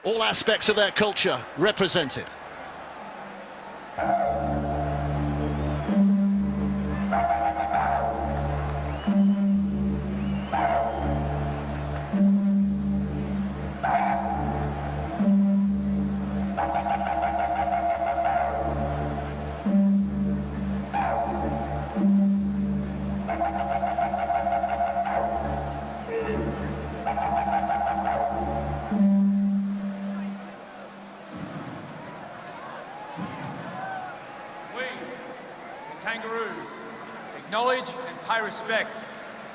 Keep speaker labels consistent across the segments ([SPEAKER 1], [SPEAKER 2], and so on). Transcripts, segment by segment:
[SPEAKER 1] all aspects of their culture represented.
[SPEAKER 2] Kangaroos acknowledge and pay respect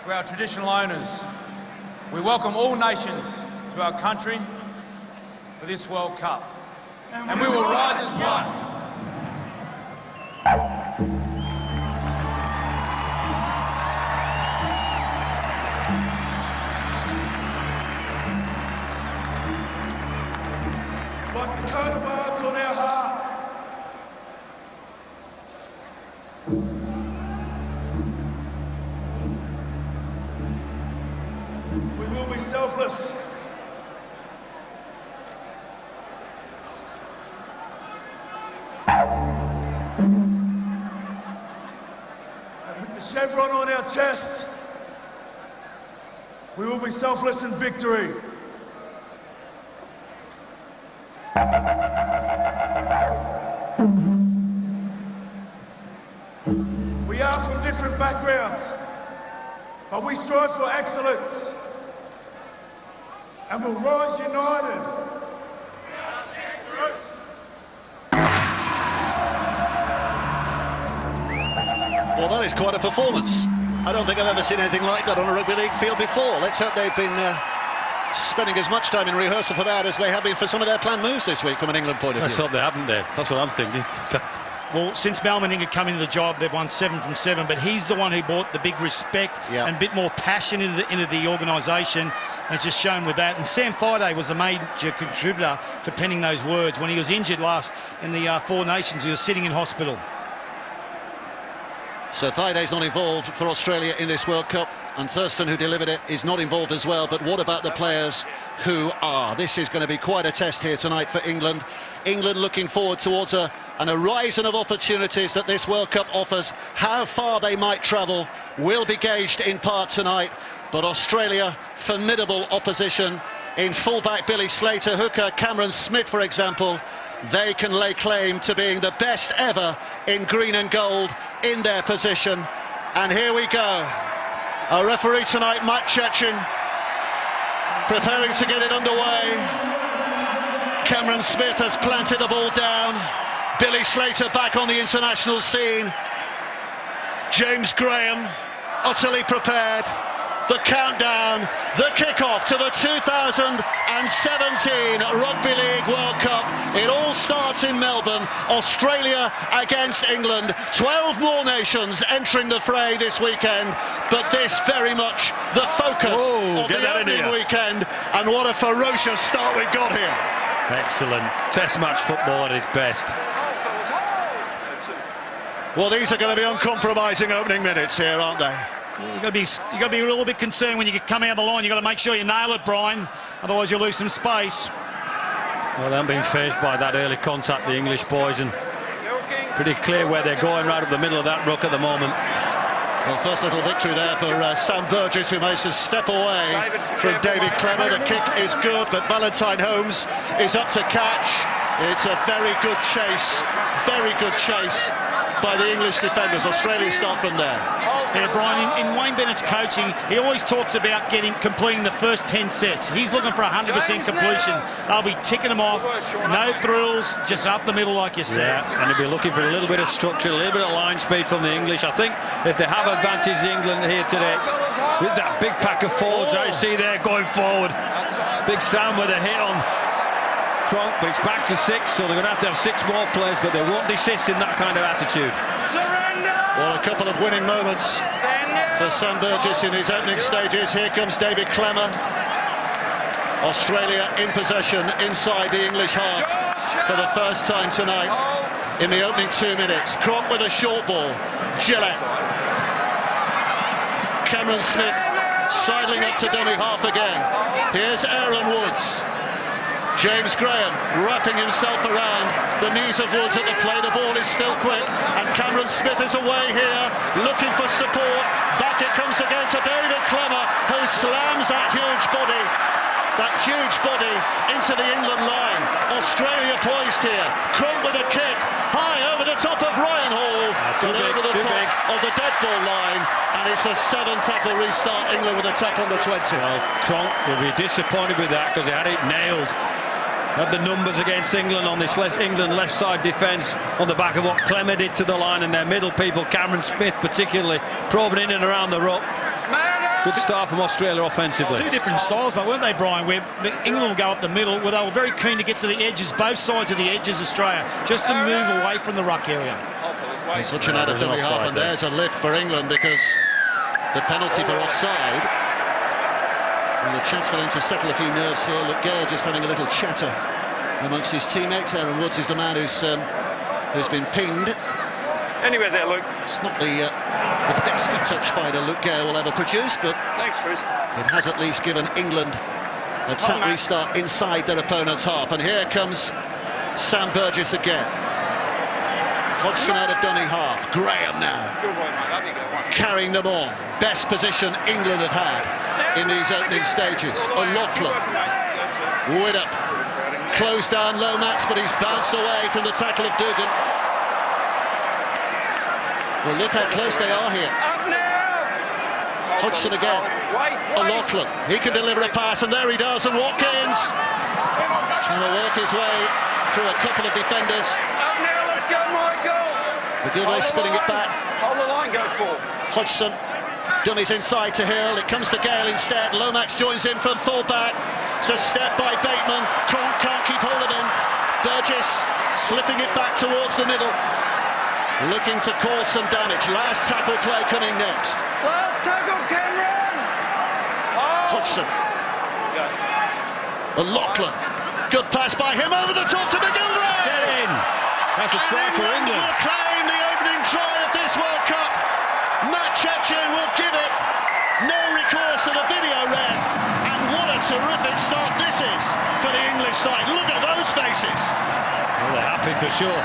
[SPEAKER 2] to our traditional owners. We welcome all nations to our country for this World Cup, and we will rise as one.
[SPEAKER 3] Like the coat of arms on our heart. We will be selfless. And with the chevron on our chests, we will be selfless in victory. We are from different backgrounds, but we strive for excellence and will rise united.
[SPEAKER 1] Well, that is quite a performance. I don't think I've ever seen anything like that on a rugby league field before. Let's hope they've been spending as much time in rehearsal for that as they have been for some of their planned moves this week from an England point of view.
[SPEAKER 4] Let's hope they haven't there. That's what I'm thinking.
[SPEAKER 5] Well, since Mal Meninga come into the job, they've won 7 from 7, but he's the one who brought the big respect and a bit more passion into the organisation, and it's just shown with that. And Sam Thaiday was a major contributor to penning those words. When he was injured last in the Four Nations, he was sitting in hospital.
[SPEAKER 1] So Thaiday's not involved for Australia in this World Cup, and Thurston, who delivered it, is not involved as well. But what about the players who are? This is going to be quite a test here tonight for England. England looking forward towards an horizon of opportunities that this World Cup offers. How far they might travel will be gauged in part tonight. But Australia, formidable opposition in fullback Billy Slater, hooker Cameron Smith, for example. They can lay claim to being the best ever in green and gold in their position. And here we go. Our referee tonight, Mike Chechin, preparing to get it underway. Cameron Smith has planted the ball down. Billy Slater back on the international scene. James Graham utterly prepared. The countdown, the kickoff to the 2017 Rugby League World Cup. It all starts in Melbourne. Australia against England. 12 more nations entering the fray this weekend, but this very much the focus of the opening weekend. And what a ferocious start we've got here.
[SPEAKER 4] Excellent. Test match football at its best.
[SPEAKER 1] Well, these are going to be uncompromising opening minutes here, aren't they?
[SPEAKER 5] You've got to be a little bit concerned when you come out of the line. You've got to make sure you nail it, Brian. Otherwise, you'll lose some space.
[SPEAKER 4] Well, they haven't been phased by that early contact, the English boys, and pretty clear where they're going right up the middle of that ruck at the moment.
[SPEAKER 1] Well, first little victory there for Sam Burgess, who managed to step away from David Clemmer. The kick is good, but Valentine Holmes is up to catch. It's a very good chase by the English defenders. Australia start from there.
[SPEAKER 5] Yeah, Brian, in Wayne Bennett's coaching, he always talks about completing the first 10 sets. He's looking for 100% completion. They'll be ticking them off. No thrills, just up the middle, like you said.
[SPEAKER 4] Yeah, and he'll be looking for a little bit of structure, a little bit of line speed from the English. I think if they have advantage England here today, it's with that big pack of forwards I see there going forward. Big Sam with a hit on Cronk, but it's back to 6, so they're going to have 6 more players, but they won't desist in that kind of attitude.
[SPEAKER 1] Well, a couple of winning moments for Sam Burgess in his opening stages. Here comes David Clemmer. Australia in possession inside the English half for the first time tonight in the opening 2 minutes. Cronk with a short ball. Gillett. Cameron Smith sidling up to dummy half again. Here's Aaron Woods. James Graham wrapping himself around the knees of Woods at the play. The ball is still quick, and Cameron Smith is away here, looking for support. Back it comes again to David Klemmer, who slams that huge body into the England line. Australia poised here. Crump with a kick, high over the top of Ryan Hall, but over the top of the dead ball line, and it's a 7-tackle restart. England with a tackle on the 20.
[SPEAKER 4] Well, Cronk will be disappointed with that because he had it nailed. Had the numbers against England on this England left side defence on the back of what Klemmer did to the line, and their middle people, Cameron Smith particularly, probing in and around the ruck. Good start from Australia offensively.
[SPEAKER 5] Two different styles, but weren't they, Brian? Where England will go up the middle, where they were very keen to get to the edges, both sides of the edges, Australia, just to move away from the ruck area.
[SPEAKER 1] He's looking at a dummy half, and there's a lift for England because the penalty for offside. And a chance for them to settle a few nerves here. Look, Gale just having a little chatter amongst his teammates. Aaron Woods is the man who's been pinged.
[SPEAKER 6] Anyway there, Luke.
[SPEAKER 1] It's not the best touch fighter Luke Gale will ever produce, but
[SPEAKER 6] Thanks, Chris.
[SPEAKER 1] it has at least given England a tap restart inside their opponent's half. And here comes Sam Burgess again. Hodgson out of dummy half. Graham now
[SPEAKER 6] Good boy, mate. Up you go. One.
[SPEAKER 1] carrying them on. Best position England have had in these opening stages. O'Loughlin, Widdop, closed down Lomax, but he's bounced away from the tackle of Dugan. Well, look how close they are here.
[SPEAKER 6] Up now!
[SPEAKER 1] Hodgson again. O'Loughlin, he can deliver a pass, and there he does, and Watkins trying to work his way through a couple of defenders.
[SPEAKER 6] Up now, let's go, Michael!
[SPEAKER 1] McGilvray spinning it back.
[SPEAKER 6] Hold the line, go for.
[SPEAKER 1] Hodgson, dummies inside to Hill. It comes to Gale instead. Lomax joins in from full-back. It's a step by Bateman. Cronk can't keep hold of him. Burgess slipping it back towards the middle, looking to cause some damage. Last tackle play coming next.
[SPEAKER 6] Last tackle, Cameron!
[SPEAKER 1] Hodgson. O'Loughlin. Good pass by him over the top to McGilvray.
[SPEAKER 4] Get in! That's a try for England.
[SPEAKER 1] Will claim the opening try of this World Cup. Matt Chechin will give it. No recourse to the video ref. And what a terrific start this is for the English side. Look at those faces.
[SPEAKER 4] Well, they're happy for sure.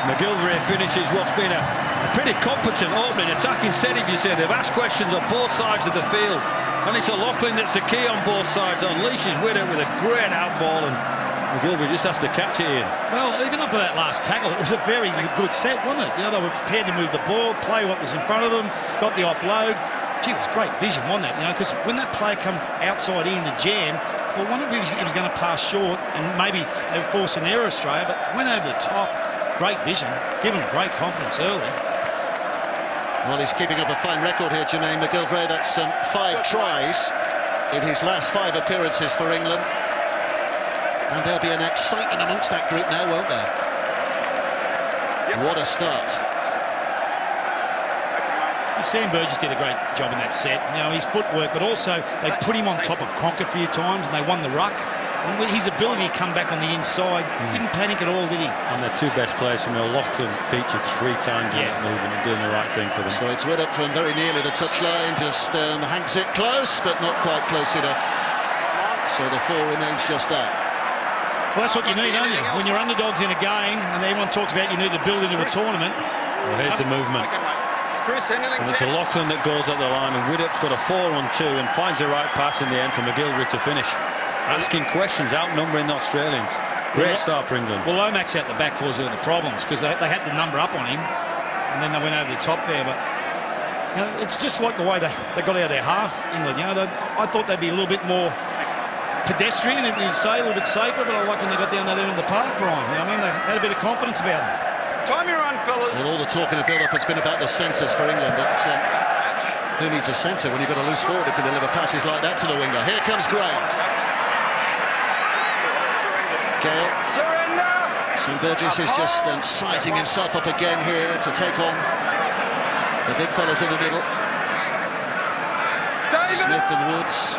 [SPEAKER 4] McGilvray finishes what's been a pretty competent opening attacking set, if you say. They've asked questions on both sides of the field, and it's O'Loughlin that's the key on both sides. Unleashes Widdop with a great out ball, and McGilvray just has to catch it in.
[SPEAKER 5] Well, even up to that last tackle, it was a very good set, wasn't it? You know, they were prepared to move the ball, play what was in front of them, got the offload. Gee, it was great vision, wasn't it? You know, because when that player come outside in the jam, well, one of them he was going to pass short, and maybe they would force an error, Australia, but went over the top. Great vision, given great confidence early.
[SPEAKER 1] Well, he's keeping up a fine record here, Jermaine McGilvray. That's 5 tries in his last 5 appearances for England. And there'll be an excitement amongst that group now, won't there? What a start.
[SPEAKER 5] Sam Burgess did a great job in that set. You know, his footwork, but also they put him on top of Cronk a few times, and they won the ruck. And with his ability to come back on the inside, didn't panic at all, did he?
[SPEAKER 4] And their 2 best players from O'Loughlin featured 3 times in that movement and doing the right thing for them.
[SPEAKER 1] So it's Widdop from very nearly the touchline, just hangs it close, but not quite close enough. So the 4 remains just that.
[SPEAKER 5] Well, that's what you need, don't you? When you're underdogs in a game, and everyone talks about you need to build into a tournament.
[SPEAKER 4] Well, here's the movement.
[SPEAKER 6] Chris, anything?
[SPEAKER 4] And it's O'Loughlin that goes up the line, and Widdop's got a 4-on-2 and finds the right pass in the end for McGilvray to finish. Asking questions, outnumbering the Australians. Great start for England.
[SPEAKER 5] Well, Lomax out the back caused all the problems because they had the number up on him, and then they went over the top there. But you know, it's just like the way they got out of their half, England. You know, I thought they'd be a little bit more pedestrian, and you'd say a little bit safer. But I like when they got down there in the park, Brian. You know, I mean, they had a bit of confidence about them.
[SPEAKER 6] Time your run, fellas.
[SPEAKER 1] Well, all the talk and the build-up has been about the centres for England, but who needs a centre when you've got a loose forward who can deliver passes like that to the winger? Here comes Graham. Gale.
[SPEAKER 6] Surrender!
[SPEAKER 1] Sam Burgess is just sizing himself up again here to take on the big fellas in the middle.
[SPEAKER 6] David!
[SPEAKER 1] Smith and Woods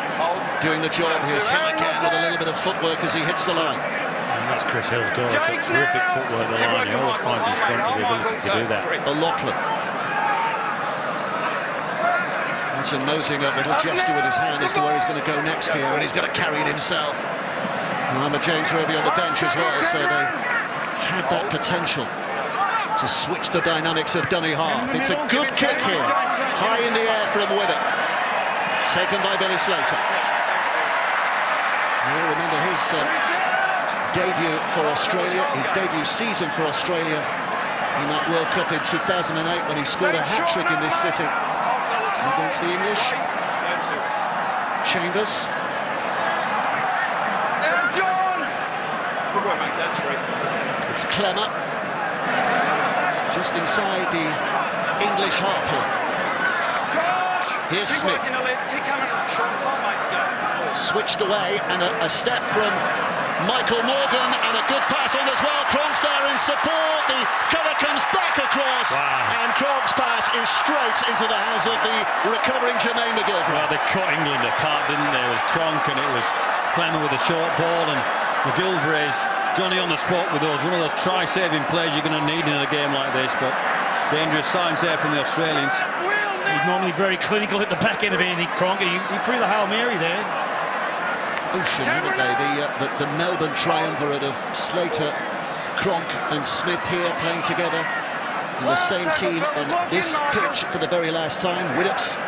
[SPEAKER 1] doing the job. Here's Hill again with a little bit of footwork as he hits the line.
[SPEAKER 4] And that's Chris Hill's goal. It's a terrific footwork at the line. He always finds his front with the ability to do that.
[SPEAKER 1] O'Loughlin. Johnson nosing up, little gesture with his hand as to where he's going to go next here, and he's going to carry it himself. Remember James Roby on the bench as well, so they had that potential to switch the dynamics of dummy half. It's a good kick here, high in the air from Widdop, taken by Billy Slater. You'll remember his debut for Australia, his debut season for Australia in that World Cup in 2008 when he scored a hat-trick in this city against the English. Chambers. It's Clemmer. Just inside the English half here. Here's Smith. Switched away, and a step from Michael Morgan, and a good pass on as well. Cronk's there in support. The cover comes back across, and Cronk's pass is straight into the hands of the recovering Jermaine McGillvray.
[SPEAKER 4] Well, they cut England apart, didn't they? It was Cronk and it was Clemmer with a short ball, and McGillvray's Johnny on the spot with those. One of those try-saving plays you're going to need in a game like this, but dangerous signs there from the Australians.
[SPEAKER 5] He's normally very clinical at the back end of anything, Cronk. He threw the Hail Mary there.
[SPEAKER 1] Ocean, haven't they? The Melbourne triumvirate of Slater, Cronk and Smith here playing together in the same team on this pitch for the very last time. Widdop's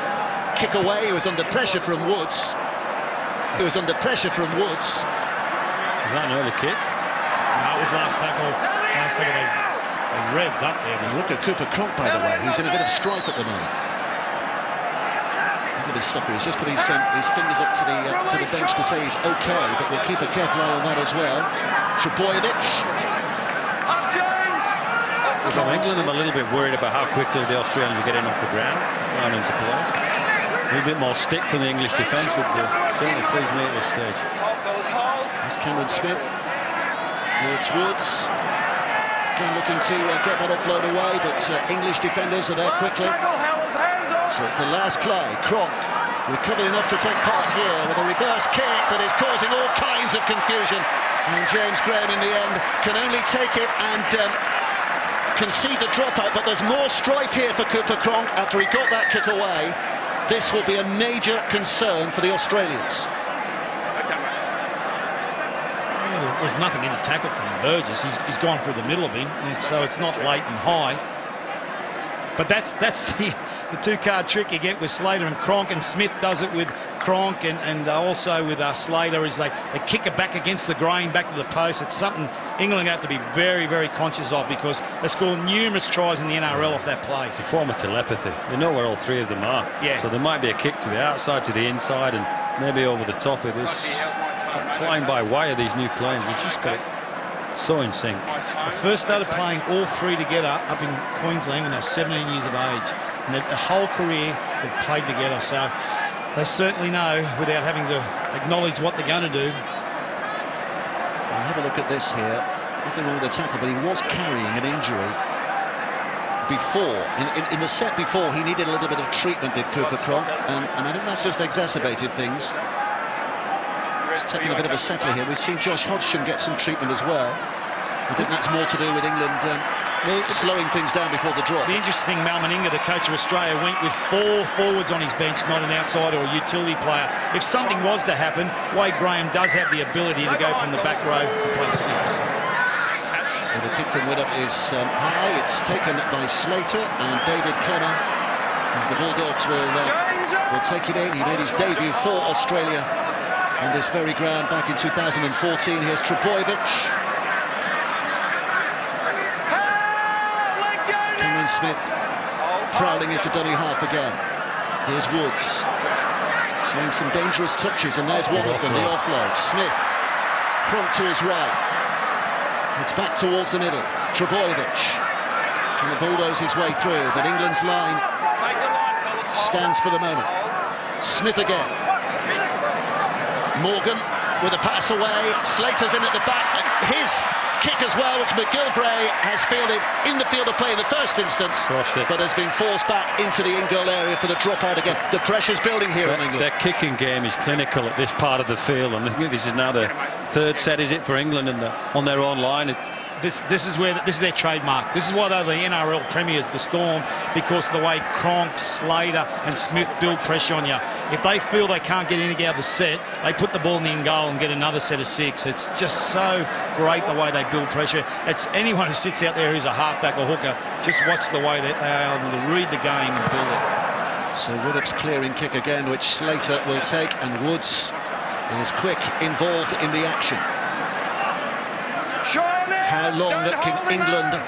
[SPEAKER 1] kick away. He was under pressure from Woods. Was that
[SPEAKER 4] an early kick?
[SPEAKER 5] No, it was last tackle. They revved up there.
[SPEAKER 1] Look at Cooper Cronk, by the way. He's in a bit of strife at the moment. Look at his sucker. He's just put his fingers up to the bench to say he's okay, but we'll keep a careful eye on that as well. Trbojevic.
[SPEAKER 4] Well, England are a little bit worried about how quickly the Australians are getting off the ground, down into play. A little bit more stick from the English defence would certainly please me at this stage.
[SPEAKER 1] That's Cameron Smith. Here it's Woods. Again looking to get that offload away, but English defenders are there quickly. So it's the last play. Cronk recovered enough to take part here with a reverse kick that is causing all kinds of confusion. And James Graham in the end can only take it and concede the dropout, but there's more strife here for Cooper Cronk after he got that kick away. This will be a major concern for the Australians.
[SPEAKER 5] There's nothing in the tackle from Burgess. He's gone through the middle of him, so it's not late and high. But that's the two-card trick you get with Slater and Cronk, and Smith does it with Cronk and also with Slater, is they kick it back against the grain, back to the post. It's something England have to be very, very conscious of, because they scored numerous tries in the NRL off that play.
[SPEAKER 4] It's a form of telepathy. They know where all three of them are.
[SPEAKER 5] Yeah.
[SPEAKER 4] So there might be a kick to the outside, to the inside, and maybe over the top. It is flying by wire, these new planes. They've just got it so in sync.
[SPEAKER 5] They first started playing all three together up in Queensland when they were 17 years of age, and the whole career they've played together, so they certainly know without having to acknowledge what they're going to do.
[SPEAKER 1] Well, have a look at this here. Nothing wrong with the tackle, but he was carrying an injury before. In the set before, he needed a little bit of treatment, did Cooper Cronk, and I think that's just exacerbated things. He's taking a bit of a settler here. We've seen Josh Hodgson get some treatment as well. I think that's more to do with England slowing things down before the drop.
[SPEAKER 5] The interesting thing, Mal Meninga, the coach of Australia, went with 4 forwards on his bench, not an outsider or utility player. If something was to happen, Wade Graham does have the ability to go from the back row to play 6.
[SPEAKER 1] So the kick from Widdop is high. It's taken by Slater, and David Clemmer. The Bulldogs will take it in. He made his debut for Australia on this very ground back in 2014. Here's Trbojevic. Cameron Smith prowling into dummy half again. Here's Woods showing some dangerous touches, and there's one of them, the offload. Smith, Cronk to his right. It's back towards the middle. Trbojevic trying to bulldoze his way through, but England's line stands for the moment. Smith again. Morgan with a pass away. Slater's in at the back, and his kick as well, which McGillvray has fielded in the field of play in the first instance, but has been forced back into the in-goal area for the dropout again. The pressure's building here on England.
[SPEAKER 4] Their kicking game is clinical at this part of the field, and I think this is now the third set, is it, for England, and on their own line.
[SPEAKER 5] this is their trademark. This is why they're the NRL premiers, the Storm, because of the way Cronk, Slater and Smith build pressure on you. If they feel they can't get anything out of the set, they put the ball in the end goal and get another set of 6. It's just so great the way they build pressure. It's anyone who sits out there who's a halfback or hooker, just watch the way that they are able to read the game and build it.
[SPEAKER 1] So Widdop's clearing kick again, which Slater will take, and Woods is quick, involved in the action. How long can England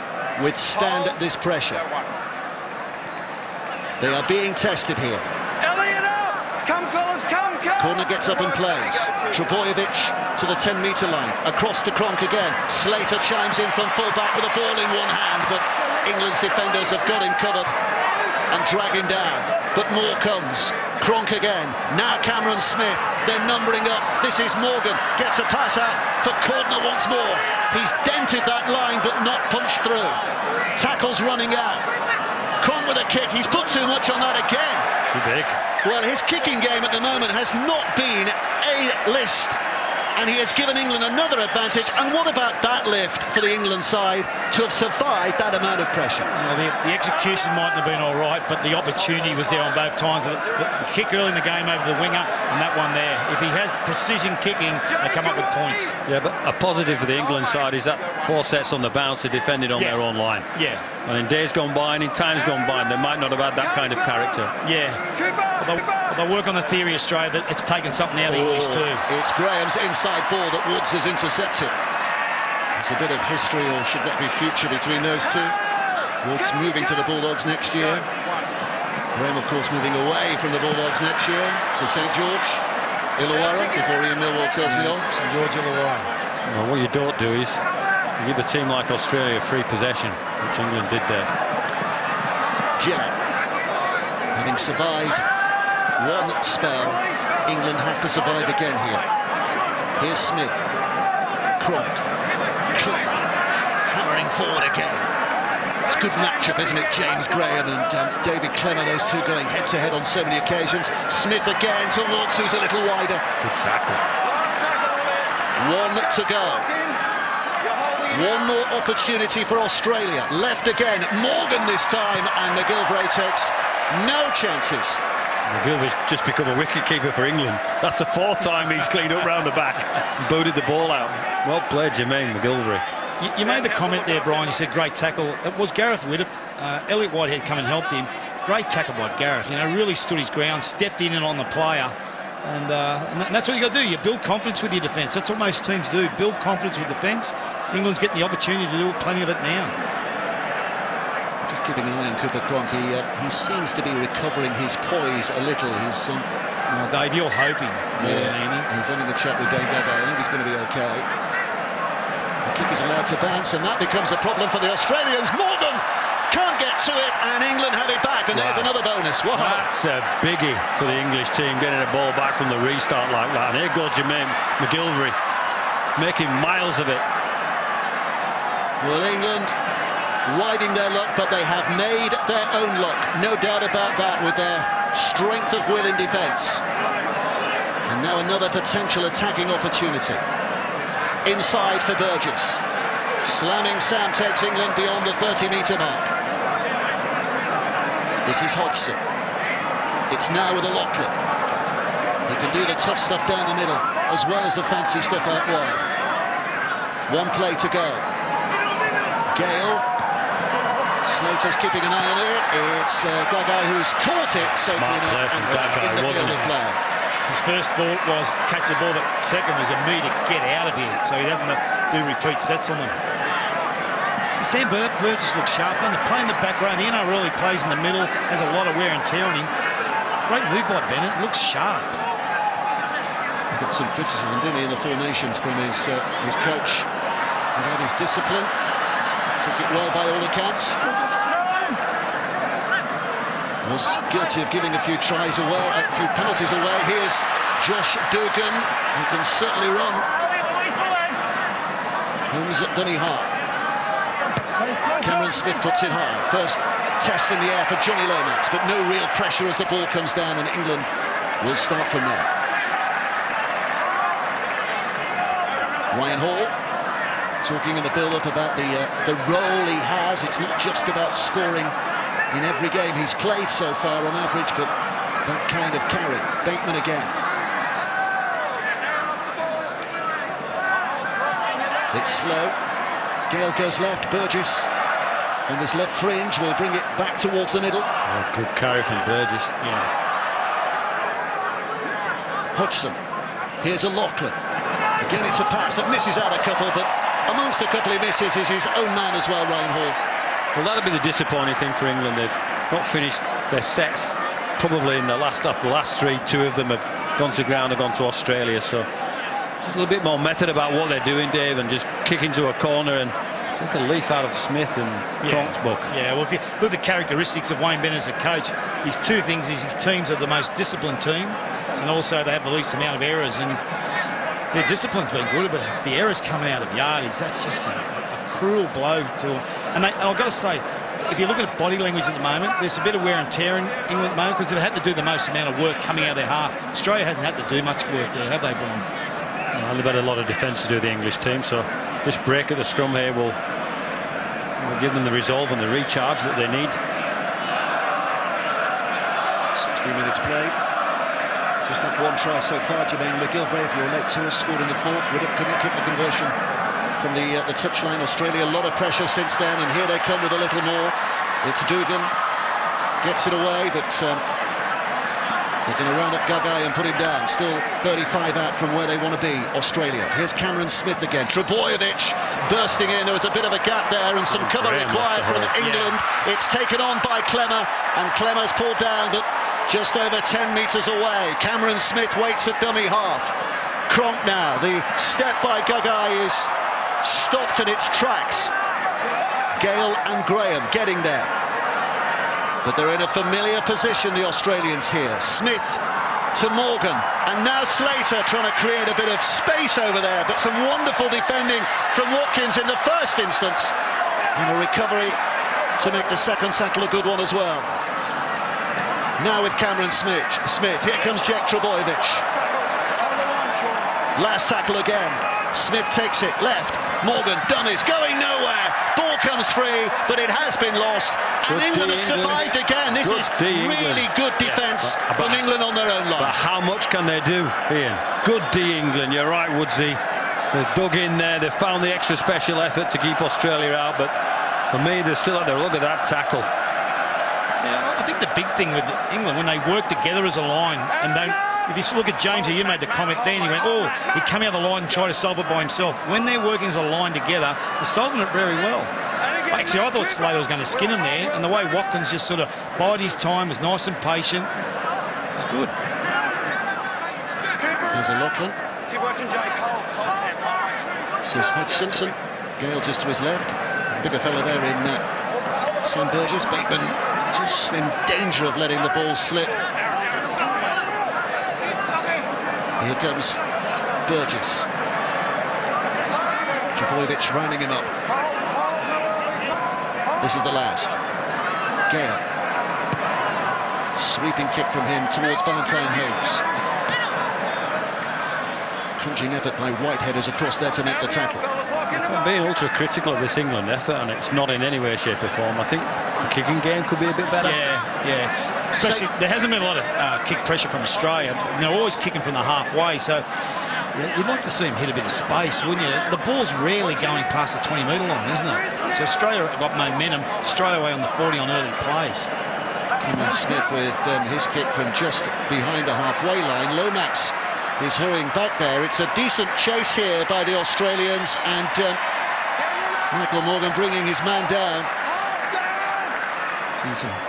[SPEAKER 1] withstand this pressure? They are being tested here.
[SPEAKER 6] Elliot up! Come, fellas, come!
[SPEAKER 1] Corner gets up and plays. Trbojevic to the 10-metre line. Across to Cronk again. Slater chimes in from full-back with a ball in one hand, but England's defenders have got him covered and drag him down. But more comes. Cronk again. Now Cameron Smith. They're numbering up. This is Morgan. Gets a pass out for Cordner once more. He's dented that line but not punched through. Tackle's running out. Cronk with a kick. He's put too much on that again.
[SPEAKER 4] Too big.
[SPEAKER 1] Well, his kicking game at the moment has not been A-list, and he has given England another advantage. And what about that lift for the England side to have survived that amount of pressure?
[SPEAKER 5] Well, the execution mightn't have been all right, but the opportunity was there on both times. The kick early in the game over the winger, and that one there. If he has precision kicking, they come up with points.
[SPEAKER 4] Yeah, but a positive for the England side is that 4 sets on the bounce are defended on their own line.
[SPEAKER 5] Yeah.
[SPEAKER 4] And in days gone by and in times gone by, they might not have had that kind of character.
[SPEAKER 5] Yeah. They'll work on the theory, Australia, that it's taken something out of the English too.
[SPEAKER 1] It's Graham's inside ball that Woods has intercepted. There's a bit of history, or should that be future, between those two. Woods moving to the Bulldogs next year. Graham, of course, moving away from the Bulldogs next year to St George, Illawarra, before Ian Millwall tells me off.
[SPEAKER 5] St George, Illawarra.
[SPEAKER 4] Well, what you don't do is you give a team like Australia free possession, which England did there.
[SPEAKER 1] Gillett, having survived one spell, England have to survive again here. Here's Smith. Cronk. Clever. Hammering forward again. It's a good matchup, isn't it? James Graham and David Clemmer, those two going head-to-head on so many occasions. Smith again to Woods, who's a little wider.
[SPEAKER 4] Good tackle.
[SPEAKER 1] 1 to go. One more opportunity for Australia. Left again. Morgan this time, and McGilvray takes no chances.
[SPEAKER 4] McGilvery's just become a wicket-keeper for England. That's the 4th time he's cleaned up round the back and booted the ball out. Well played, Jermaine McGilvray.
[SPEAKER 5] You made the comment there, Brian. You said great tackle. It was Gareth Widdop. Elliot Whitehead come and helped him. Great tackle by Gareth. You know, really stood his ground, stepped in and on the player. And that's what you got to do. You build confidence with your defence. That's what most teams do. Build confidence with defence. England's getting the opportunity to do plenty of it now.
[SPEAKER 1] Just keeping an eye on Cooper Cronk. He seems to be recovering his poise a little. He's
[SPEAKER 5] Dave, you're hoping more than anything.
[SPEAKER 1] He's having a chat with Dave Gaggai. I think he's going to be okay. The kick is allowed to bounce, and that becomes a problem for the Australians. Morgan can't get to it, and England have it back, and there's another bonus. Wow.
[SPEAKER 4] That's a biggie for the English team, getting a ball back from the restart like that. And here goes Jermaine McGilvray, making miles of it.
[SPEAKER 1] Well, England riding their luck, but they have made their own luck. No doubt about that, with their strength of will in defence. And now another potential attacking opportunity. Inside for Burgess. Slamming Sam takes England beyond the 30-metre mark. This is Hodgson. It's now with a Lachlan. He can do the tough stuff down the middle, as well as the fancy stuff out wide. 1 play to go. Gale. Slater's keeping an eye on it. It's Gaggai who's caught it safely enough and in the field of play.
[SPEAKER 5] His first thought was catch the ball, but second was immediate get out of here, so he doesn't do retreat sets on them. Sam Burgess looks sharp. They're playing the back row. The NRL, he plays in the middle, has a lot of wear and tear on him. Great move by Bennett, looks sharp.
[SPEAKER 1] He got some criticism, didn't he, in the Four Nations from his coach about his discipline. Took it well by all accounts. Was guilty of giving a few tries away, a few penalties away. Here's Josh Dugan, who can certainly run. Who's at Dunny Hart. Cameron Smith puts it high. First test in the air for Johnny Lomax, but no real pressure as the ball comes down, and England will start from there. Ryan Hall. talking in the build-up about the role he has. It's not just about scoring in every game he's played so far on average, but that kind of carry. Bateman again. It's slow. Gale goes left. Burgess on this left fringe will bring it back towards the middle.
[SPEAKER 4] Oh, good carry from Burgess.
[SPEAKER 1] Yeah. Hodgson. Here's a Lachlan. Again, it's a pass that misses out a couple, but amongst a couple he misses is his own man as well, Ryan Hall.
[SPEAKER 4] Well, that'll be the disappointing thing for England. They've not finished their sets probably in the last three. Two of them have gone to ground and gone to Australia, so just a little bit more method about what they're doing, Dave, and just kick into a corner and take a leaf out of Smith and Cronk's book.
[SPEAKER 5] Yeah, well, if you look at the characteristics of Wayne Bennett as a coach, his two things is his teams are the most disciplined team, and also they have the least amount of errors, and their discipline's been good, but the errors coming out of yardage, that's just a cruel blow to them. And I've got to say, if you're looking at body language at the moment, there's a bit of wear and tear in England at the moment because they've had to do the most amount of work coming out of their half. Australia hasn't had to do much work there, have they, Brian?
[SPEAKER 4] Well, they've had a lot of defence to do, the English team, so this break at the scrum here will give them the resolve and the recharge that they need.
[SPEAKER 1] 60 minutes played. Just that one try so far. Jermaine McGilvray, if you're late to us, scored in the fourth. Riddick couldn't kick the conversion from the touchline. Australia, a lot of pressure since then, and here they come with a little more. It's Dugan, gets it away, but they're going to round up Gagai and put him down. Still 35 out from where they want to be, Australia. Here's Cameron Smith again. Trebojevic bursting in. There was a bit of a gap there and some cover required from England. Yeah. It's taken on by Clemmer, and Clemmer's pulled down, but just over 10 metres away. Cameron Smith waits at dummy half. Cronk now. The step by Gagai is stopped in its tracks. Gale and Graham getting there. But they're in a familiar position, the Australians here. Smith to Morgan, and now Slater trying to create a bit of space over there, but some wonderful defending from Watkins in the first instance, and a recovery to make the second tackle a good one as well. Now with Cameron Smith, here comes Jack Trebojevic. Last tackle again. Smith takes it left. Morgan dummies, going nowhere. Ball comes free, but it has been lost. And England have survived again. This is really good defence from England on their own line.
[SPEAKER 4] But how much can they do, Ian? Good D England, you're right, Woodsy. They've dug in there, they've found the extra special effort to keep Australia out, but for me, they're still at their look at that tackle.
[SPEAKER 5] Yeah, I think the big thing with England, when they work together as a line, and don't, if you look at James, you made the comment then, you went, oh, he'd come out of the line and try to solve it by himself. When they're working as a line together, they're solving it very well. Actually, I thought Slater was going to skin him there, and the way Watkins just sort of bided his time, was nice and patient. It was good.
[SPEAKER 1] There's a Lachlan.
[SPEAKER 6] Keep working, Jake. Hold.
[SPEAKER 1] Says Hodgson. Gale just to his left. Bigger fella there in Sam Burgess. Bateman just in danger of letting the ball slip. Here comes Burgess. Trebojevic rounding him up. This is the last. Gale. Sweeping kick from him towards Valentine Holmes. Crunching effort by Whitehead is across there to make the tackle.
[SPEAKER 4] I'm being ultra critical of this England effort, and it's not in any way, shape or form. I think the kicking game could be a bit better.
[SPEAKER 5] Yeah. Especially, there hasn't been a lot of kick pressure from Australia. They're always kicking from the halfway, so you'd like to see them hit a bit of space, wouldn't you? The ball's rarely going past the 20-metre line, isn't it? So Australia have got momentum straight away on the 40 on early plays.
[SPEAKER 1] Cameron Smith with his kick from just behind the halfway line. Lomax is hurrying back there. It's a decent chase here by the Australians, and Michael Morgan bringing his man down.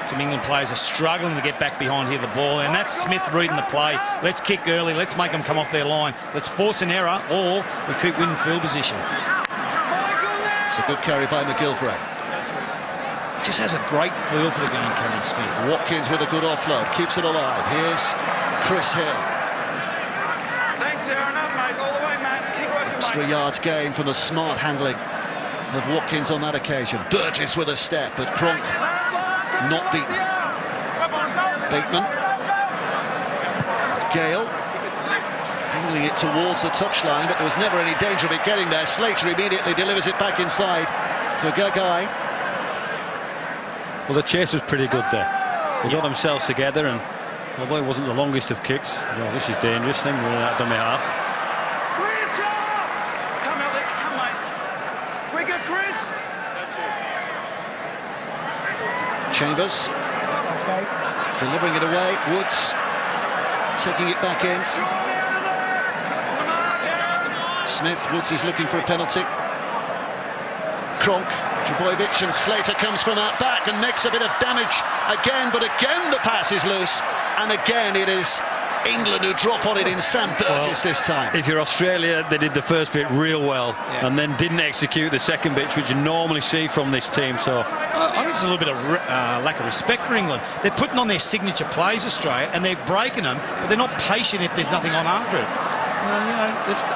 [SPEAKER 5] Some England players are struggling to get back behind here the ball, and that's Smith reading the play. Let's kick early, let's make them come off their line, let's force an error, or we keep winning field position.
[SPEAKER 1] It's a good carry by McGilvray.
[SPEAKER 5] Just has a great feel for the game, Cameron Smith.
[SPEAKER 1] Watkins with a good offload, keeps it alive. Here's Chris Hill.
[SPEAKER 6] Thanks, Aaron. Up, mate. All the way, man. Keep working, mate.
[SPEAKER 1] Extra yards gained from the smart handling of Watkins on that occasion. Burgess with a step, but Cronk not beaten. Bateman. Gale. drilling it towards the touchline, but there was never any danger of it getting there. Slater immediately delivers it back inside for Gagai.
[SPEAKER 4] Well, the chase was pretty good there. They got themselves together, and although it wasn't the longest of kicks, well, this is dangerous. Thing running out dummy half.
[SPEAKER 6] Come, Elliot. Come, mate. Quicker, Chris.
[SPEAKER 1] Chambers delivering it away. Woods taking it back in. Smith. Woods is looking for a penalty. Kronk, Trbojevic, and Slater comes from out back and makes a bit of damage again, but again the pass is loose, and again it is England who drop on it in Sam Burgess this time.
[SPEAKER 4] If you're Australia, they did the first bit real well, and then didn't execute the second bit, which you normally see from this team. So
[SPEAKER 5] I think it's a little bit of lack of respect for England. They're putting on their signature plays, Australia, and they're breaking them, but they're not patient if there's nothing on after it. You know,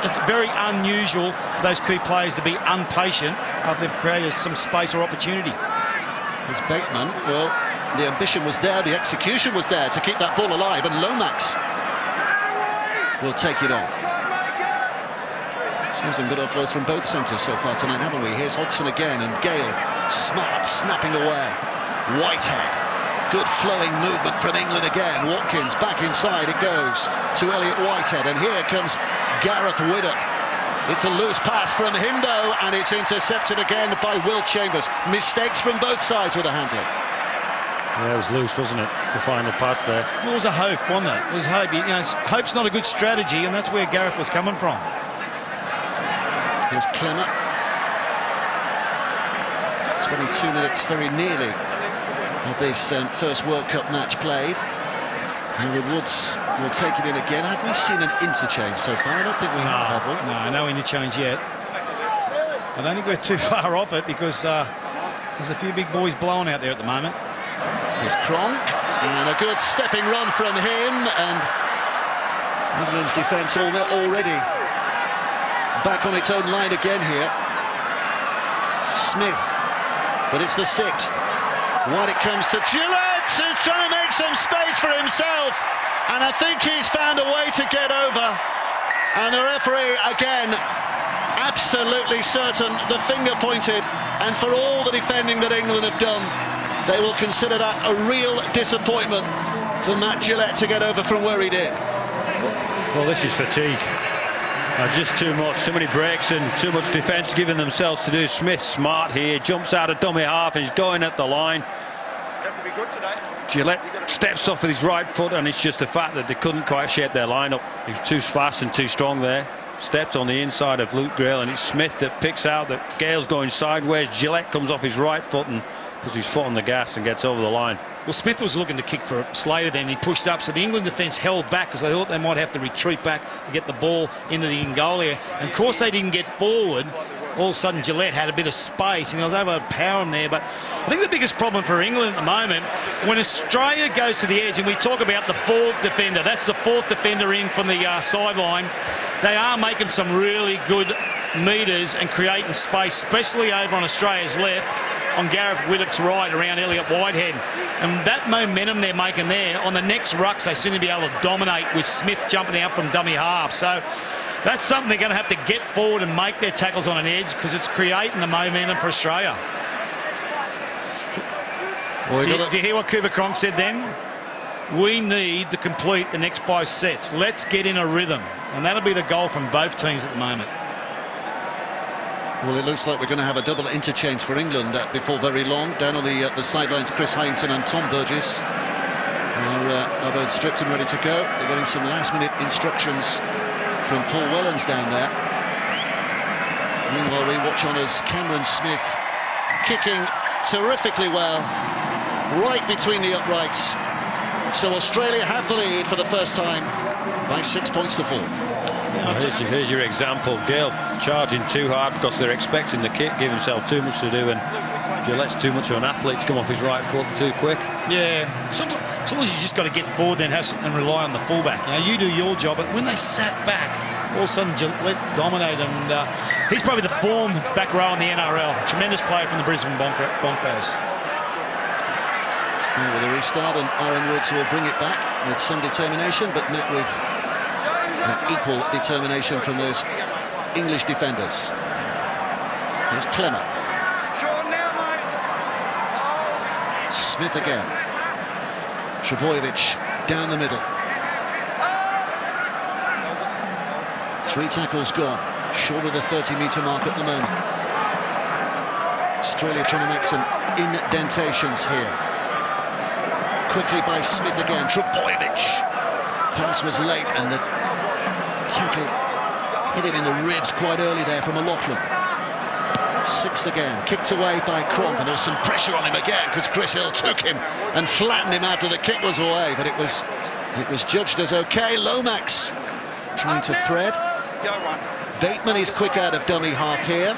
[SPEAKER 5] it's very unusual for those key players to be impatient after they've created some space or opportunity.
[SPEAKER 1] As Bateman, well, the ambition was there, the execution was there to keep that ball alive, and Lomax will take it on. Seen some good offloads from both centres so far tonight, haven't we? Here's Hodgson again, and Gale, smart, snapping away. Whitehead. Good flowing movement from England again. Watkins back inside, it goes to Elliot Whitehead, and here comes Gareth Widdop. It's a loose pass from him though, and it's intercepted again by Will Chambers. Mistakes from both sides with the handling.
[SPEAKER 4] yeah, it was loose, wasn't it? The final pass there.
[SPEAKER 5] Well, it was a hope, wasn't it? It was hope. You know, hope's not a good strategy, and that's where Gareth was coming from.
[SPEAKER 1] Here's Clemmer. 22 minutes very nearly of this first World Cup match played. Hayward Woods will take it in again. Have we seen an interchange so far? I don't think we have we?
[SPEAKER 5] No interchange yet. I don't think we're too far off it, because there's a few big boys blowing out there at the moment.
[SPEAKER 1] Here's Kronk, and a good stepping run from him, and England's defence already back on its own line again here. Smith, but it's the sixth. When it comes to Gillett, who's trying to make some space for himself, and I think he's found a way to get over. And the referee again, absolutely certain, the finger pointed, and for all the defending that England have done, they will consider that a real disappointment for Matt Gillett to get over from where he did.
[SPEAKER 4] Well, this is fatigue. Just too much, too many breaks and too much defence giving themselves to do. Smith smart here, jumps out of dummy half and he's going at the line.
[SPEAKER 6] Have to be good today.
[SPEAKER 4] Gillett steps off with his right foot, and it's just the fact that they couldn't quite shape their lineup. He was too fast and too strong there. Stepped on the inside of Luke Gale, and it's Smith that picks out that Gale's going sideways. Gillett comes off his right foot and puts his foot on the gas and gets over the line.
[SPEAKER 5] Well, Smith was looking to kick for Slater then, he pushed up, so the England defence held back because they thought they might have to retreat back and get the ball into the Angolia. And of course they didn't get forward. All of a sudden Gillett had a bit of space and he was able to power him there. But I think the biggest problem for England at the moment, when Australia goes to the edge, and we talk about the fourth defender, that's the fourth defender in from the sideline, they are making some really good metres and creating space, especially over on Australia's left, on Gareth Widdop's right around Elliot Whitehead. And that momentum they're making there, on the next rucks they seem to be able to dominate with Smith jumping out from dummy half. So that's something they're going to have to get forward and make their tackles on an edge, because it's creating the momentum for Australia. Well, do you hear what Cooper Cronk said then? We need to complete the next 5 sets. Let's get in a rhythm. And that'll be the goal from both teams at the moment.
[SPEAKER 1] Well, it looks like we're going to have a double interchange for England before very long. Down on the sidelines, Chris Hyington and Tom Burgess are both stripped and ready to go. They're getting some last-minute instructions from Paul Wellens down there. Meanwhile, we watch on as Cameron Smith kicking terrifically well, right between the uprights. So Australia have the lead for the first time by 6 points to 4.
[SPEAKER 4] Here's your example. Gale charging too hard because they're expecting the kick, give himself too much to do, and Gillette's too much of an athlete to come off his right foot too quick.
[SPEAKER 5] Yeah, sometimes you just got to get forward then and rely on the fullback. You do your job, but when they sat back, all of a sudden Gillett dominated, and he's probably the form back row in the NRL. Tremendous player from the Brisbane Broncos.
[SPEAKER 1] With a restart, and Aaron Woods will bring it back with some determination, but met with And equal determination from those English defenders. Here's Clemmer. Smith again. Trbojevic down the middle. 3 tackles gone, short of the 30-metre mark at the moment. Australia trying to make some indentations here. Quickly by Smith again. Trbojevic. Pass was late and the tackle hit him in the ribs quite early there from McLaughlin. 6 again, kicked away by Crump, and there was some pressure on him again because Chris Hill took him and flattened him after the kick was away, but it was judged as okay. Lomax trying to thread. Bateman is quick out of dummy half here.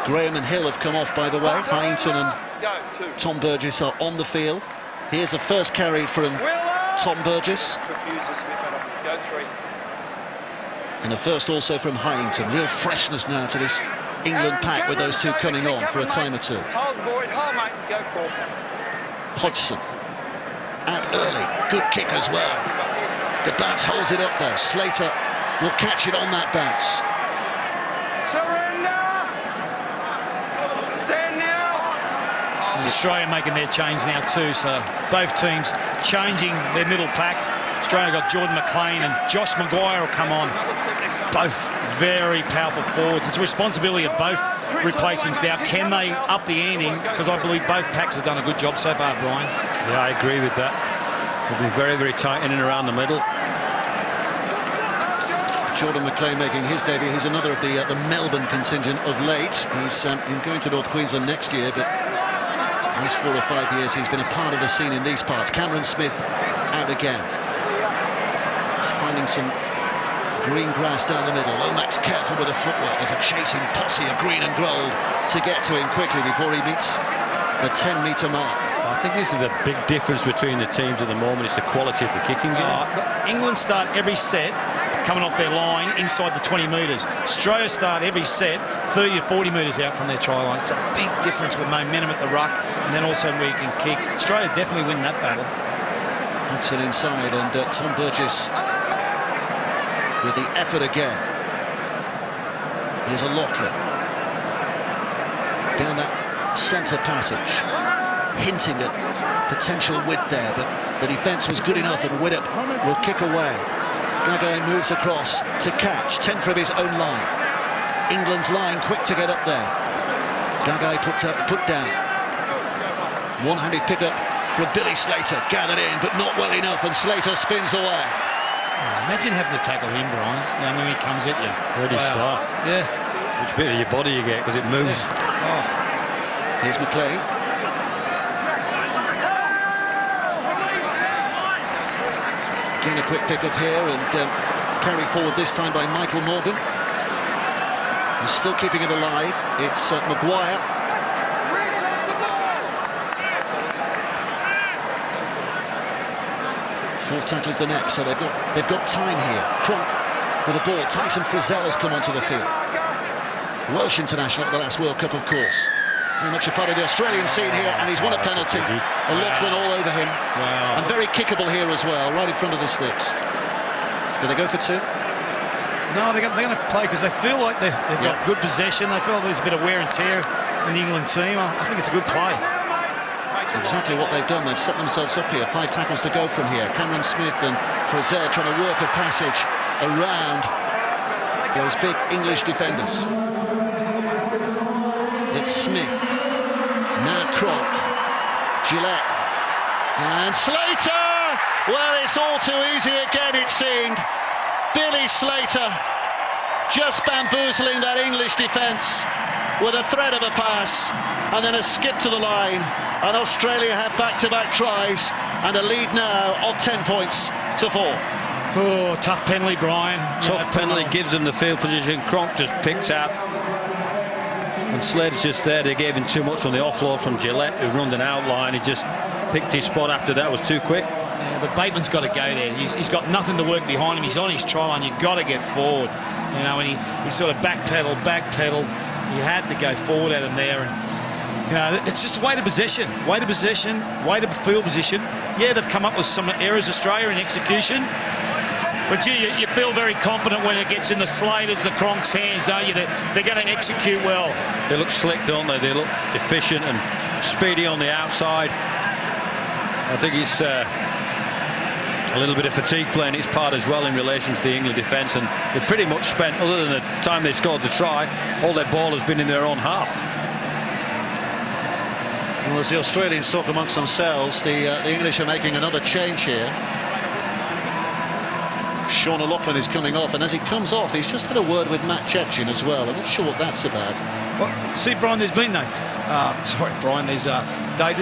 [SPEAKER 1] Graham and Hill have come off, by the way. Heighington and Tom Burgess are on the field. Here's the first carry from Tom Burgess. And the first also from Heighington. Real freshness now to this England pack with those two coming on for a time or two. Hodgson out early. Good kick as well. The bounce holds it up though. Slater will catch it on that bounce.
[SPEAKER 5] Australia making their change now too, so both teams changing their middle pack. Australia got Jordan McLean and Josh Maguire will come on. Both very powerful forwards. It's a responsibility of both replacements now. Can they up the ante? Because I believe both packs have done a good job so far, Brian.
[SPEAKER 4] Yeah, I agree with that. They'll be very, very tight in and around the middle.
[SPEAKER 1] Jordan McLean making his debut. He's another of the Melbourne contingent of late. He's going to North Queensland next year, but in these 4 or 5 years he's been a part of the scene in these parts. Cameron Smith out again. He's finding some green grass down the middle. Lomax careful with the footwork. There's a chasing posse of green and gold to get to him quickly before he meets the 10-metre mark.
[SPEAKER 4] I think this is the big difference between the teams at the moment. It's the quality of the kicking game.
[SPEAKER 5] England start every set coming off their line inside the 20 metres. Australia start every set 30 to 40 metres out from their try line. It's a big difference with momentum at the ruck and then also where you can kick. Australia definitely win that battle.
[SPEAKER 1] Hooks it inside and Tom Burgess with the effort again. Here's a Loughlin down that centre passage, hinting at potential width there, but the defence was good enough and Widdop will kick away. Gagai moves across to catch, 10 from his own line. England's line quick to get up there. Gagai put down. One-handed pickup from Billy Slater, gathered in but not well enough, and Slater spins away.
[SPEAKER 5] Imagine having to tackle him, Brian. And then he comes at you.
[SPEAKER 4] Where do you start?
[SPEAKER 5] Yeah.
[SPEAKER 4] Which bit of your body you get, because it moves.
[SPEAKER 5] Yeah. Oh.
[SPEAKER 1] Here's McLean. Again a quick pick up here and carry forward this time by Michael Morgan. He's still keeping it alive. It's Maguire. Fourth tackle is the next, so they've got time here. Crump with the ball. Tyson Frizzell has come onto the field. Welsh international at the last World Cup, of course. Very much a part of the Australian scene here, and he's won a penalty. Loughlin all over him.
[SPEAKER 5] Wow.
[SPEAKER 1] And very kickable here as well, right in front of the sticks. Do they go for 2?
[SPEAKER 5] No, they're going to play because they feel like they've got good possession. They feel like there's a bit of wear and tear in the England team. I think it's a good play.
[SPEAKER 1] That's exactly what they've done. They've set themselves up here. 5 tackles to go from here. Cameron Smith and Frizzell trying to work a passage around those big English defenders. It's Smith. Now Cronk. Gillette. And Slater! Well, it's all too easy again, it seemed. Billy Slater just bamboozling that English defence with a thread of a pass and then a skip to the line, and Australia have back-to-back tries and a lead now of 10 points to 4.
[SPEAKER 5] Oh, tough penalty, Brian.
[SPEAKER 4] Tough penalty, gives them the field position. Cronk just picks out, and Slade's just there. They gave him too much on the offload from Gillette, who run an outline. He just picked his spot after that. Was too quick.
[SPEAKER 5] Yeah, but Bateman's got to go there. He's got nothing to work behind him. He's on his try line. You've got to get forward. You know, and he sort of backpedal. You had to go forward at him there, and It's just weight of possession, weight of field position. Yeah, they've come up with some errors, Australia, in execution. But gee, you feel very confident when it gets in the Slaters, the Cronks' hands, don't you? They're going to execute well.
[SPEAKER 4] They look slick, don't they? They look efficient and speedy on the outside. I think it's a little bit of fatigue playing its part as well in relation to the England defence, and they pretty much spent, other than the time they scored the try, all their ball has been in their own half.
[SPEAKER 1] Well, as the Australians talk amongst themselves, the English are making another change here. Sean O'Loughlin is coming off, and as he comes off, he's just had a word with Matt Cetchin as well. I'm not sure what that's about.
[SPEAKER 5] Well, see, Brian, there's been no... sorry, Brian, there's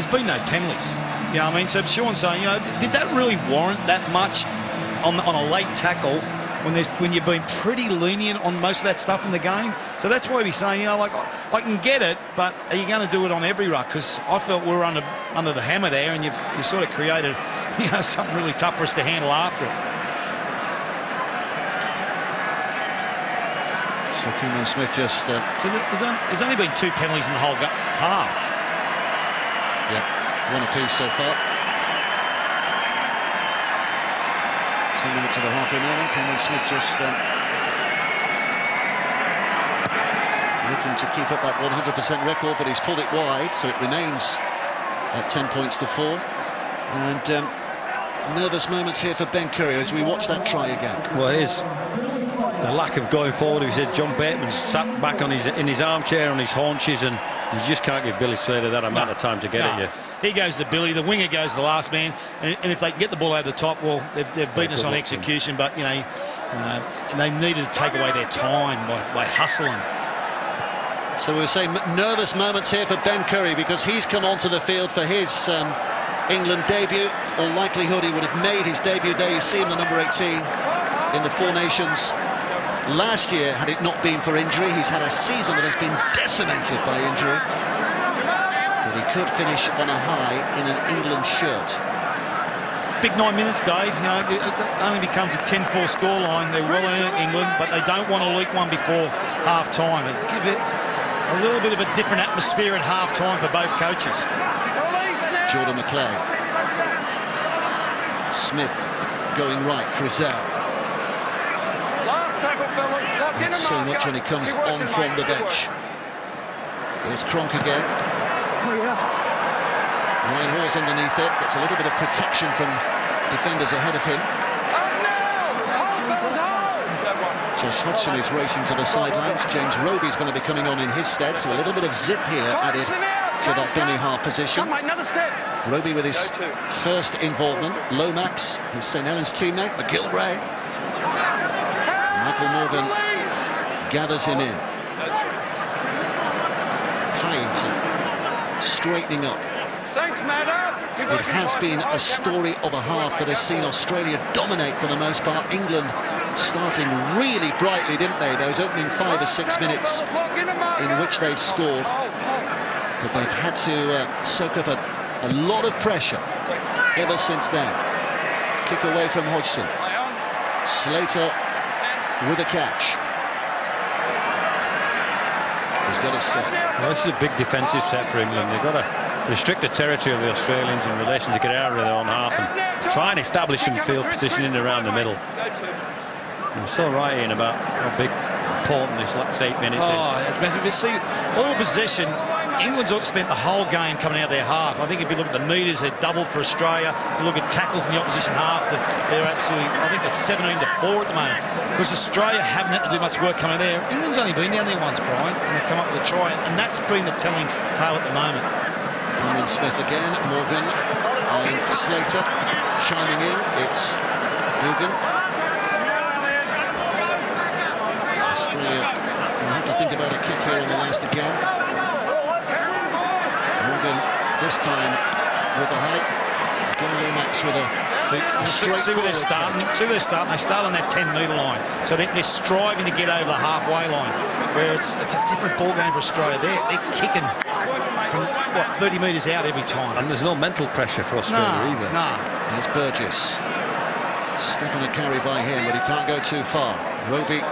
[SPEAKER 5] been no penalties. You know what I mean? So Sean's saying, did that really warrant that much on a late tackle when you've been pretty lenient on most of that stuff in the game? So that's why he's saying, like, I can get it, but are you going to do it on every ruck? Because I felt we were under the hammer there, and you sort of created something really tough for us to handle after it.
[SPEAKER 1] So Cameron Smith just...
[SPEAKER 5] So there's only been 2 penalties in the whole half.
[SPEAKER 1] Yeah, 1 apiece so far. 10 minutes of the half remaining. Cameron Smith just looking to keep up that 100% record, but he's pulled it wide, so it remains at 10 points to 4. And nervous moments here for Ben Curry as we watch that try again.
[SPEAKER 4] Well, it is the lack of going forward. He said John Bateman's sat back in his armchair on his haunches, and you just can't give Billy Slater that amount of time to get it. Yeah.
[SPEAKER 5] He goes to Billy, the winger goes to the last man, and if they can get the ball over the top, well, they've beaten us on execution, but they needed to take away their time by hustling.
[SPEAKER 1] So we were saying nervous moments here for Ben Curry, because he's come onto the field for his England debut. All likelihood he would have made his debut there. You see him, the number 18 in the Four Nations. Last year, had it not been for injury, he's had a season that has been decimated by injury. But he could finish on a high in an England shirt.
[SPEAKER 5] Big 9 minutes, Dave. It only becomes a 10-4 scoreline. They're well earned, England, but they don't want to leak one before half-time. And give it a little bit of a different atmosphere at half-time for both coaches.
[SPEAKER 1] Jordan McLeod. Smith going right, Frizzell. Not so much when he comes on from the bench. There's Cronk again. Ryan Hall's underneath it, gets a little bit of protection from defenders ahead of him. Josh Hodgson is racing to the sidelines. James Roby's going to be coming on in his stead, so a little bit of zip here added to that dummy half position. Roby with his first involvement. Lomax, his St Helens teammate, McGilvray. Michael Morgan gathers him in. Pine straightening up. It has been a story of a half that has seen Australia dominate for the most part. England starting really brightly, didn't they? Those opening 5 or 6 minutes in which they've scored. But they've had to soak up a lot of pressure ever since then. Kick away from Hodgson. Slater with a catch. He's got to stop.
[SPEAKER 4] Well, this is a big defensive set for England. They've got to restrict the territory of the Australians in relation to get out of their own half and try and establish some field positioning around the middle. I'm so right, Ian, about how big important this last 8 minutes is.
[SPEAKER 5] You see, all possession, England's spent the whole game coming out of their half. I think if you look at the meters, they're doubled for Australia. If you look at tackles in the opposition half, they're absolutely, I think it's 17-4 at the moment. Because Australia haven't had to do much work coming there. England's only been down there once, Brian, and they've come up with a try, and that's been the telling tale at the moment.
[SPEAKER 1] Cameron Smith again, Morgan and Slater chiming in. It's Dugan. Australia will have to think about a kick here in the last again. Morgan this time with the height. Again, Lomax with a straight.
[SPEAKER 5] See where they're starting. They start on that 10-metre line. So they're striving to get over the halfway line, where it's a different ball game for Australia. They're kicking from 30 metres out every time.
[SPEAKER 4] And there's no mental pressure for Australia either.
[SPEAKER 5] No.
[SPEAKER 1] There's Burgess. Step on a carry by him, but he can't go too far. Roby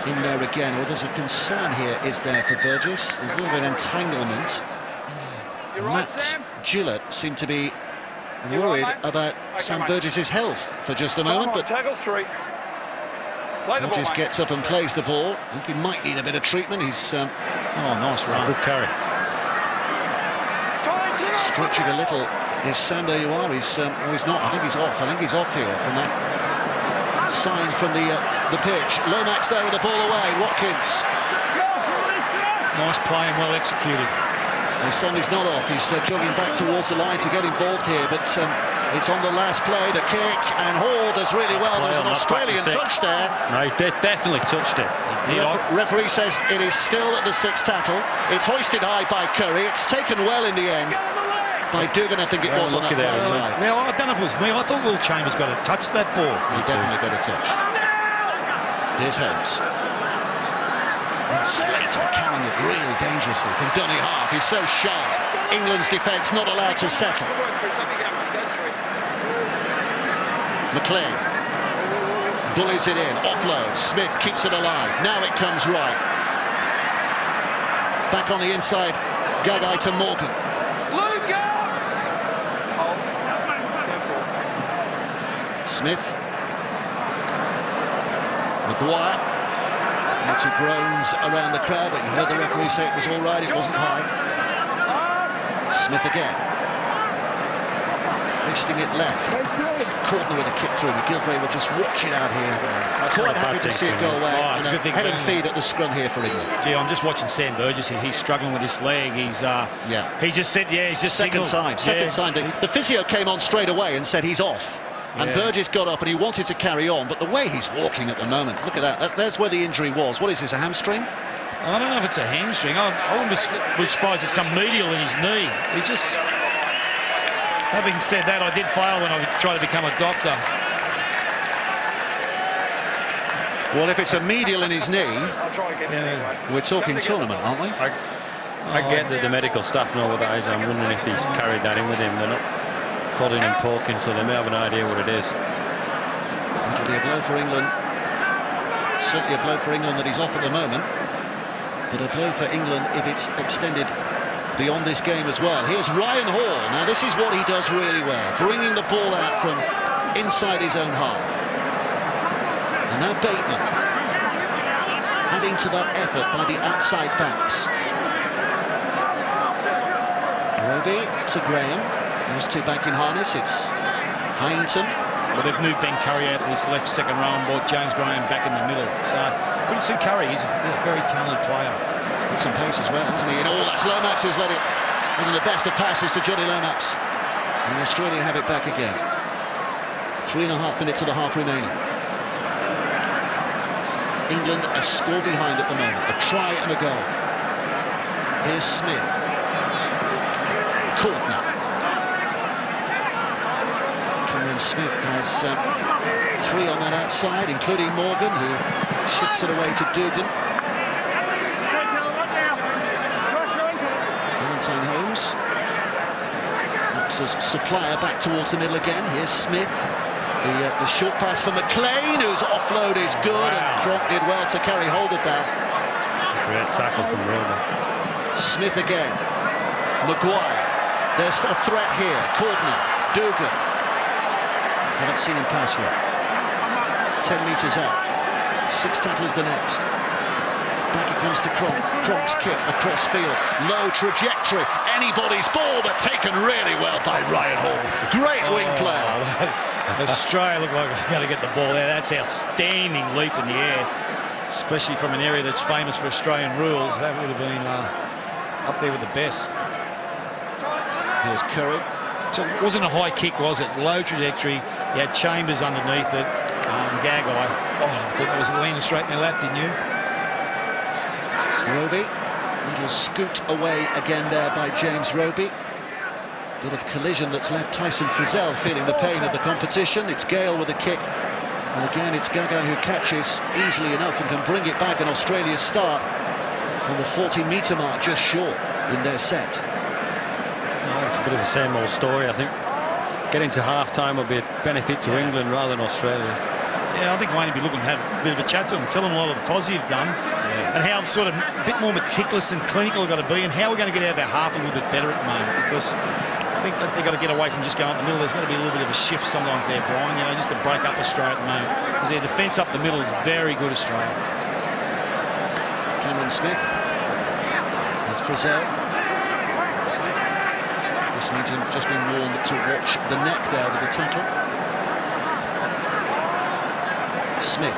[SPEAKER 1] in there again. Well, there's a concern here, is there, for Burgess? There's a little bit of entanglement.
[SPEAKER 6] right,
[SPEAKER 1] Matt
[SPEAKER 6] Sam?
[SPEAKER 1] Gillett seemed to be
[SPEAKER 6] You
[SPEAKER 1] worried
[SPEAKER 6] right, mate?
[SPEAKER 1] about
[SPEAKER 6] Okay,
[SPEAKER 1] Sam
[SPEAKER 6] mate.
[SPEAKER 1] Burgess's health for just a
[SPEAKER 6] Come
[SPEAKER 1] moment,
[SPEAKER 6] on,
[SPEAKER 1] but
[SPEAKER 6] tackle 3. Play the ball,
[SPEAKER 1] Burgess
[SPEAKER 6] mate.
[SPEAKER 1] gets up and plays the ball. I think he might need a bit of treatment. He's
[SPEAKER 5] Oh, nice run.
[SPEAKER 4] Good carry.
[SPEAKER 1] stretching a little. Is Sam, there you are. He's not. I think he's off. I think he's off here from that sign from the pitch. Lomax there with the ball away. Watkins.
[SPEAKER 5] Nice play and well executed.
[SPEAKER 1] Sam is not off. He's jogging back towards the line to get involved here, but it's on the last play. The kick, and Hall does really well. There's an Australian touch there.
[SPEAKER 4] No, he definitely touched it.
[SPEAKER 1] Referee says it is still at the 6th tackle. It's hoisted high by Curry. It's taken well in the end by Dugan, I think it was, on that far side.
[SPEAKER 5] Now, I don't know if it was me. I thought Will Chambers got to touch that ball.
[SPEAKER 1] He definitely got a touch. Here's Holmes. Slater carrying it really dangerously from Donny Harp. He's so sharp. England's defence not allowed to settle. McLean bullies it in, offloads. Smith keeps it alive. Now it comes right. Back on the inside, Gagai to Morgan. Smith. Maguire. Lots of groans around the crowd, but you heard the referee say it was all right, it wasn't high. Smith again. Twisting it left. Courtney with a kick through. McGilvray will just watch it out here. Quite happy to see it go away.
[SPEAKER 5] Oh, it's a good thing.
[SPEAKER 1] Head and feed at the scrum here for England.
[SPEAKER 5] Yeah, I'm just watching Sam Burgess here. He's struggling with his leg. He's he just said, he's just
[SPEAKER 1] Second time. The physio came on straight away and said he's off. And Burgess got up and he wanted to carry on, but the way he's walking at the moment, look at that. That's where the injury was. What is this, a hamstring?
[SPEAKER 5] I don't know if it's a hamstring. I wouldn't be surprised it's some medial in his knee. He just... Having said that, I did fail when I tried to become a doctor.
[SPEAKER 1] Well, if it's a medial in his knee, we're talking tournament, aren't we?
[SPEAKER 4] I get that the medical staff know what that is. I'm wondering if he's carried that in with him. They're not prodding and poking, so they may have an idea what it is.
[SPEAKER 1] It'll be a blow for England. Certainly a blow for England that he's off at the moment. But a blow for England if it's extended beyond this game as well. Here's Ryan Hall. Now this is what he does really well, bringing the ball out from inside his own half. And now Bateman adding to that effort by the outside backs. Roby to Graham. Those two back in harness. It's Heighington.
[SPEAKER 5] Well, they've moved Ben Curry out of this left second row and brought James Graham back in the middle. So, good to see Curry. He's a very talented player.
[SPEAKER 1] He's got some pace as well, hasn't he? And that's Lomax who's let it. Wasn't the best of passes to Johnny Lomax. And Australia have it back again. 3.5 minutes of the half remaining. England a score behind at the moment. A try and a goal. Here's Smith. Courtney. Cameron Smith has 3 on that outside, including Morgan, who ships it away to Dugan. Valentine Holmes. Knox's supplier back towards the middle again. Here's Smith. The short pass for McLean, whose offload is good, and Cronk did well to carry hold of that.
[SPEAKER 4] Great tackle from Roby.
[SPEAKER 1] Smith again. Maguire. There's a threat here. Courtney. Dugan. Haven't seen him pass yet. 10 metres out. 6 tackles the next. Back it comes to Cronk. Cronk's kick across field. Low trajectory. Anybody's ball, but taken really well by Ryan Hall. Great wing play.
[SPEAKER 5] Australia look like they're going to get the ball there. That's outstanding leap in the air, especially from an area that's famous for Australian rules. That would have been up there with the best.
[SPEAKER 1] Here's Curry.
[SPEAKER 5] So it wasn't a high kick, was it? Low trajectory. You had Chambers underneath it. Gagai. Oh, I thought that was landing straight in their lap, didn't you?
[SPEAKER 1] Roby. Little scoot away again there by James Roby. Bit of collision that's left Tyson Frizzell feeling the pain of the competition. It's Gale with a kick. And again, it's Gagai who catches easily enough and can bring it back. And Australia's start on the 40-metre mark, just short in their set.
[SPEAKER 4] It's a bit of the same old story. I think getting to half-time will be a benefit to England rather than Australia.
[SPEAKER 5] Yeah, I think Wayne would be looking to have a bit of a chat to him, tell him a lot of the positive done. and how sort of a bit more meticulous and clinical we've got to be, and how we're going to get out of our half a little bit better at the moment, because I think that they've got to get away from just going up the middle. There's got to be a little bit of a shift sometimes there, Brian, you know, just to break up Australia at the moment, because their defence up the middle is very good, Australia.
[SPEAKER 1] Cameron Smith. There's Frizzell. Just needs him just been warned to watch the neck there with the tackle. Smith.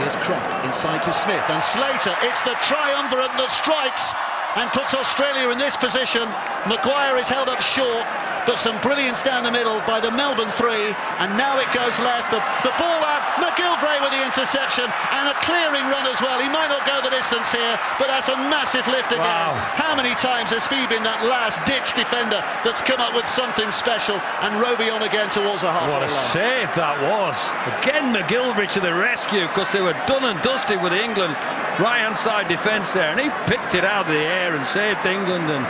[SPEAKER 1] Here's Cronk inside to Smith and Slater. It's the triumvirate that strikes and puts Australia in this position. Maguire is held up short, but some brilliance down the middle by the Melbourne three, and now it goes left. The ball out, McGilvray with the interception and a clearing run as well. He might not go the distance here, but that's a massive lift again.
[SPEAKER 4] Wow.
[SPEAKER 1] How many times has he been that last ditch defender that's come up with something special, and Roby on again towards the halfway line.
[SPEAKER 4] What a save that was. Again, McGilvray to the rescue, because they were done and dusted with England right-hand side defence there, and he picked it out of the air and saved England and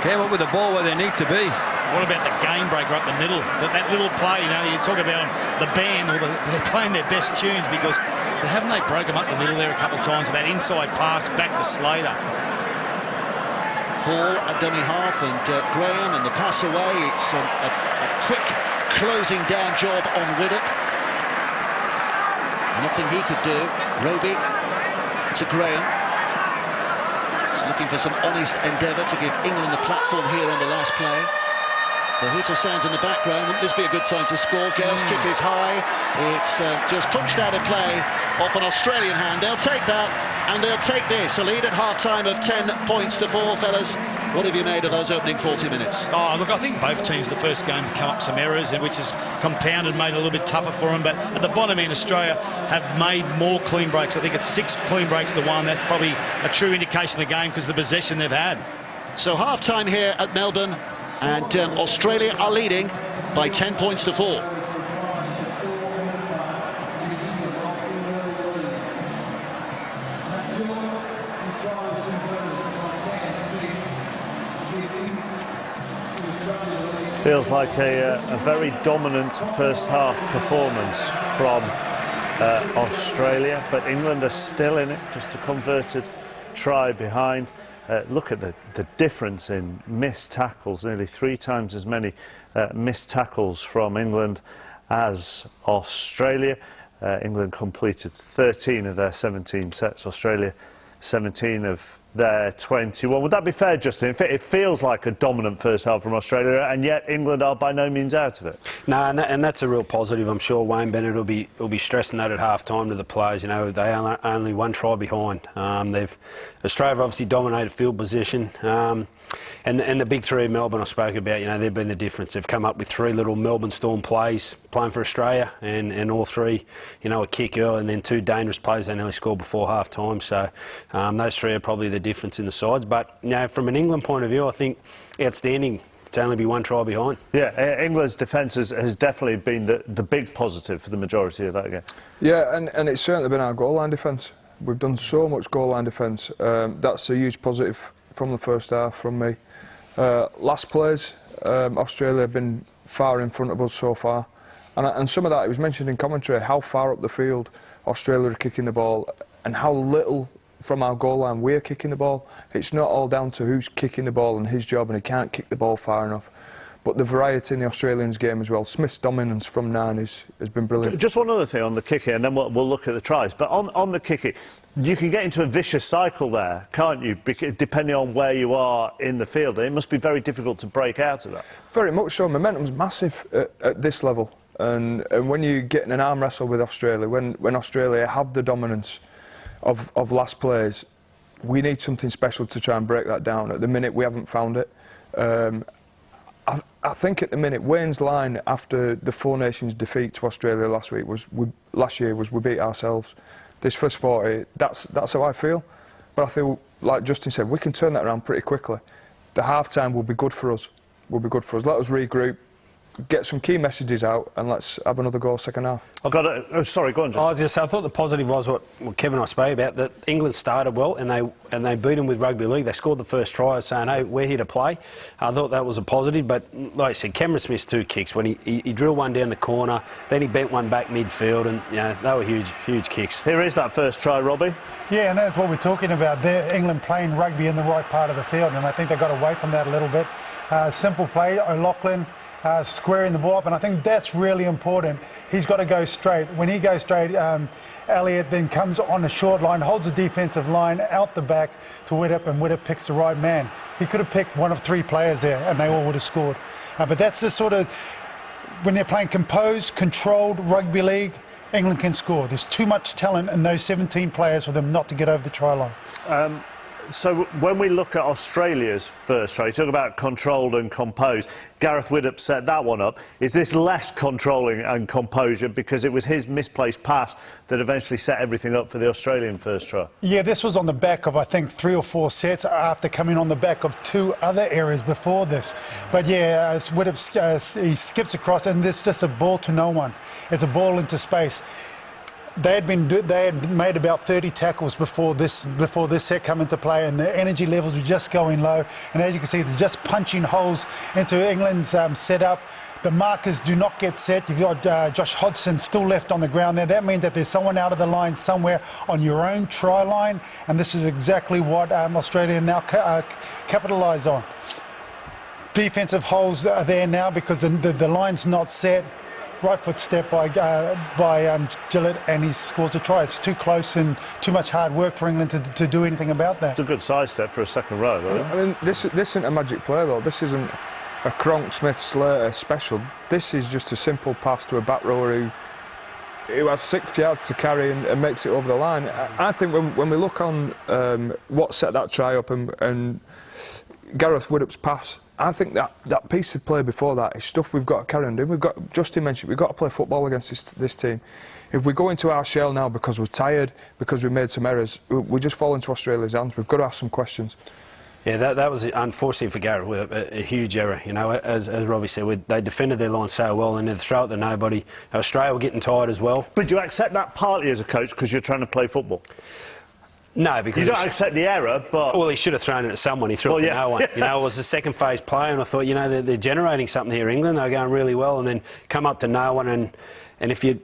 [SPEAKER 4] came up with the ball where they need to be.
[SPEAKER 5] What about the game breaker up the middle? That little play, you know, you talk about the band, or they're playing their best tunes, because haven't they broke them up the middle there a couple of times with that inside pass back to Slater?
[SPEAKER 1] Hall at dummy half and Graham, and the pass away. It's a quick closing down job on Riddick. Nothing he could do. Roby to Graham. He's looking for some honest endeavour to give England a platform here on the last play. The hooter sounds in the background. Wouldn't this be a good time to score? Gale's kick is high. It's just punched out of play off an Australian hand. They'll take that, and they'll take this. A lead at half-time of 10 points to 4, fellas. What have you made of those opening 40 minutes?
[SPEAKER 5] Oh, look, I think both teams the first game have come up some errors, which has compounded, made it a little bit tougher for them. But at the bottom end, Australia have made more clean breaks. I think it's 6 clean breaks to 1. That's probably a true indication of the game, because of the possession they've had.
[SPEAKER 1] So half-time here at Melbourne, and Australia are leading by 10 points to 4.
[SPEAKER 7] Feels like a very dominant first half performance from Australia, but England are still in it, just a converted try behind. Look at the difference in missed tackles, nearly 3 times as many missed tackles from England as Australia. England completed 13 of their 17 sets, Australia 17 of their 21. Would that be fair, Justin? It feels like a dominant first half from Australia, and yet England are by no means out of it.
[SPEAKER 8] No, and that's a real positive. I'm sure Wayne Bennett will be stressing that at half time to the players. You know, they are only 1 try behind. Australia have obviously dominated field position, and the big three of Melbourne I spoke about. You know, they've been the difference. They've come up with 3 little Melbourne Storm plays playing for Australia, and all 3, you know, a kick early, and then 2 dangerous plays they nearly scored before half time. So those 3 are probably the difference in the sides. But you know, from an England point of view, I think outstanding to only be 1 try behind.
[SPEAKER 7] Yeah, England's defence has definitely been the big positive for the majority of that game.
[SPEAKER 9] Yeah, and it's certainly been our goal line defence. We've done so much goal line defence. That's a huge positive from the first half from me. Last plays, Australia have been far in front of us so far, and some of that, it was mentioned in commentary, how far up the field Australia are kicking the ball and how little from our goal line we're kicking the ball. It's not all down to who's kicking the ball and his job, and he can't kick the ball far enough. But the variety in the Australians' game as well. Smith's dominance from 9 has been brilliant.
[SPEAKER 7] Just one other thing on the kicking, and then we'll look at the tries. But on the kicking, you can get into a vicious cycle there, can't you? Depending on where you are in the field. It must be very difficult to break out of that.
[SPEAKER 9] Very much so. Momentum's massive at this level. And when you get in an arm wrestle with Australia, when Australia have the dominance of last plays, we need something special to try and break that down. At the minute, we haven't found it. I think at the minute, Wayne's line after the 4 Nations defeat to Australia last year was we beat ourselves. This first 40, that's how I feel. But I feel, like Justin said, we can turn that around pretty quickly. The half-time will be good for us. Let us regroup, get some key messages out, and let's have another goal second half.
[SPEAKER 7] Sorry, go on, Justin.
[SPEAKER 8] I was going to say, I thought the positive was what Kevin and I spoke about, that England started well and they beat them with rugby league. They scored the first try saying, hey, we're here to play. I thought that was a positive, but like I said, Cameron Smith's 2 kicks, when he drilled one down the corner, then he bent one back midfield, and they were huge kicks.
[SPEAKER 7] Here is that first try, Robbie.
[SPEAKER 10] Yeah, and that's what we're talking about there. England playing rugby in the right part of the field, and I think they got away from that a little bit. Simple play, O'Loughlin squaring the ball up, and I think that's really important. He's got to go straight. When he goes straight, Elliott then comes on a short line, holds the defensive line out the back to Widdop, and Widdop picks the right man. He could have picked one of 3 players there, and they all would have scored. But that's the sort of, when they're playing composed, controlled rugby league, England can score. There's too much talent in those 17 players for them not to get over the try line.
[SPEAKER 7] So when we look at Australia's first try, you talk about controlled and composed. Gareth Widdop set that one up. Is this less controlling and composure because it was his misplaced pass that eventually set everything up for the Australian first try?
[SPEAKER 10] Yeah, this was on the back of, I think, 3 or 4 sets after coming on the back of 2 other errors before this. But yeah, Widdop, he skips across, and this is just a ball to no one. It's a ball into space. They had made about 30 tackles before this set come into play, and the energy levels were just going low. And as you can see, they're just punching holes into England's setup. The markers do not get set. You've got Josh Hodgson still left on the ground there. That means that there's someone out of the line somewhere on your own try line, and this is exactly what Australia now capitalise on. Defensive holes are there now because the line's not set. Right foot step by Gillett, and he scores a try. It's too close and too much hard work for England to do anything about that.
[SPEAKER 7] It's a good side step for a second row, though.
[SPEAKER 9] I mean, this isn't a magic play, though. This isn't a Cronk, Smith, Slater special. This is just a simple pass to a back rower who has 6 yards to carry and makes it over the line. I think when we look on what set that try up and Gareth Widdop's pass, I think that piece of play before that is stuff we've got to carry on doing. Justin mentioned, we've got to play football against this team. If we go into our shell now because we're tired, because we've made some errors, we just fall into Australia's hands. We've got to ask some questions.
[SPEAKER 8] Yeah, that was unfortunately for Gareth with a huge error. You know, as Robbie said, they defended their line so well, and they throw it to nobody. Australia were getting tired as well.
[SPEAKER 7] But do you accept that partly as a coach because you're trying to play football?
[SPEAKER 8] No, because...
[SPEAKER 7] You don't accept the error, but...
[SPEAKER 8] Well, he should have thrown it at someone. He threw it to no one. You know, it was the second phase play, and I thought, you know, they're generating something here. England, they're going really well, and then come up to no one, and if you're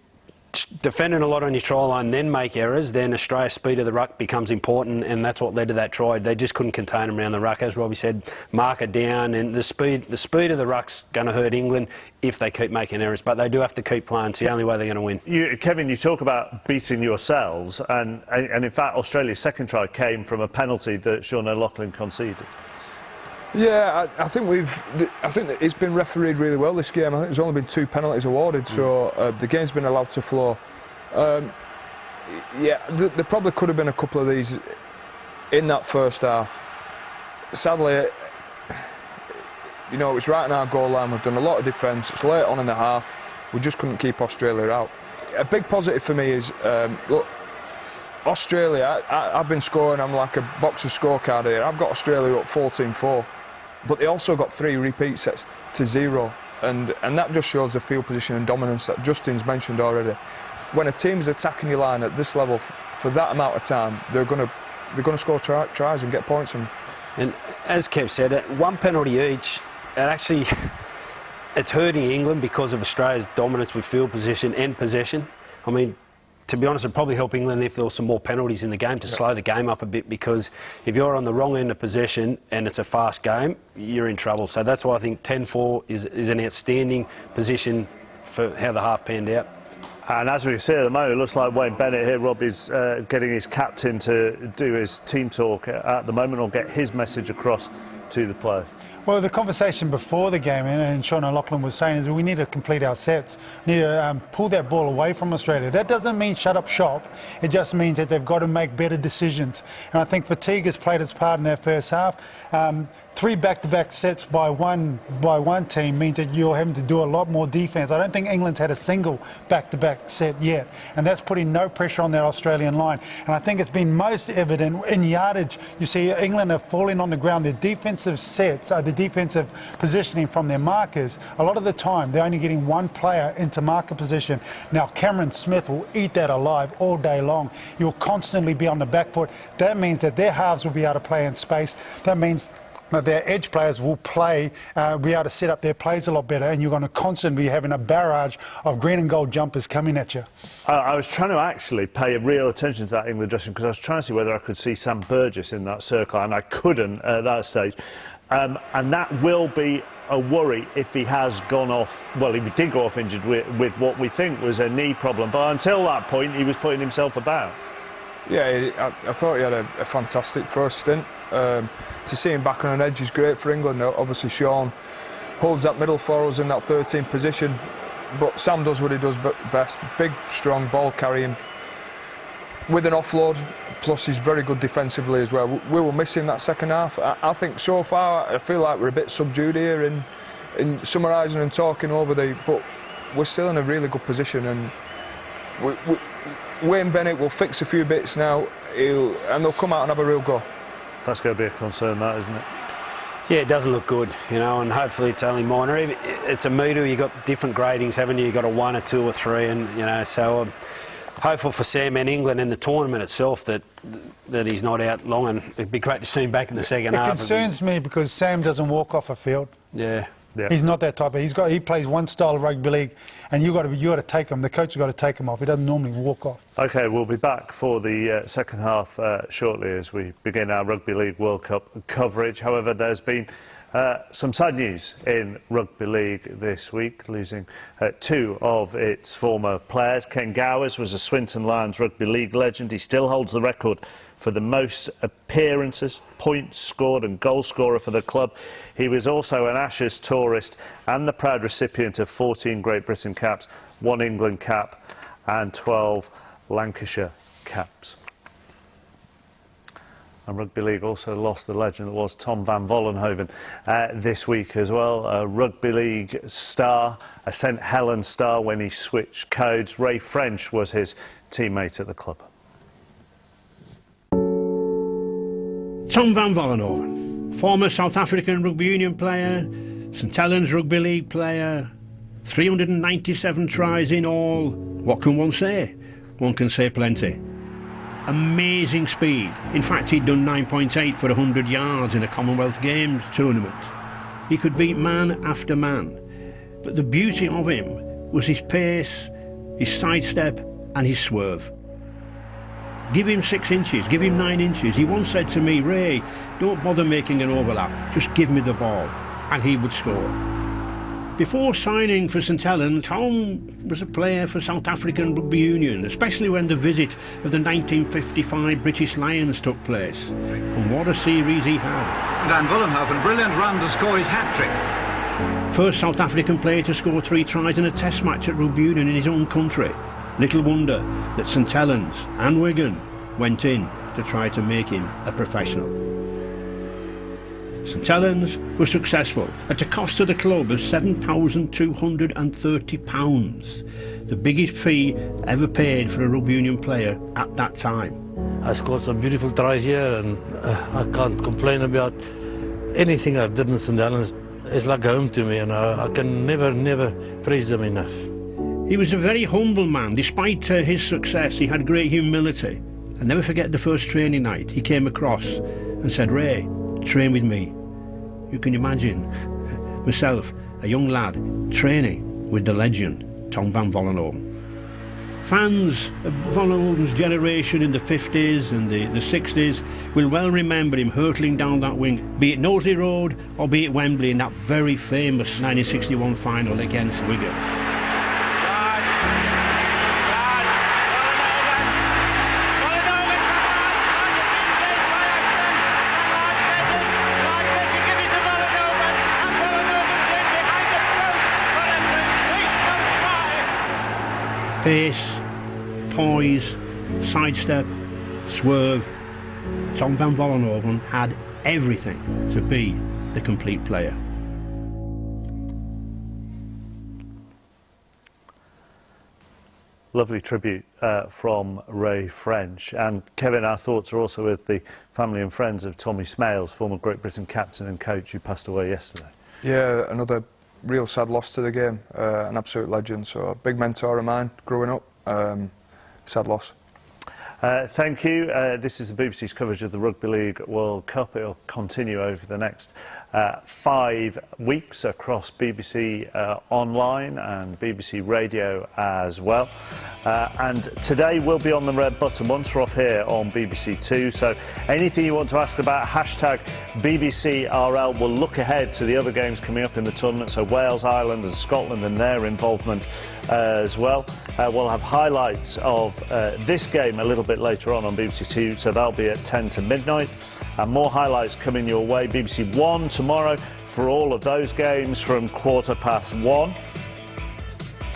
[SPEAKER 8] defending a lot on your try line, then make errors, then Australia's speed of the ruck becomes important, and that's what led to that try. They just couldn't contain them around the ruck. As Robbie said, mark it down, and the speed of the ruck's going to hurt England if they keep making errors, but they do have to keep playing. It's the only way they're going to win.
[SPEAKER 7] Kevin, you talk about beating yourselves, and in fact, Australia's second try came from a penalty that Sean O'Loughlin conceded.
[SPEAKER 9] Yeah, I think that it's been refereed really well this game. I think there's only been 2 penalties awarded, so the game's been allowed to flow. Yeah, there probably could have been a couple of these in that first half. Sadly, you know, it's right in our goal line. We've done a lot of defence. It's late on in the half. We just couldn't keep Australia out. A big positive for me is, look, Australia, I've been scoring, I'm like a box of scorecard here. I've got Australia up 14-4, but they also got 3 repeat sets to 0, and that just shows the field position and dominance that Justin's mentioned already. When a team's attacking your line at this level for that amount of time, they're going to score tries and get points from.
[SPEAKER 8] And as Kev said, 1 penalty each, it's hurting England because of Australia's dominance with field position and possession. I mean, to be honest, it'd probably help England if there were some more penalties in the game to slow the game up a bit, because if you're on the wrong end of possession and it's a fast game, you're in trouble. So that's why I think 10-4 is an outstanding position for how the half panned out.
[SPEAKER 7] And as we can see at the moment, it looks like Wayne Bennett here, Rob, is getting his captain to do his team talk at the moment, or get his message across to the players.
[SPEAKER 10] Well, the conversation before the game, and Sean O'Loughlin was saying, is we need to complete our sets. We need to pull that ball away from Australia. That doesn't mean shut up shop. It just means that they've got to make better decisions. And I think fatigue has played its part in their first half. 3 back-to-back sets by one team means that you're having to do a lot more defence. I don't think England's had a single back-to-back set yet, and that's putting no pressure on their Australian line. And I think it's been most evident in yardage. You see England are falling on the ground. Their defence defensive sets, the defensive positioning from their markers, a lot of the time they're only getting one player into marker position. Now Cameron Smith will eat that alive all day long. You'll constantly be on the back foot. That means that their halves will be able to play in space. That means their edge players will be able to set up their plays a lot better, and you're going to constantly be having a barrage of green and gold jumpers coming at you.
[SPEAKER 7] I was trying to actually pay real attention to that England dressing, because I was trying to see whether I could see Sam Burgess in that circle, and I couldn't at that stage. And that will be a worry if he has gone off. Well, he did go off injured with what we think was a knee problem, but until that point he was putting himself about.
[SPEAKER 9] Yeah, I thought he had a fantastic first stint. To see him back on an edge is great for England. Obviously Sean holds that middle for us in that 13th position, but Sam does what he does best. Big, strong ball carrying with an offload, plus he's very good defensively as well. We were missing that second half. I think so far I feel like we're a bit subdued here in summarising and talking over but we're still in a really good position, and Wayne Bennett will fix a few bits now, and they'll come out and have a real go.
[SPEAKER 7] That's going to be a concern, that, isn't it?
[SPEAKER 8] Yeah, it doesn't look good, you know, and hopefully it's only minor. It's a metre, you've got different gradings, haven't you? You've got a 1, a 2 or 3, and, you know, so I'm hopeful for Sam and England in the tournament itself that he's not out long, and it'd be great to see him back in the second half.
[SPEAKER 10] It concerns me because Sam doesn't walk off a field.
[SPEAKER 8] Yeah.
[SPEAKER 10] He's not that type of. He plays one style of rugby league, and you got to take him. The coach has got to take him off. He doesn't normally walk off.
[SPEAKER 7] OK, we'll be back for the second half shortly as we begin our Rugby League World Cup coverage. However, there's been some sad news in Rugby League this week, losing 2 of its former players. Ken Gowers was a Swinton Lions Rugby League legend. He still holds the record for the most appearances, points scored and goal scorer for the club. He was also an Ashes tourist and the proud recipient of 14 Great Britain caps, 1 England cap and 12 Lancashire caps. And Rugby League also lost the legend that was Tom van Vollenhoven this week as well. A Rugby League star, a St Helens star when he switched codes. Ray French was his teammate at the club.
[SPEAKER 11] Tom van Vollenhoven, former South African Rugby Union player, St Helens Rugby League player, 397 tries in all. What can one say? One can say plenty. Amazing speed. In fact, he'd done 9.8 for 100 yards in a Commonwealth Games tournament. He could beat man after man. But the beauty of him was his pace, his sidestep and his swerve. Give him 6 inches, give him 9 inches. He once said to me, Ray, don't bother making an overlap, just give me the ball, and he would score. Before signing for St Helens, Tom was a player for South African Rugby Union, especially when the visit of the 1955 British Lions took place. And what a series he had.
[SPEAKER 12] Van Vollenhoven, brilliant run to score his hat-trick.
[SPEAKER 11] First South African player to score 3 tries in a test match at Rugby Union in his own country. Little wonder that St Helens and Wigan went in to try to make him a professional. St Helens was successful at a cost to the club of £7,230, the biggest fee ever paid for a Rugby Union player at that time.
[SPEAKER 13] I scored some beautiful tries here, and I can't complain about anything I've done in St Helens. It's like home to me, and I can never praise them enough.
[SPEAKER 11] He was a very humble man. Despite his success, he had great humility. I'll never forget the first training night. He came across and said, Ray, train with me. You can imagine myself, a young lad, training with the legend, Tom van Vollenhoven. Fans of Vollenhoven's generation in the 50s and the 60s will well remember him hurtling down that wing, be it Knowsley Road or be it Wembley in that very famous 1961 final against Wigan. Pace, poise, sidestep, swerve. Tom van Vollenhoven had everything to be the complete player.
[SPEAKER 7] Lovely tribute from Ray French. And Kevin, our thoughts are also with the family and friends of Tommy Smales, former Great Britain captain and coach, who passed away yesterday.
[SPEAKER 9] Yeah, another real sad loss to the game. An absolute legend. So a big mentor of mine growing up. Sad loss.
[SPEAKER 7] Thank you. This is the BBC's coverage of the Rugby League World Cup. It will continue over the next 5 weeks across BBC Online and BBC Radio as well. And today we'll be on the red button once we're off here on BBC Two. So anything you want to ask about, hashtag BBCRL. We'll look ahead to the other games coming up in the tournament. So Wales, Ireland and Scotland and their involvement as well. We'll have highlights of this game a little bit later on BBC Two. So that'll be at 10 to midnight. And more highlights coming your way. BBC One tomorrow for all of those games from 1:15.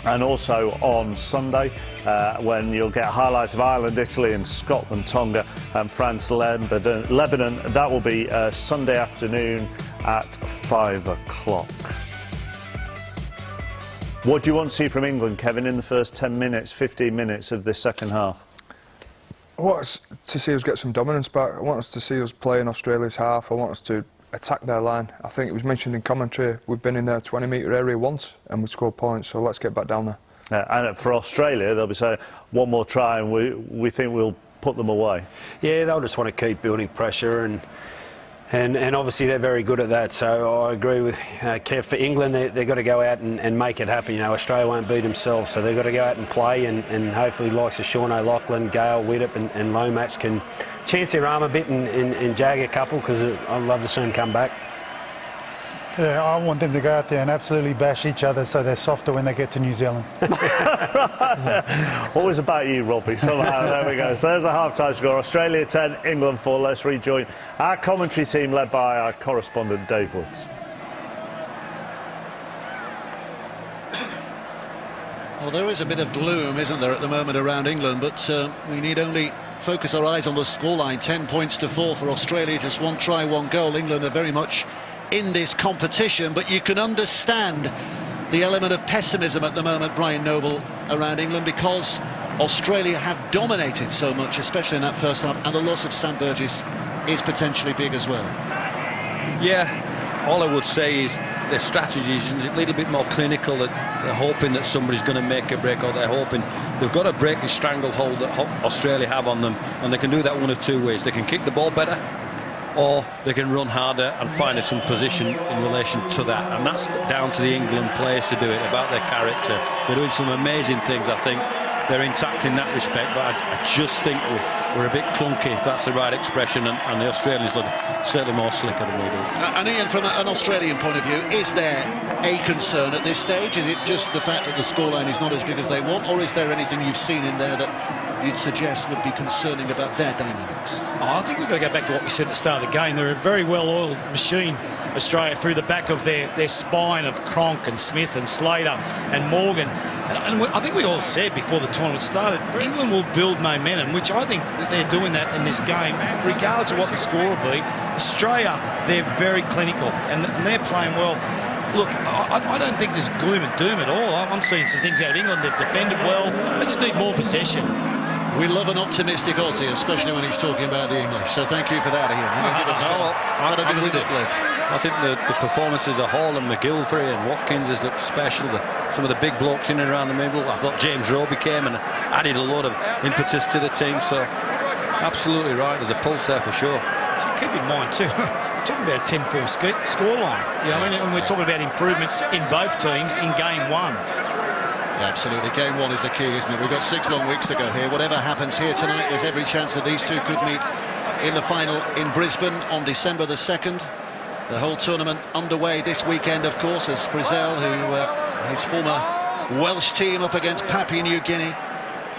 [SPEAKER 7] And also on Sunday, when you'll get highlights of Ireland, Italy and Scotland, Tonga and France, Lebanon. That will be Sunday afternoon at 5 o'clock. What do you want to see from England, Kevin, in the first 10 minutes, 15 minutes of this second half?
[SPEAKER 9] I want us to see us get some dominance back. I want us to see us play in Australia's half. I want us to attack their line. I think it was mentioned in commentary, we've been in their 20-metre area once and we scored points, so let's get back down there.
[SPEAKER 7] And for Australia, they'll be saying one more try and we think we'll put them away.
[SPEAKER 8] Yeah, they'll just want to keep building pressure and obviously they're very good at that. So I agree with Kev. For England, they've got to go out and make it happen. You know, Australia won't beat themselves, so they've got to go out and play and hopefully likes of Sean O'Loughlin, Gale, Widdop and Lomax can chance their arm a bit and jag a couple, because I'd love to see them come back.
[SPEAKER 10] Yeah, I want them to go out there and absolutely bash each other so they're softer when they get to New Zealand.
[SPEAKER 7] Always about you, Robbie. Somehow, there we go. So there's the half-time score. Australia 10, England 4. Let's rejoin our commentary team led by our correspondent Dave Woods.
[SPEAKER 1] Well, there is a bit of gloom, isn't there, at the moment around England, but we need only focus our eyes on the scoreline. 10 points to 4 for Australia, just 1 try, 1 goal. England are very much in this competition, but you can understand the element of pessimism at the moment, Brian Noble, around England, because Australia have dominated so much, especially in that first half, and the loss of Sam Burgess is potentially big as well.
[SPEAKER 4] Yeah, all I would say is their strategy is a little bit more clinical, that they're hoping that somebody's going to make a break, or they're hoping they've got to break the stranglehold that Australia have on them, and they can do that one of 2 ways. They can kick the ball better, or they can run harder and find some position in relation to that, and that's down to the England players to do it, about their character. They're doing some amazing things. I think they're intact in that respect, but I just think we're a bit clunky, if that's the right expression, and the Australians look certainly more slicker than we do.
[SPEAKER 1] And Ian, from an Australian point of view, is there a concern at this stage? Is it just the fact that the scoreline is not as big as they want, or is there anything you've seen in there that you'd suggest would be concerning about their dynamics?
[SPEAKER 5] I think we've got to go back to what we said at the start of the game. They're a very well-oiled machine, Australia, through the back of their spine of Cronk and Smith and Slater and Morgan. And I think we all said before the tournament started, England will build momentum, which I think that they're doing that in this game, regardless of what the score will be. Australia, they're very clinical and they're playing well. Look, I don't think there's gloom and doom at all. I'm seeing some things out of England. They've defended well. They just need more possession.
[SPEAKER 1] We love an optimistic Aussie, especially when he's talking about the English. So thank you for that, Ian.
[SPEAKER 4] I think the performance as a whole, and McGilvery and Watkins has looked special. Some of the big blokes in and around the middle. I thought James Roby came and added a lot of impetus to the team. So absolutely right. There's a pulse there for sure.
[SPEAKER 5] So keep in mind too, we're talking about a 10-4 scoreline. You know, and we're talking about improvement in both teams in game 1.
[SPEAKER 1] Yeah, absolutely. Game 1 is the key, isn't it? We've got 6 long weeks to go here. Whatever happens here tonight, there's every chance that these two could meet in the final in Brisbane on December the 2nd. The whole tournament underway this weekend, of course, as Frizzell, his former Welsh team, up against Papua New Guinea.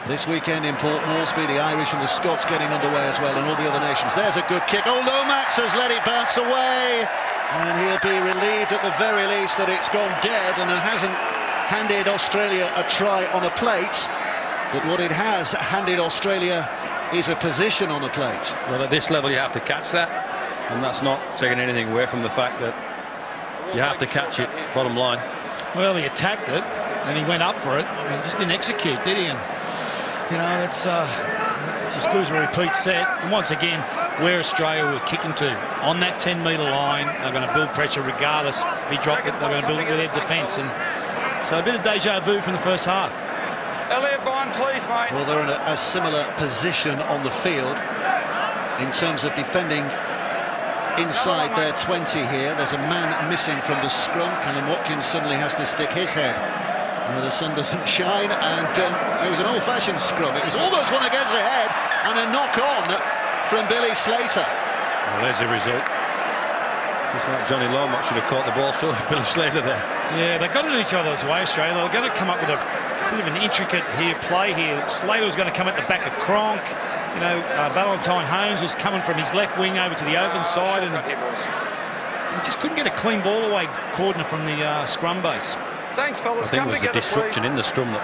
[SPEAKER 1] This weekend in Port Moresby, the Irish and the Scots getting underway as well, and all the other nations. There's a good kick. Oh, Lomax has let it bounce away, and he'll be relieved at the very least that it's gone dead, and it hasn't handed Australia a try on a plate, but what it has handed Australia is a position on a plate.
[SPEAKER 4] Well, at this level you have to catch that, and that's not taking anything away from the fact that you have to catch it, bottom line.
[SPEAKER 5] Well, he attacked it and he went up for it, he just didn't execute, did he? And You know, it's as good as a repeat set. And once again, where Australia were kicking to, on that 10-metre line, they're going to build pressure regardless. If he dropped it, they're going to build it with their defence. And so a bit of deja vu from the first half.
[SPEAKER 6] Elliot Bond, please, mate.
[SPEAKER 1] Well, they're in a similar position on the field in terms of defending inside their 20 here. There's a man missing from the scrum. Callum Watkins suddenly has to stick his head where the sun doesn't shine, and it was an old-fashioned scrum. It was almost one against the head, and a knock-on from Billy Slater.
[SPEAKER 4] Well, there's the result. Just like Johnny Lomax should have caught the ball, so Billy Slater there.
[SPEAKER 5] Yeah, they got it in each other's way, Australia. They're going to come up with a bit of an intricate play here. Slater was going to come at the back of Cronk. You know, Valentine Holmes was coming from his left wing over to the open side, and he just couldn't get a clean ball away, Cordner, from the scrum base.
[SPEAKER 6] Thanks, fellas.
[SPEAKER 4] I think it was the disruption in the scrum that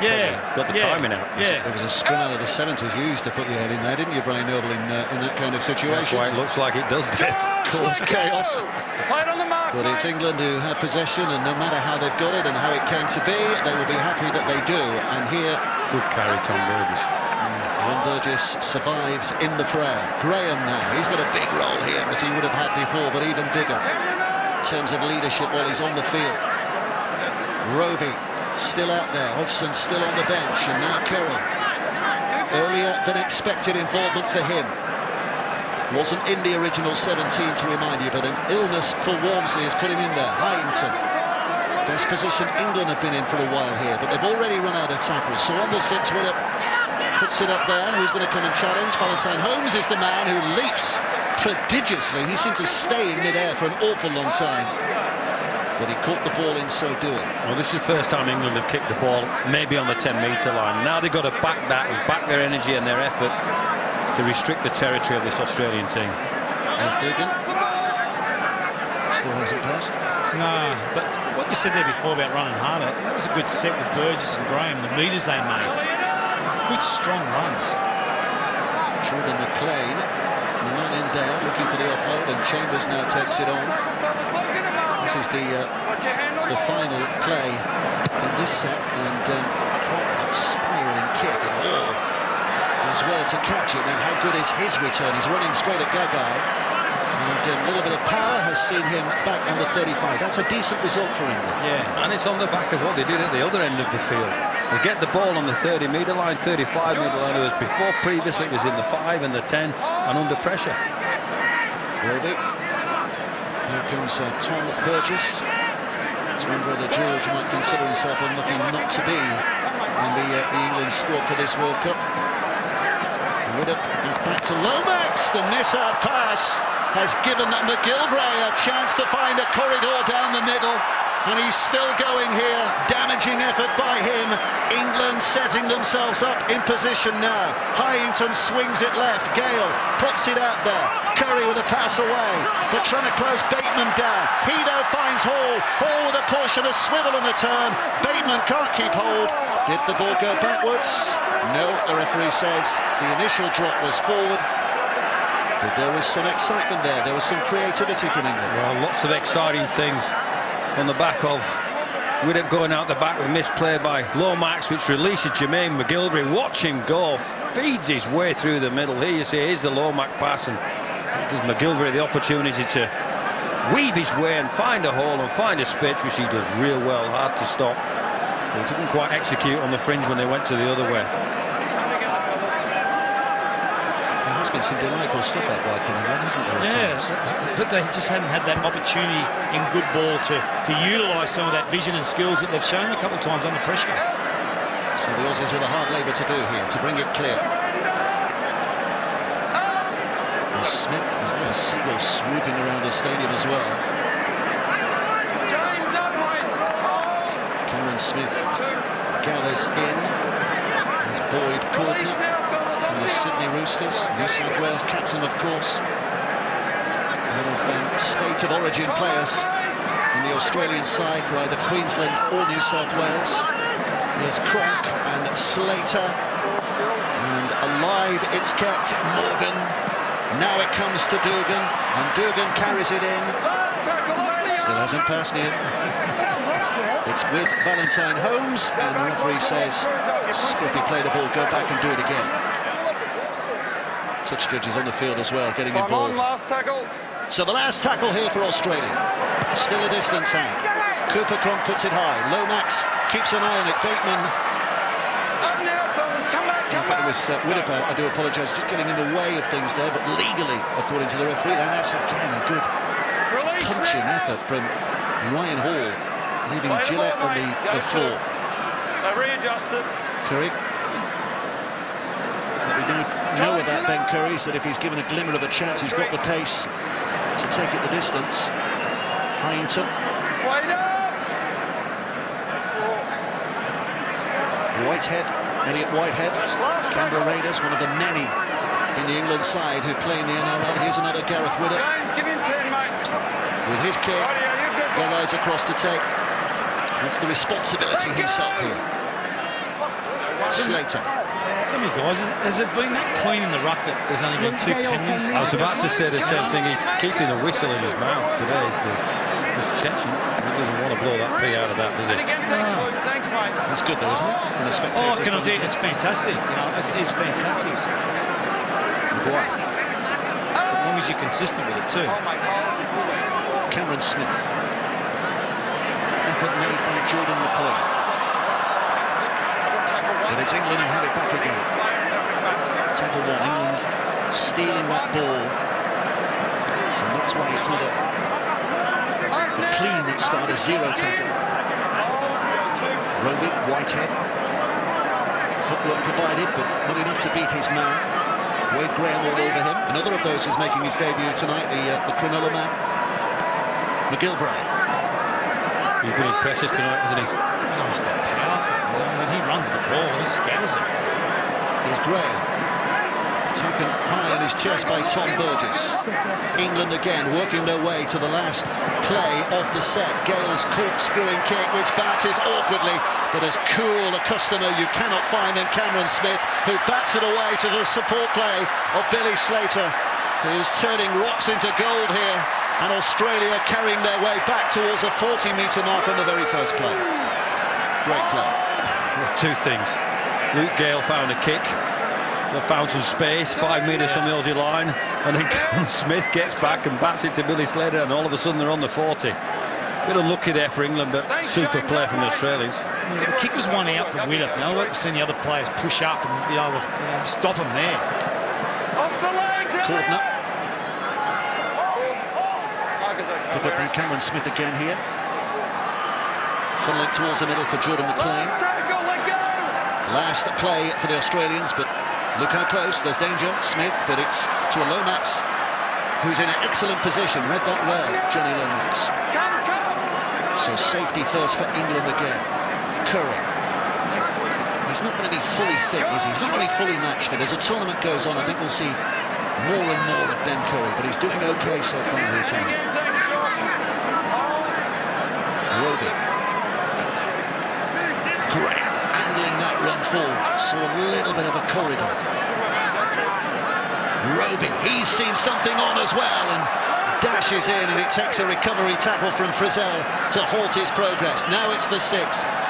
[SPEAKER 4] got the timing out.
[SPEAKER 1] It was a scrum out of the 70s you used to put your head in there, didn't you, Brian Noble, in that kind of situation?
[SPEAKER 4] That's why it looks like it does, Dave.
[SPEAKER 1] Cause chaos.
[SPEAKER 6] Play it on the mark,
[SPEAKER 1] but it's England who have possession, and no matter how they've got it and how it came to be, they will be happy that they do. And here,
[SPEAKER 4] good carry, Tom Burgess.
[SPEAKER 1] Tom Burgess survives in the fray. Graham now, he's got a big role here, as he would have had before, but even bigger in terms of leadership while he's on the field. Roby still out there, Hodgson still on the bench, and now Curry. Earlier than expected involvement for him. Wasn't in the original 17, to remind you, but an illness for Walmsley has put him in there. Hyington, best position England have been in for a while here, but they've already run out of tackles. So on the 6, Willett puts it up there. Who's going to come and challenge? Valentine Holmes is the man who leaps prodigiously. He seemed to stay in midair for an awful long time, but he caught the ball in so doing.
[SPEAKER 4] Well, this is the first time England have kicked the ball maybe on the 10-metre line. Now they've got to back that and back their energy and their effort to restrict the territory of this Australian team.
[SPEAKER 1] There's Dugan. Still hasn't passed.
[SPEAKER 5] No, but what you said there before about running harder, that was a good set with Burgess and Graham, the metres they made. Good, strong runs.
[SPEAKER 1] Jordan McLean, the man in there looking for the offload, and Chambers now takes it on. This is the final play in this set, and that spiralling kick and all as well to catch it. Now, how good is his return? He's running straight at Gagai, and a little bit of power has seen him back on the 35. That's a decent result for England.
[SPEAKER 4] Yeah, and it's on the back of what they did at the other end of the field. They get the ball on the 30-metre line, 35-metre line, whereas before, previously, it was in the 5 and the 10 and under pressure.
[SPEAKER 1] Roby. Here comes Tom Burgess. Twin brother George might consider himself unlucky not to be in the England squad for this World Cup. With it back to Lomax. The miss-out pass has given McGilvray a chance to find a corridor down the middle, and he's still going here. Damaging effort by him. England setting themselves up in position now. Hyington swings it left. Gale pops it out there. Curry with a pass away, but trying to close Bateman down. Hedo finds Hall. Hall with a push and a swivel and a turn. Bateman can't keep hold. Did the ball go backwards? No, the referee says the initial drop was forward. But there was some excitement there. There was some creativity from England.
[SPEAKER 4] Well, lots of exciting things on the back of Widdop going out the back with a misplay by Lomax, which releases Jermaine McGilvray. Watch him go, feeds his way through the middle. Here you see, here's the Lomax pass, and gives McGilvray the opportunity to weave his way and find a hole and find a space, which he does real well. Hard to stop. He didn't quite execute on the fringe when they went to the other way.
[SPEAKER 1] There has been some delightful stuff out wide from England, hasn't there?
[SPEAKER 5] Yeah, but they just haven't had that opportunity in good ball to utilise some of that vision and skills that they've shown a couple of times under pressure.
[SPEAKER 1] So the Aussies with a hard labour to do here to bring it clear. And Smith, there's a little seagull swooping around the stadium as well. Cameron Smith gathers in. There's Boyd Cordner from the Sydney Roosters, New South Wales captain, of course. A lot of state of origin players in the Australian side for either Queensland or New South Wales. Here's Cronk and Slater, and alive it's kept. Morgan. Now it comes to Dugan, and Dugan carries it in. Still hasn't passed in. It's with Valentine Holmes, and the referee says, Scrippy, play the ball, go back and do it again. Such judges on the field as well, getting involved.
[SPEAKER 6] Last tackle.
[SPEAKER 1] So the last tackle here for Australia. Still a distance out. Cooper Cronk puts it high. Lomax keeps an eye on it. Bateman. In fact, it was Whittaker, I do apologise, just getting in the way of things there, but legally, according to the referee, and that's again a good punching effort from Ryan Hall, leaving Gillett on the floor.
[SPEAKER 6] They readjusted.
[SPEAKER 1] Curry. What we know about Ben Curry is that if he's given a glimmer of a chance, he's got the pace to take it the distance. Hyington. Whitehead, Elliot Whitehead, Canberra Raiders, one of the many in the England side who play in the NRL. Here's another Gareth Widdop. With his kick, Gagai's across to take. What's the responsibility himself here? Slater.
[SPEAKER 5] Tell me, guys, has it been that clean in the ruck that there's only been 2 penalties?
[SPEAKER 4] I was about to say the same thing. He's keeping the whistle in his mouth today. He doesn't want to blow that pee out of that, does he?
[SPEAKER 6] Thanks, mate.
[SPEAKER 1] That's good, though, isn't it? And the spectators.
[SPEAKER 5] Oh, can I do it? It's fantastic. You know, it's fantastic.
[SPEAKER 1] Why?
[SPEAKER 5] As long as you're consistent with it too.
[SPEAKER 1] Cameron Smith. Effort made by Jordan McLean. But it's England who have it back again. Tackle 1, England stealing that ball. And that's why it's not a clean start, a 0 tackle. Roby, Whitehead. Footwork provided, but not enough to beat his man. Wade Graham all over him. Another of those who's making his debut tonight, the Cronulla man. McGilvray.
[SPEAKER 4] He's been impressive tonight, hasn't he?
[SPEAKER 5] Oh, he's got powerful. When he runs the ball, he scatters it.
[SPEAKER 1] Here's Graham. Taken high on his chest by Tom Burgess. England again working their way to the last play of the set. Gale's corkscrewing kick, which bounces awkwardly, but as cool a customer you cannot find than Cameron Smith, who bats it away to the support play of Billy Slater, who's turning rocks into gold here, and Australia carrying their way back towards a 40-metre mark on the very first play. Great play.
[SPEAKER 4] Well, 2 things. Luke Gale found a kick. Found some space, 5 metres from the Aussie line, and then Cameron Smith gets back and bats it to Billy Slater, and all of a sudden they're on the 40. Bit unlucky there for England, but super play from the Australians.
[SPEAKER 5] Yeah, the kick was one out from Widdop. You know, I've seen the other players push up and be able to stop him there.
[SPEAKER 1] Cordner. Pick up by Cameron Smith again here. Funneling towards the middle for Jordan McLean. Last play for the Australians, but look how close. There's danger. Smith, but it's to a Lomax, who's in an excellent position. Read that well, Johnny Lomax. So safety first for England again. Curry. He's not going to be fully fit, is he? He's not going to be fully match fit. As the tournament goes on, I think we'll see more and more of Ben Curry, but he's doing okay so far here tonight. Roby. Great. That run forward, saw a little bit of a corridor. Roby, he's seen something on as well and dashes in, and it takes a recovery tackle from Frizzell to halt his progress. Now it's the 6.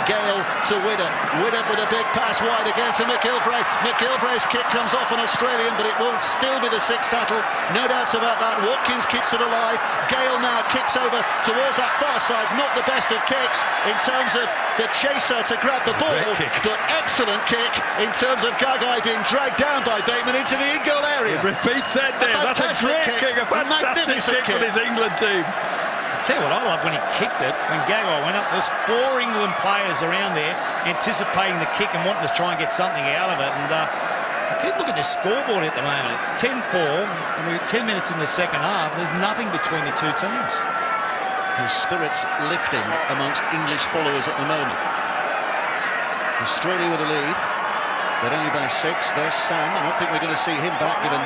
[SPEAKER 1] Gale to Widdop. Widdop with a big pass wide again to McGilvray. McGilvray's kick comes off an Australian, but it will still be the 6th tackle. No doubts about that. Watkins keeps it alive. Gale now kicks over towards that far side. Not the best of kicks in terms of the chaser to grab the ball, but excellent kick in terms of Gagai being dragged down by Bateman into the in-goal area.
[SPEAKER 4] It repeats that there. That's a great kick, a fantastic kick for this England team.
[SPEAKER 5] I'll tell you what I love when he kicked it, when Gagai went up, there's 4 England players around there anticipating the kick and wanting to try and get something out of it. And I keep looking at the scoreboard at the moment. It's 10-4, and we're 10 minutes in the second half. There's nothing between the 2 teams.
[SPEAKER 1] His spirits lifting amongst English followers at the moment. Australia with the lead, but only by 6. There's Sam. I don't think we're going to see him back given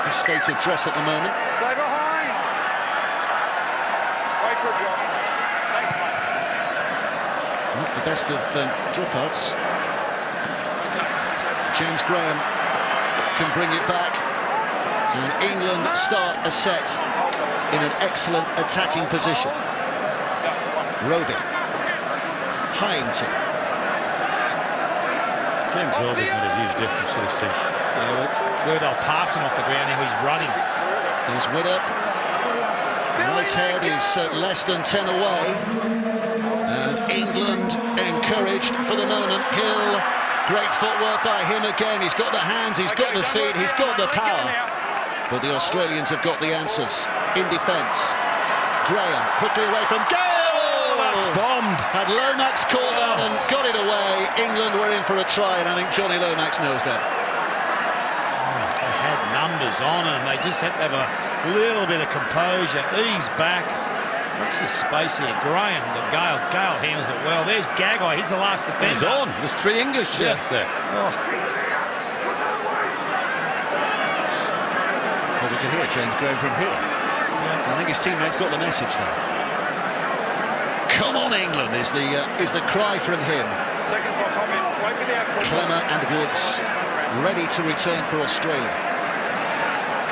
[SPEAKER 1] his state of dress at the moment.
[SPEAKER 6] Stay behind. Wait for a drop. Thanks, mate.
[SPEAKER 1] Not the best of dropouts. James Graham can bring it back. And England start a set in an excellent attacking position. Roby. Hyington.
[SPEAKER 4] James Roberts made a huge difference to this team.
[SPEAKER 5] Yeah, where they're passing off the ground, now he's running.
[SPEAKER 1] Here's Widdop. Whitehead is less than 10 away. And England encouraged for the moment. Hill, great footwork by him again. He's got the hands, he's got the feet, he's got the power. But the Australians have got the answers in defence. Graham quickly away from Gale.
[SPEAKER 4] That's bombed.
[SPEAKER 1] Had Lomax caught that and got it away. England were in for a try, and I think Johnny Lomax knows that.
[SPEAKER 5] They had numbers on them. They just had to have a little bit of composure, ease back. What's the space here? Graham, Gale handles it well. There's Gagai, he's the last defender.
[SPEAKER 4] He's on. There's 3 English shirts there.
[SPEAKER 1] Well, we can hear James Graham from here. I think his teammates got the message now. Come on, England, is the cry from him. Clemmer and Woods ready to return for Australia.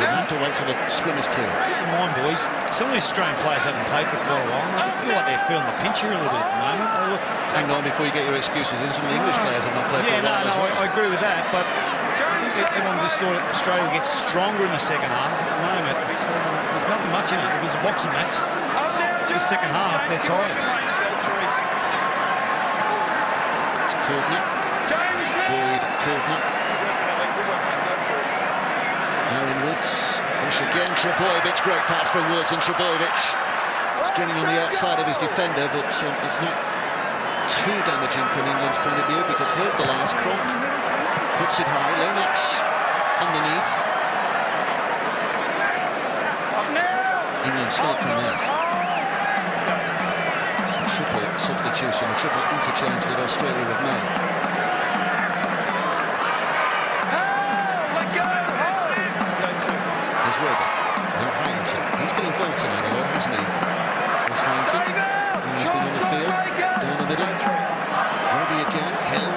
[SPEAKER 1] They have to wait till the swim is clear.
[SPEAKER 5] Come on, boys. Some of these Australian players haven't played for quite a while. I feel like they're feeling the pinch here a little bit at the moment.
[SPEAKER 1] Hang on before you get your excuses in. Some of the English players have not played for a while.
[SPEAKER 5] I agree with that, but everyone just thought Australia would get stronger in the second half. At the moment, there's nothing much in it. It was a boxing match. Just second half, they're tired.
[SPEAKER 1] It's Courtney. Boyd Courtney. Aaron Woods. Push again. Trebojevic. Great pass from Woods, and Trebojevic skinning on the outside of his defender, but it's not too damaging from England's point of view, because here's the last. Cronk puts it high. Lomax underneath. England start from there. Triple substitution, a triple interchange that Australia have made. There's Weber. Now Hyington. He's been involved tonight a lot, hasn't he? There's Hyington. He's been on the field, down the middle. Roby again. Hill.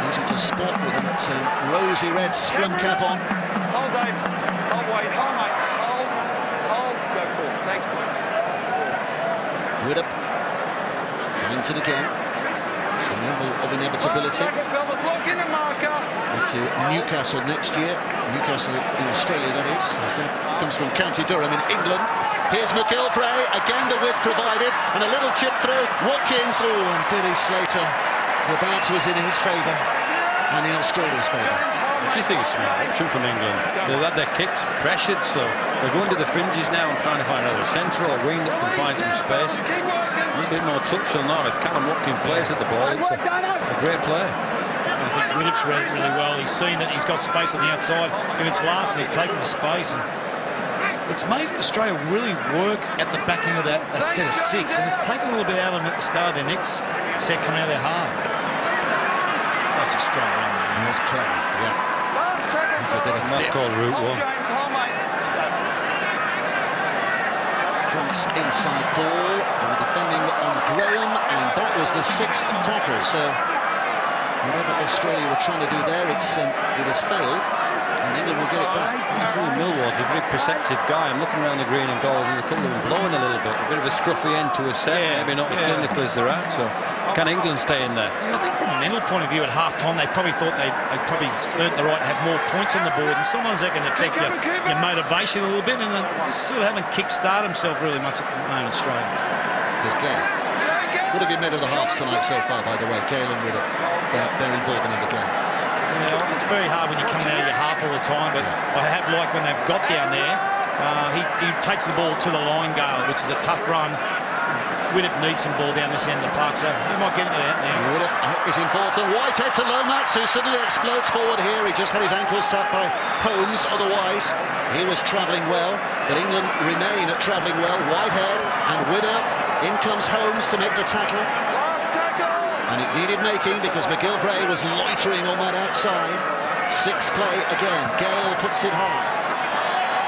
[SPEAKER 1] Easy to spot with that rosy red scrum cap on.
[SPEAKER 6] Hold, Dave. Hold, wait. Hold, mate. Hold. Go forward. Thanks, mate.
[SPEAKER 1] Widdop. Hyington again. Some level of inevitability. To Newcastle next year. Newcastle in Australia, that is. That comes from County Durham in England. Here's McGilvray. Again the width provided. And a little chip through. Watkins. Oh, and Billy Slater. The bounce was in his favour. And in Australia's favour.
[SPEAKER 4] I just think it's a smart option from England. They've had their kicks pressured, so they're going to the fringes now and trying to find either a centre or a wing that can find some space. A little bit more touch on that. If Callum Watkins plays at the ball, it's a great play.
[SPEAKER 5] I think Widdop's read it really well. He's seen that he's got space on the outside. If it's last, and he's taken the space. And it's made Australia really work at the back end of that set of 6, and it's taken a little bit out of them at the start of their next set coming out of their half. That's a strong run, man.
[SPEAKER 1] That's clever, yeah. It's a bit of
[SPEAKER 4] that's called route 1.
[SPEAKER 1] Frank's inside ball. They were defending on Graham, and that was the 6th tackle. So whatever Australia were trying to do there, it has failed, and England will get it back.
[SPEAKER 4] Millward's a very perceptive guy. I'm looking around the green and goals, and a couple of them blowing a little bit. A bit of a scruffy end to a set, maybe not as clinical as they're at. So can England stay in there?
[SPEAKER 5] I think from a mental point of view, at half-time, they probably thought they probably earned the right to have more points on the board, and sometimes that can affect your motivation a little bit, and they just sort of haven't kick-started themselves really much at the moment, Australia.
[SPEAKER 1] There's Gale. What have you made of the halves tonight so far, by the way? Gale and Widdop, they're involved in the game.
[SPEAKER 5] Yeah, it's very hard when you're coming out of your half all the time, but I have liked when they've got down there, he takes the ball to the line, Gale, which is a tough run. Widdop needs some ball down this end of the park, so he might get into that now.
[SPEAKER 1] Widdop is involved. Whitehead to Lomax, who suddenly explodes forward here. He just had his ankles tapped by Holmes, otherwise he was travelling well, but England remain at travelling well. Whitehead and Widdop. In comes Holmes to make the tackle. And it needed making because McGilvray was loitering on that outside. 6th play again. Gale puts it high.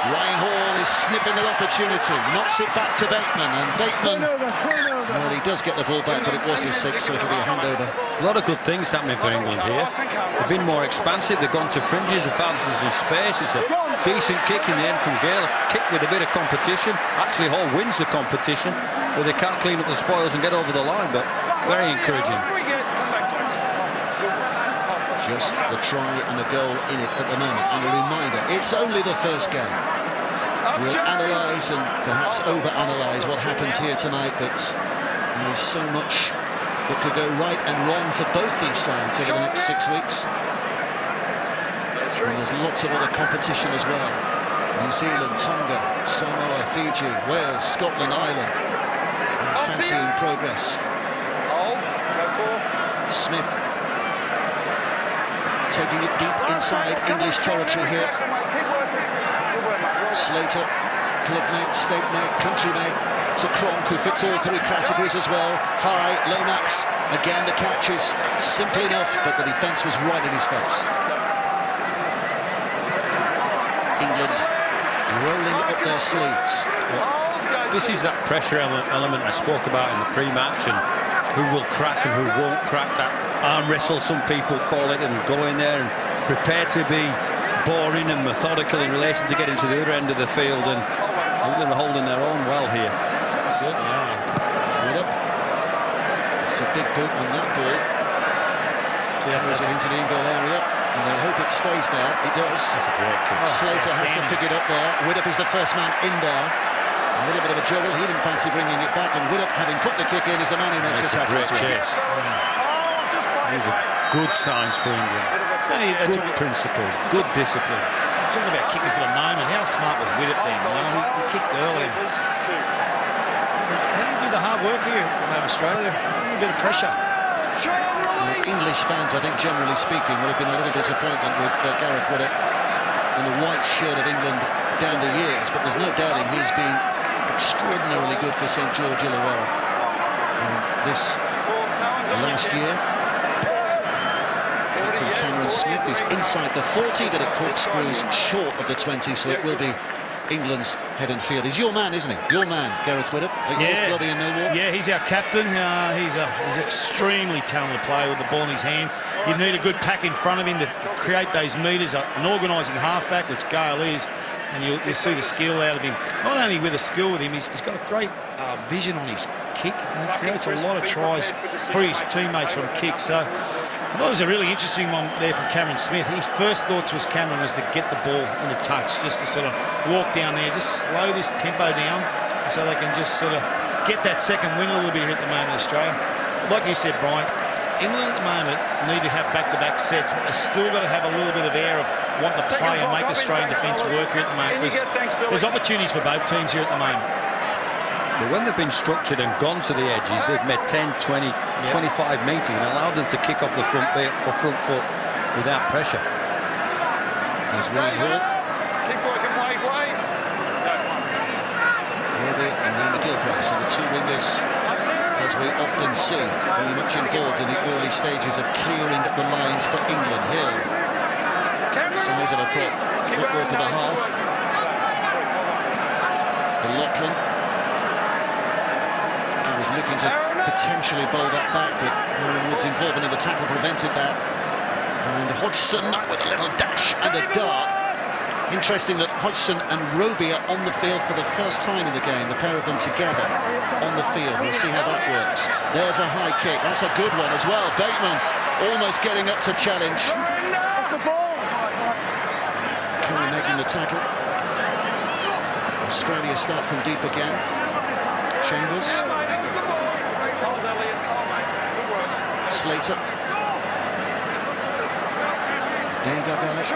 [SPEAKER 1] Ryan Hall is snipping an opportunity, knocks it back to Bateman, and Bateman, well, he does get the ball back, but it was his 6th, so it'll be a handover.
[SPEAKER 4] A lot of good things happening for England here. They've been more expansive, they've gone to fringes, they've found some space. It's a decent kick in the end from Gale, a kick with a bit of competition. Actually, Hall wins the competition, but they can't clean up the spoils and get over the line, but Very encouraging.
[SPEAKER 1] Just the try and a goal in it at the moment. And a reminder, it's only the first game. We'll analyse and perhaps over-analyse what happens here tonight, but there's so much that could go right and wrong for both these sides over the next 6 weeks. And there's lots of other competition as well. New Zealand, Tonga, Samoa, Fiji, Wales, Scotland, Ireland. And fancying progress. Smith taking it deep inside English territory here. Slater, clubmate, state-mate, countrymate, to Cronk, who fits all three categories as well. High, Lomax, again the catch is simple enough, but the defence was right in his face. England rolling up their sleeves.
[SPEAKER 4] This is that pressure element I spoke about in the pre-match, and who will crack and who won't crack that arm wrestle, some people call it, and go in there and prepare to be boring and methodical in relation to getting to the other end of the field, and England are holding their own well here.
[SPEAKER 1] Certainly are. It's a big boot on that ball. Goes into the in-goal area, and they'll hope it stays there. It does.
[SPEAKER 4] That's a great kick.
[SPEAKER 1] Slater has to pick it up there. Widdop is the first man in there. A little bit of a juggle. He didn't fancy bringing it back, and Widdop, having put the kick in, is the man who makes the tackle.
[SPEAKER 4] Great chase. These are good signs for England. Good principles, good disciplines.
[SPEAKER 5] Talking about kicking for the moment, how smart was Widdop then? He kicked early. How do you do the hard work here in Australia? A little bit of pressure.
[SPEAKER 1] English fans, I think, generally speaking, would have been a little disappointed with Gareth Widdop in the white shirt of England down the years, but there's no doubting he's been extraordinarily good for St George Illawarra. This last year, from Cameron Smith is inside the 40, but it corkscrews short of the 20, so it will be England's head and field. He's your man, isn't he? Your man, Gareth Widdop.
[SPEAKER 5] Yeah, he's our captain. He's an extremely talented player with the ball in his hand. You need a good pack in front of him to create those metres, an organising halfback, which Gale is, and you'll see the skill out of him. Not only with the skill with him, he's got a great vision on his kick, and he creates a lot of tries for his teammates from kicks. So I thought it was a really interesting one there from Cameron Smith. His first thoughts was to get the ball in the touch, just to sort of walk down there, just slow this tempo down, so they can just sort of get that second win a little bit here at the moment in Australia. Like you said, Brian, England at the moment need to have back-to-back sets, but they've still got to have a little bit of air of wanting to play and make Australian defence work here at the moment. There's opportunities for both teams here at the moment.
[SPEAKER 4] But when they've been structured and gone to the edges, they've made 10, 20, 25 metres and allowed them to kick off the front foot without pressure.
[SPEAKER 1] There's Ryan Hall.
[SPEAKER 6] Keep working way.
[SPEAKER 1] Roby and then McGilchrist, and the two wingers, as we often see, very much involved in the early stages of clearing up the lines for England. Hill, size of a prop, footwork of a half. The Lachlan. Was looking to potentially bowl that back, but Aaron Wood's involvement in the tackle prevented that. And Hodgson with a little dash and a dart. Interesting that Hodgson and Roby are on the field for the first time in the game, the pair of them together on the field. We'll see how that works. There's a high kick, that's a good one as well. Bateman almost getting up to challenge. Curry making the tackle. Australia start from deep again. Chambers. Slater. Dane Gargallett.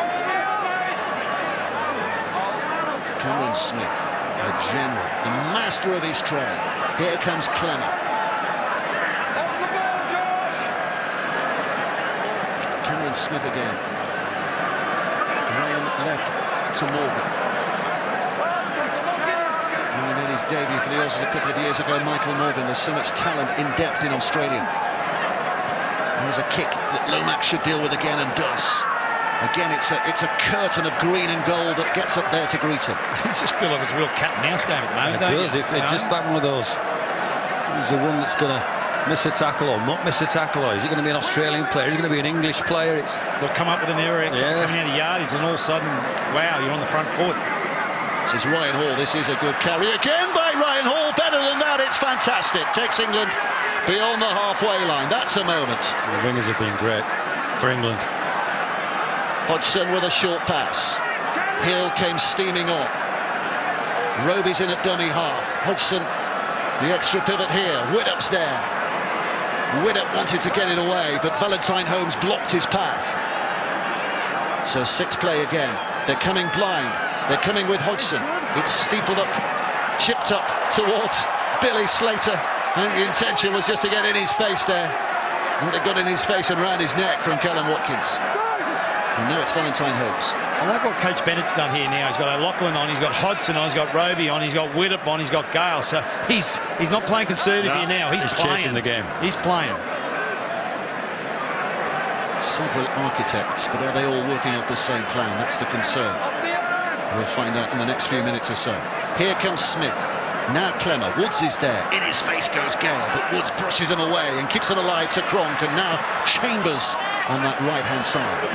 [SPEAKER 1] Cameron Smith, the general, the master of his trade. Here comes Clemmer. Cameron Smith again. Ryan left to Morgan. When he made his debut for the Aussies a couple of years ago, Michael Morgan, there's so much talent in depth in Australia. There's a kick that Lomax should deal with again, and does. Again, it's a curtain of green and gold that gets up there to greet him.
[SPEAKER 5] It just feels like it's a real cat and mouse game at the moment.
[SPEAKER 4] It does. It's just like one of those. Is the one that's going to miss a tackle or not miss a tackle, or is it going to be an Australian player? Is it going to be an English player?
[SPEAKER 5] They'll come up with an error coming out of yardage, and all of a sudden, wow, you're on the front foot.
[SPEAKER 1] This is Ryan Hall. This is a good carry again by Ryan Hall. Better than that, it's fantastic. Takes England beyond the halfway line. That's a moment.
[SPEAKER 4] The wingers have been great for England.
[SPEAKER 1] Hodgson with a short pass. Hill came steaming on. Roby's in at dummy half. Hodgson, the extra pivot here. Widdop's there. Widdop wanted to get it away, but Valentine Holmes blocked his path. So 6 play again. They're coming blind. They're coming with Hodgson. It's steepled up, chipped up towards Billy Slater. I think the intention was just to get in his face there. And they got in his face and round his neck from Kellen Watkins. And now it's Valentine Holmes.
[SPEAKER 5] I like what Coach Bennett's done here now. He's got O'Loughlin on, he's got Hodgson on, he's got Roby on, he's got Widdop on, he's got Gale. So he's not playing conservative here now. He's playing.
[SPEAKER 4] Chasing the game.
[SPEAKER 5] He's playing.
[SPEAKER 1] Several architects, but are they all working off the same plan? That's the concern. We'll find out in the next few minutes or so. Here comes Smith. Now Clemmer. Woods is there. In his face goes Gale, but Woods brushes him away and keeps it alive to Cronk. And now Chambers on that right-hand side.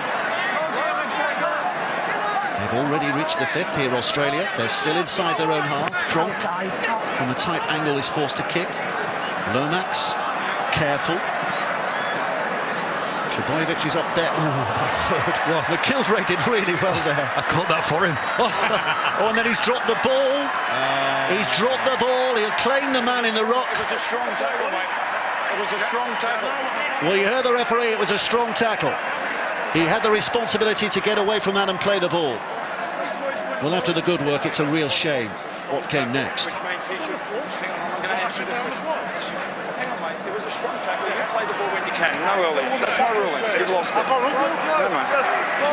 [SPEAKER 1] They've already reached the 5th here, Australia. They're still inside their own half. Cronk, from a tight angle, is forced to kick. Lomax, careful. Trebojevic is up there. Oh, McIlvray did really well there.
[SPEAKER 4] I caught that for him.
[SPEAKER 1] Oh, and then he's dropped the ball. He's dropped the ball. He'll claim the man in the rock.
[SPEAKER 6] It was a strong tackle, mate. It was a strong tackle.
[SPEAKER 1] Well, you heard the referee. It was a strong tackle. He had the responsibility to get away from that and play the ball. Well, after the good work, it's a real shame what came next.
[SPEAKER 6] No ruling. That's my ruling. You've lost it. No, mate.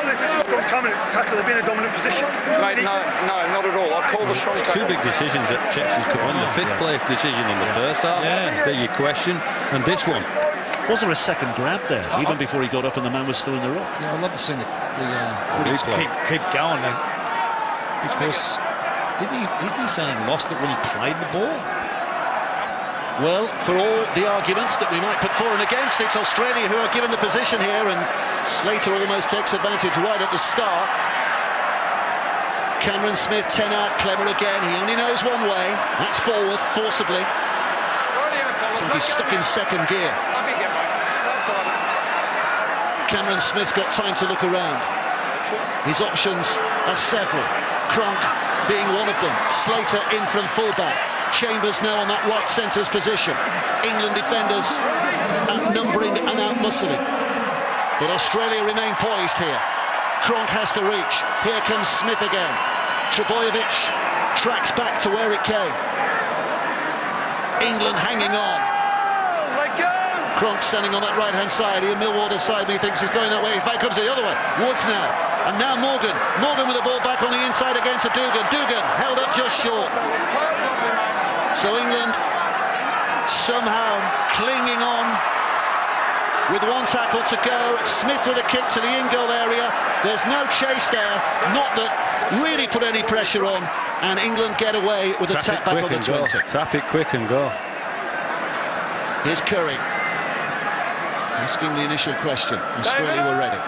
[SPEAKER 14] This is a strong tackle. They've been in a dominant position.
[SPEAKER 6] Mate, no, not at all. I've called a strong tackle.
[SPEAKER 4] 2 big decisions that Chelsea's come on. The 5th play decision in the first half that you question, and this one.
[SPEAKER 1] Was there a second grab there, even before he got up and the man was still in the rock?
[SPEAKER 5] Yeah, I'd love to see the footage keep going, because didn't he say he lost it when he played the ball?
[SPEAKER 1] Well, for all the arguments that we might put for and against, it's Australia who are given the position here, and Slater almost takes advantage right at the start. Cameron Smith, 10 out, Clemmer again. He only knows one way. That's forward, forcibly. It's like he's stuck in second gear. Cameron Smith's got time to look around. His options are several. Cronk being one of them. Slater in from fullback. Chambers now on that right centre's position. England defenders outnumbering and outmuscling. But Australia remain poised here. Cronk has to reach. Here comes Smith again. Trebojevic tracks back to where it came. England hanging on. Cronk standing on that right-hand side. Ian Millwater's side, he thinks he's going that way. Back comes the other way. Woods now. And now Morgan. Morgan with the ball back on the inside again to Dugan. Dugan held up just short. So England somehow clinging on with one tackle to go. Smith with a kick to the in-goal area. There's no chase there, not that really put any pressure on, and England get away with a tap back on the 20.
[SPEAKER 4] Traffic quick and go.
[SPEAKER 1] Here's Curry asking the initial question. Australia were ready.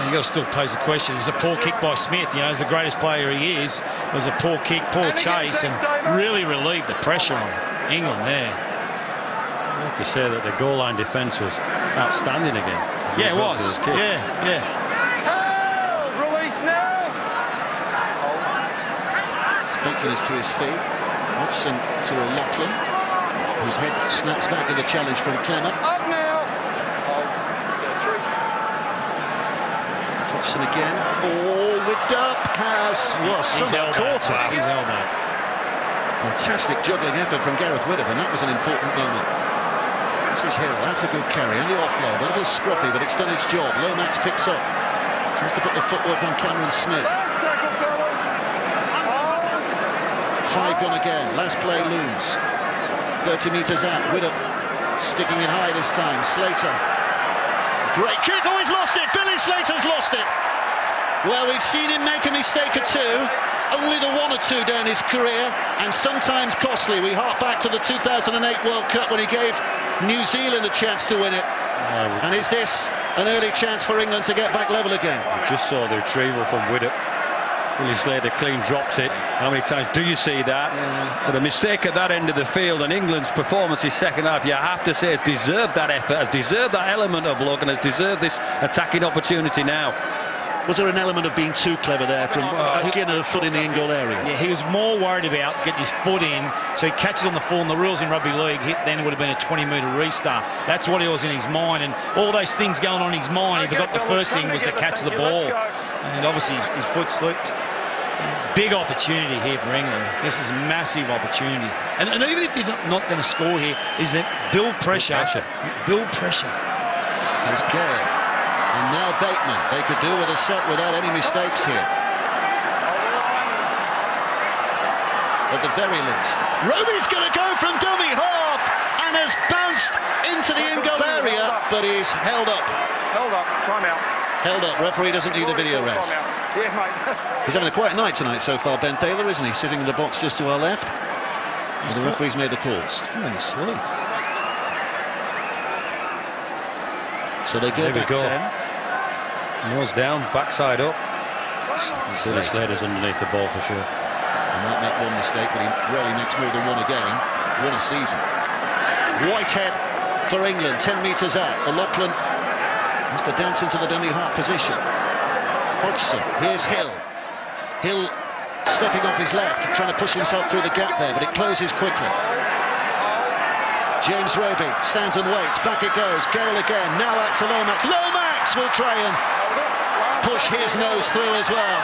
[SPEAKER 5] You got to still pose the question. It's a poor kick by Smith. You know, as the greatest player he is, it was a poor kick, poor chase, and really relieved the pressure on England there.
[SPEAKER 4] I have to say that the goal line defence was outstanding again.
[SPEAKER 5] Yeah, it was. Yeah.
[SPEAKER 6] Release now.
[SPEAKER 1] Speckler is to his feet. Hodgson to O'Loughlin, whose head snaps back at the challenge from Clemmer.
[SPEAKER 6] Up now.
[SPEAKER 1] Hodgson again. Oh, Widdop has somehow caught it.
[SPEAKER 5] He's elbow.
[SPEAKER 1] Fantastic juggling effort from Gareth Widdop, and that was an important moment. This is Hill. That's a good carry. And the offload. A little scruffy, but it's done its job. Lomax picks up. Tries to put the footwork on Cameron Smith. 5 gone again. Last play looms. 30 metres out. Widdop sticking it high this time. Slater. Great kick. Oh, he's lost it. Billy Slater's lost it. Well, we've seen him make a mistake or two. Only the 1 or 2 down his career, and sometimes costly. We hark back to the 2008 World Cup when he gave New Zealand a chance to win it. And is this an early chance for England to get back level again?
[SPEAKER 4] We just saw the retrieval from Widdop. Billy Slater clean drops it. How many times do you see that? Yeah. But a mistake at that end of the field, and England's performance is second half, you have to say, has deserved that effort, has deserved that element of luck, and has deserved this attacking opportunity now.
[SPEAKER 1] Was there an element of being too clever there from getting a foot in the in-goal area?
[SPEAKER 5] Yeah, he was more worried about getting his foot in, so he catches on the full, and the rules in rugby league, then it would have been a 20-metre restart. That's what was in his mind, and all those things going on in his mind, he forgot the first thing was to catch the ball. And obviously his foot slipped. Big opportunity here for England. This is a massive opportunity. And even if you're not going to score here, is that build pressure. Build pressure.
[SPEAKER 1] There's Gale. And now Bateman. They could do with a set without any mistakes here. At the very least. Roby's going to go from dummy half and has bounced into the in-goal area, but he's held up.
[SPEAKER 14] Held up. Time out.
[SPEAKER 1] Held up. Referee doesn't need the video ref.
[SPEAKER 14] Yeah, mate.
[SPEAKER 1] He's having a quiet night tonight so far, Ben Taylor, isn't he? Sitting in the box just to our left. And the referee's made the calls.
[SPEAKER 5] He's falling asleep.
[SPEAKER 1] So they go back
[SPEAKER 4] 10. Nose down, backside up. Billy Slater's underneath the ball for sure.
[SPEAKER 1] He might make one mistake, but he rarely makes more than one a game. What a season. Whitehead for England, 10 metres out. O'Loughlin has to dance into the dummy half position. Hodgson, here's Hill. Hill stepping off his left, trying to push himself through the gap there, but it closes quickly. James Roby stands and waits, back it goes, Gale again, now out to Lomax. Lomax will try and push his nose through as well.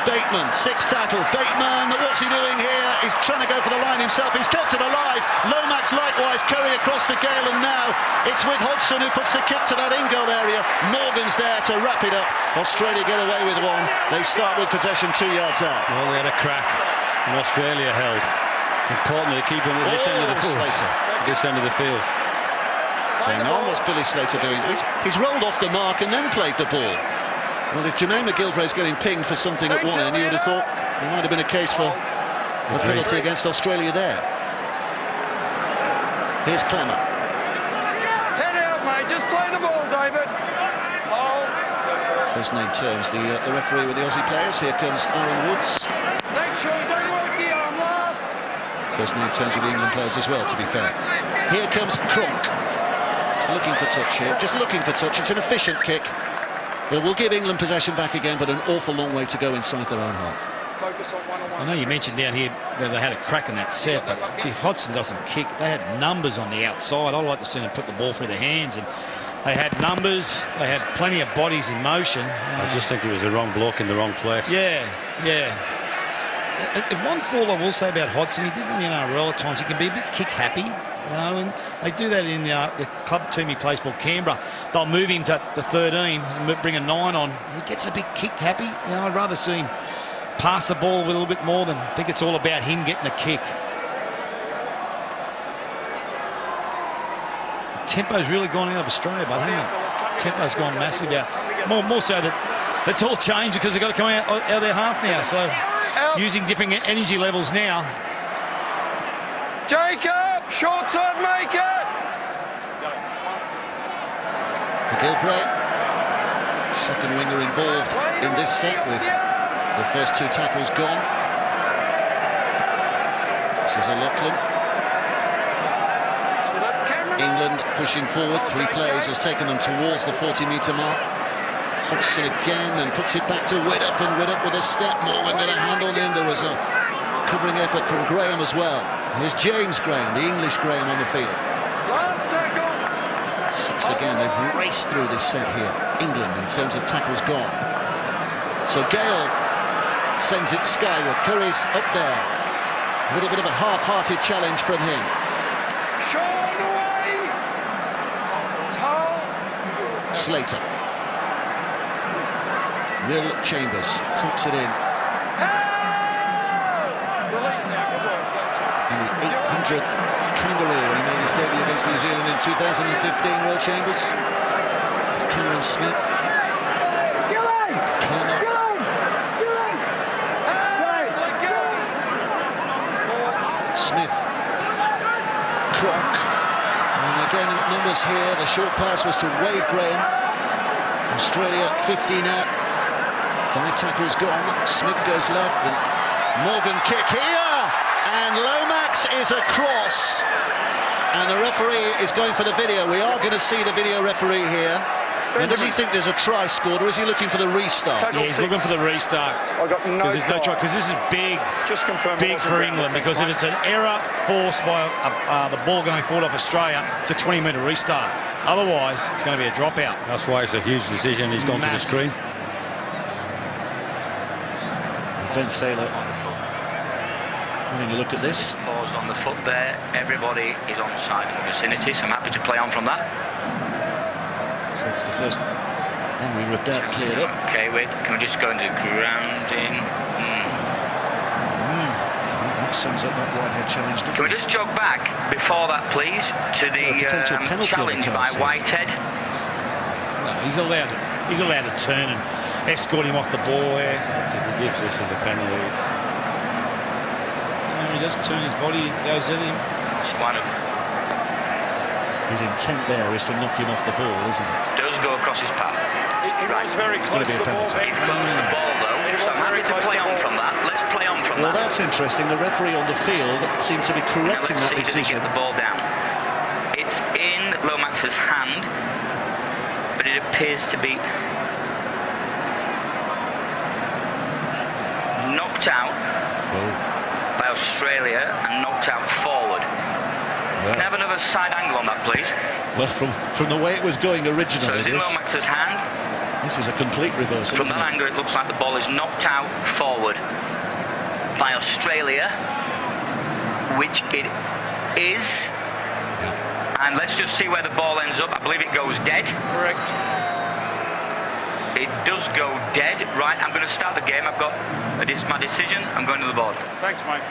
[SPEAKER 1] Bateman, sixth tackle. Bateman, what's he doing here? He's trying to go for the line himself. He's kept it alive. Lomax likewise, Curry across to Gale, and now it's with Hodgson who puts the kick to that in-goal area. Morgan's there to wrap it up. Australia get away with one. They start with possession 2 yards out.
[SPEAKER 4] Well, they had a crack, and Australia held. Importantly, to keep him at this end of the field. This end of the field.
[SPEAKER 1] Hang on, what's Billy Slater doing? He's rolled off the mark and then played the ball. Well, if Jermaine McGilvray is getting pinged for something at one end, you would have thought there might have been a case for a penalty against Australia there. Here's Clemmer.
[SPEAKER 6] Head out, mate. Just play the ball, David.
[SPEAKER 1] First name terms, the referee with the Aussie players. Here comes Aaron Woods.
[SPEAKER 6] Make sure you don't work the arm last.
[SPEAKER 1] First name terms with the England players as well, to be fair. Here comes Cronk. He's looking for touch here, just looking for touch. It's an efficient kick. They will give England possession back again, but an awful long way to go inside their own half.
[SPEAKER 5] I know you mentioned down here that they had a crack in that set, but gee, Hodgson doesn't kick. They had numbers on the outside. I like to see them put the ball through their hands, and they had numbers. They had plenty of bodies in motion.
[SPEAKER 4] I just think it was the wrong block in the wrong place.
[SPEAKER 5] Yeah. One fall I will say about Hodgson, he did in the NRL at times. He can be a bit kick happy. And they do that in the club team he plays for, Canberra. They'll move him to the 13 and bring a 9 on. He gets a bit kick happy. I'd rather see him pass the ball a little bit more than think it's all about him getting a kick. The tempo's really gone out of Australia, but hasn't it? Tempo's gone massive out. More so that it's all changed because they've got to come out of their half now. So using different energy levels now.
[SPEAKER 6] Jacob, short side, make it.
[SPEAKER 1] McGilvray, second winger involved in this set with the first 2 tackles gone. This is O'Loughlin. England pushing forward. 3 players has taken them towards the 40-metre mark. Hodgson again and puts it back to Widdop, and Widdop with a step. Morgan going to handle him. There was a covering effort from Graham as well. Here's James Graham, the English Graham, on the field. 6 again. They've raced through this set here, England, in terms of tackles gone. So Gale sends it skyward. Curry's up there. A little bit of a half-hearted challenge from him. Slater. Will Chambers tucks it in. In the 800th Kangaroo, he made his debut against New Zealand in 2015. Will Chambers. It's Cameron Smith. Clemmer. Smith. Cronk. And again, numbers here. The short pass was to Wade Graham. Australia 15 out, 5 tackles gone. Smith goes left. And Morgan kick here. And Lomax is across. And the referee is going for the video. We are going to see the video referee here. And does he think there's a try scored, or is he looking for the restart?
[SPEAKER 5] Yeah, he's looking for the restart.
[SPEAKER 14] I got no
[SPEAKER 5] there's no try, because this is big, big for England, because if it's an error forced by the ball going forward off Australia, it's a 20-metre restart. Otherwise, it's going to be a dropout.
[SPEAKER 4] That's why it's a huge decision. He's gone to the screen.
[SPEAKER 1] Ben Thaler having a look at this.
[SPEAKER 15] Paused on the foot there. Everybody is on side in the vicinity, so I'm happy to play on from that.
[SPEAKER 1] So it's the first Henry Riddell cleared up.
[SPEAKER 15] Okay, wait, can we just go into grounding?
[SPEAKER 1] That sums up that Whitehead challenge, doesn't
[SPEAKER 15] Can we just jog back before that, please, to the challenge by Whitehead?
[SPEAKER 5] No, he's allowed to turn and escort him off the ball there.
[SPEAKER 4] If he gives this as a penalty,
[SPEAKER 5] he does turn his body, goes at him.
[SPEAKER 1] His intent there is to knock him off the ball, isn't it?
[SPEAKER 15] Does go across his path.
[SPEAKER 14] Right. Very close to the ball.
[SPEAKER 15] He's close to the ball, though, so I'm happy to play on from that. Let's play on from that.
[SPEAKER 1] Well, that's interesting. The referee on the field seemed to be correcting that decision.
[SPEAKER 15] Get the ball down. It's in Lomax's hand, but it appears to be knocked out by Australia and knocked out forward. Can I have another side angle on that, please?
[SPEAKER 1] Well, from the way it was going originally,
[SPEAKER 15] so it's in Lomax's hand.
[SPEAKER 1] This is a complete reversal.
[SPEAKER 15] From that angle, it looks like the ball is knocked out forward by Australia, which it is. And let's just see where the ball ends up. I believe it goes dead.
[SPEAKER 14] Correct.
[SPEAKER 15] It does go dead. Right, I'm going to start the game. I've got my decision. I'm going to the board.
[SPEAKER 14] Thanks, mate.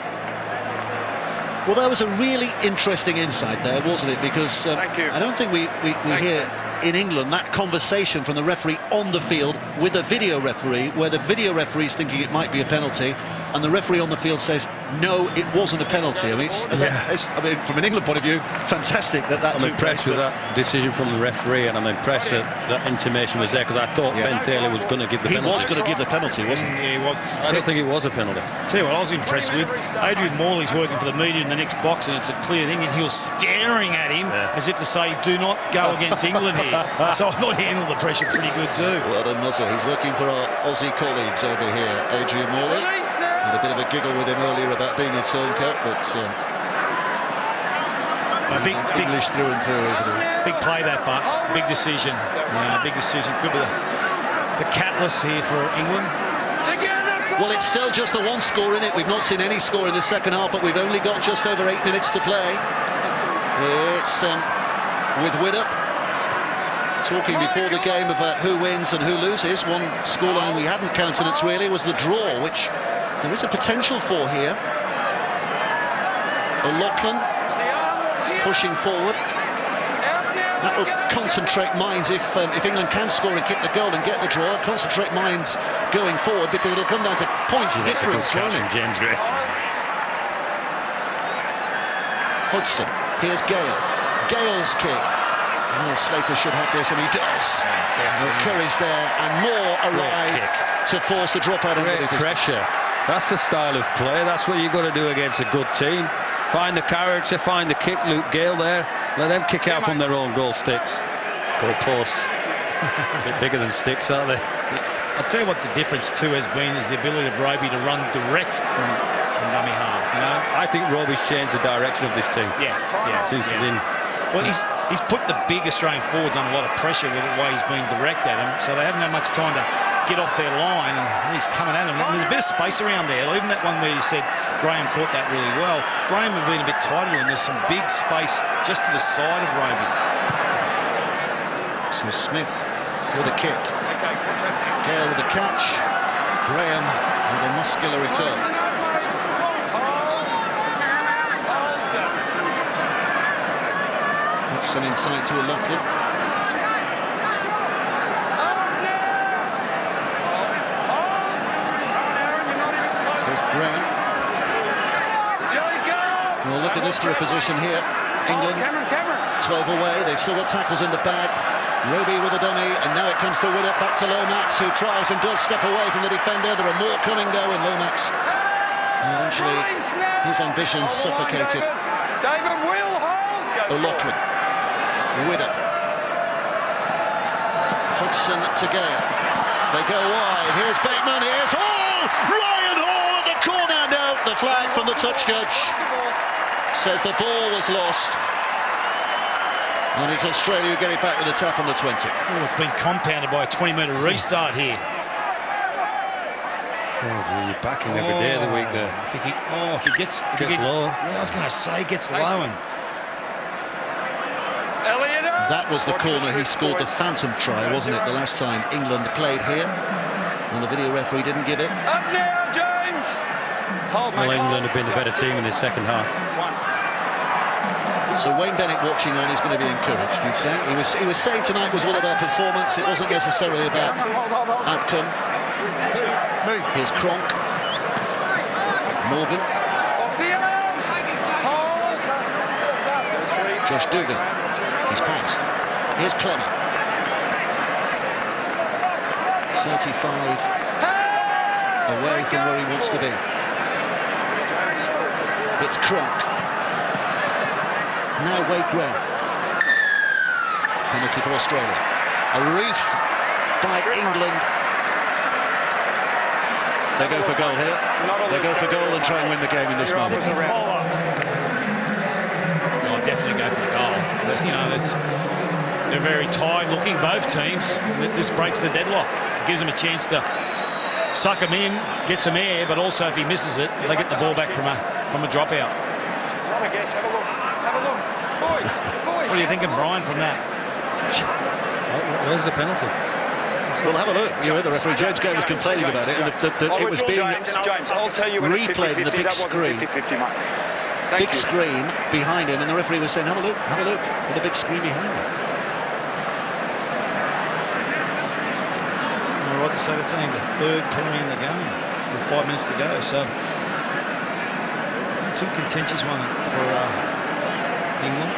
[SPEAKER 1] Well, that was a really interesting insight there, wasn't it? Because I don't think we hear in England that conversation from the referee on the field with the video referee, where the video referee is thinking it might be a penalty, and the referee on the field says, no, it wasn't a penalty. I mean, from an England point of view, fantastic that
[SPEAKER 4] I'm impressed with that decision from the referee, and I'm impressed that that intimation was there, because I thought Ben Thaler was going to give the penalty.
[SPEAKER 1] He was going to give the penalty, wasn't he?
[SPEAKER 5] Yeah, he was.
[SPEAKER 4] I don't think it was a penalty.
[SPEAKER 5] Tell you what I was impressed with, Adrian Morley's working for the media in the next box, and it's a clear thing, and he was staring at him as if to say, do not go against England here. So I thought he handled the pressure pretty good too.
[SPEAKER 1] Well done, Nuzzle. He's working for our Aussie colleagues over here. Adrian Morley had a bit of a giggle with him earlier about being a turncoat, but
[SPEAKER 5] big
[SPEAKER 1] English through and through, isn't he?
[SPEAKER 5] Big play that, but big decision. Yeah, big decision. Could be the catalyst here for England.
[SPEAKER 1] Well, it's still just the one score in it. We've not seen any score in the second half, but we've only got just over 8 minutes to play. It's with Widdop talking before the game about who wins and who loses. One scoreline we hadn't countenanced really was the draw, which there is a potential for here. O'Loughlin pushing forward. That will concentrate minds if England can score and kick the goal and get the draw. Concentrate minds going forward, because it'll come down to points difference, won't it?
[SPEAKER 4] James Gray.
[SPEAKER 1] Hudson. Here's Gale. Gale's kick. Well, Slater should have this, and he does. Curry's there, and Moore arrive to force the dropout.
[SPEAKER 4] Great pressure. That's the style of play. That's what you've got to do against a good team. Find the character, find the kick. Luke Gale there. Let them kick out from their own goal sticks. Goal posts. A bit bigger than sticks, aren't they?
[SPEAKER 5] I'll tell you what the difference too has been is the ability of Roby to run direct from dummy half. You know,
[SPEAKER 4] I think Roby's changed the direction of this team. Since he's in.
[SPEAKER 5] Well, he's put the big Australian forwards under a lot of pressure with the way he's been direct at them, so they haven't had much time to get off their line, and he's coming at them. And there's a bit of space around there. Even that one where you said Graham caught that really well. Graham had been a bit tighter, and there's some big space just to the side of Roby.
[SPEAKER 1] So Smith with a kick. Gale with a catch. Graham with a muscular return. Hudson inside to O'Loughlin. There's Graham. Well, look at this for a position here. England 12 away. They've still got tackles in the bag. Roby with the dummy, and now it comes to Widdop, back to Lomax, who tries and does step away from the defender. There are more coming, though, and Lomax, eventually, his ambitions suffocated.
[SPEAKER 6] David will hold.
[SPEAKER 1] O'Loughlin, Widdop, Hodgson to Gale. They go wide. Here's Bateman. Here's Hall. Ryan Hall at the corner. No, the flag from the touch judge says the ball was lost. And it's Australia who get it back with a tap on the 20.
[SPEAKER 5] Oh, it's been compounded by a 20-metre restart here.
[SPEAKER 4] Oh, you're backing every day of the week there.
[SPEAKER 5] If he gets
[SPEAKER 4] low.
[SPEAKER 5] Yeah, I was going to say gets low. And
[SPEAKER 1] that was the corner he scored the phantom try, wasn't it, the last time England played here? And the video referee didn't give it.
[SPEAKER 6] Up now, James.
[SPEAKER 4] Well, England have been the better team in the second half.
[SPEAKER 1] So Wayne Bennett watching on is going to be encouraged, you'd say. He was saying tonight was all about performance. It wasn't necessarily about outcome. Here's Cronk. Morgan. Josh Dugan. He's passed. Here's Clemmer. 35 away from where he wants to be. It's Cronk. Now Wade Graham. Penalty for Australia. A reef by England. They go for goal here. They go for goal and try and win the game in this moment.
[SPEAKER 5] I'll definitely go for the goal. But, you know, they're very tired looking, both teams. This breaks the deadlock. It gives them a chance to suck him in, get some air, but also if he misses it, they get the ball back from a dropout.
[SPEAKER 6] Have a guess, have a look. Have a look. Boys.
[SPEAKER 5] What are you thinking, Brian, from that?
[SPEAKER 4] Where's the penalty?
[SPEAKER 1] Well, have a look. You know, the referee, James Gale, was complaining about it, and it was being
[SPEAKER 6] James, I'll tell you
[SPEAKER 1] replayed in the big screen. Big screen behind him, and the referee was saying, have a look, with the big screen behind him.
[SPEAKER 5] All right to say that's only the third penalty in the game with 5 minutes to go, so two contentious one for England.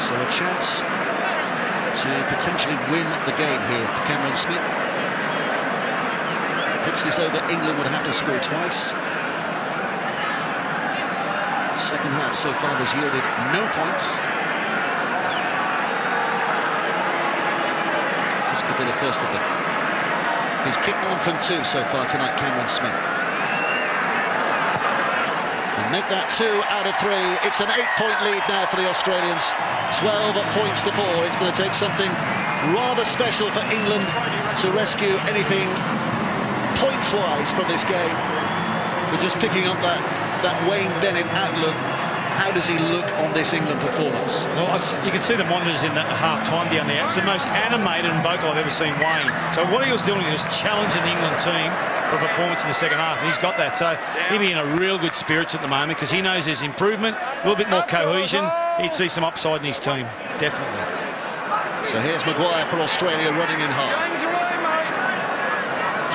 [SPEAKER 1] So a chance to potentially win the game here. Cameron Smith puts this over. England would have to score twice. Second half so far has yielded no points. This could be the first of them. He's kicked 1 from 2 so far tonight, Cameron Smith. And make that 2 out of 3. It's an 8-point lead now for the Australians. 12 points to 4. It's going to take something rather special for England to rescue anything points-wise from this game. We're just picking up that Wayne Bennett outlook. How does he look on this England performance?
[SPEAKER 5] Well, you can see the monitors in that half-time down there. It's the most animated and vocal I've ever seen Wayne. So what he was doing was challenging the England team for performance in the second half, and he's got that. So he'll be in a real good spirits at the moment because he knows there's improvement, a little bit more cohesion. He'd see some upside in his team, definitely.
[SPEAKER 1] So here's Maguire for Australia running in hard.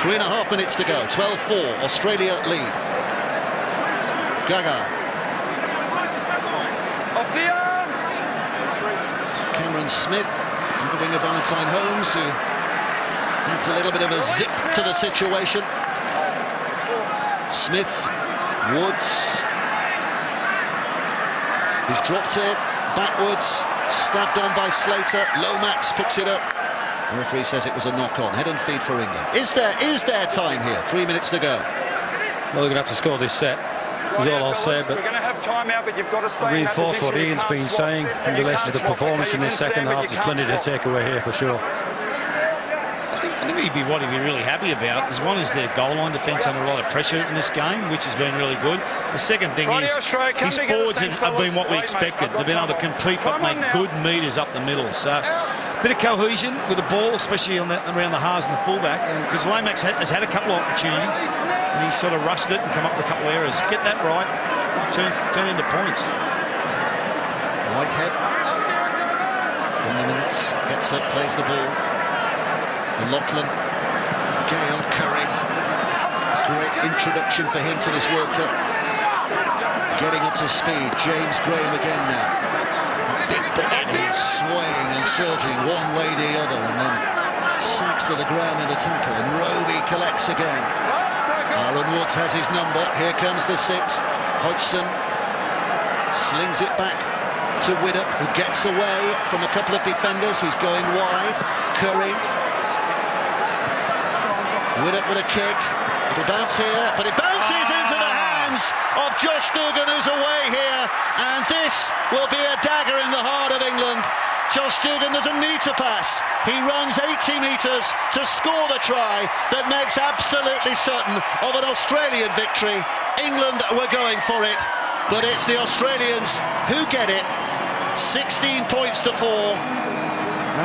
[SPEAKER 1] 3.5 minutes to go. 12-4. Australia lead. Gaga. Cameron Smith and the winger Valentine Holmes, who adds a little bit of a zip to the situation. Smith, Woods. He's dropped it backwards, stabbed on by Slater. Lomax picks it up. The referee says it was a knock-on. Head and feed for England. Is there time here? 3 minutes to go.
[SPEAKER 4] Well, they're going to have to score this set. Is all I'll say, but reinforce what Ian's been saying in relation to the performance in this second half. There's plenty to take away here for sure.
[SPEAKER 5] I think what he'd be really happy about is one is their goal line defence under a lot of pressure in this game, which has been really good. The second thing is his forwards have been what we expected. They've been able to compete but make good meters up the middle. So a bit of cohesion with the ball, especially around the halves and the fullback. Because Lomax has had a couple of opportunities and he's sort of rushed it and come up with a couple of errors. Get that right, turn into points.
[SPEAKER 1] Whitehead, 20 minutes, gets up, plays the ball. O'Loughlin, Gale, Curry. Great introduction for him to this World Cup. getting up to speed. James Graham again now. Big body swaying and surging one way the other, and then sacks to the ground in the tackle, and Roby collects again. Aaron Woods has his number. Here comes the 6th. Hodgson slings it back to Widdop, who gets away from a couple of defenders. He's going wide. Curry. Widdop with a kick. It'll bounce here, but it bounces into the hands of Josh Dugan, who's away here, and this will be a dagger in the heart of England. Josh Dugan doesn't need to pass. He runs 80 metres to score the try that makes absolutely certain of an Australian victory. England were going for it, but it's the Australians who get it. 16 points to 4,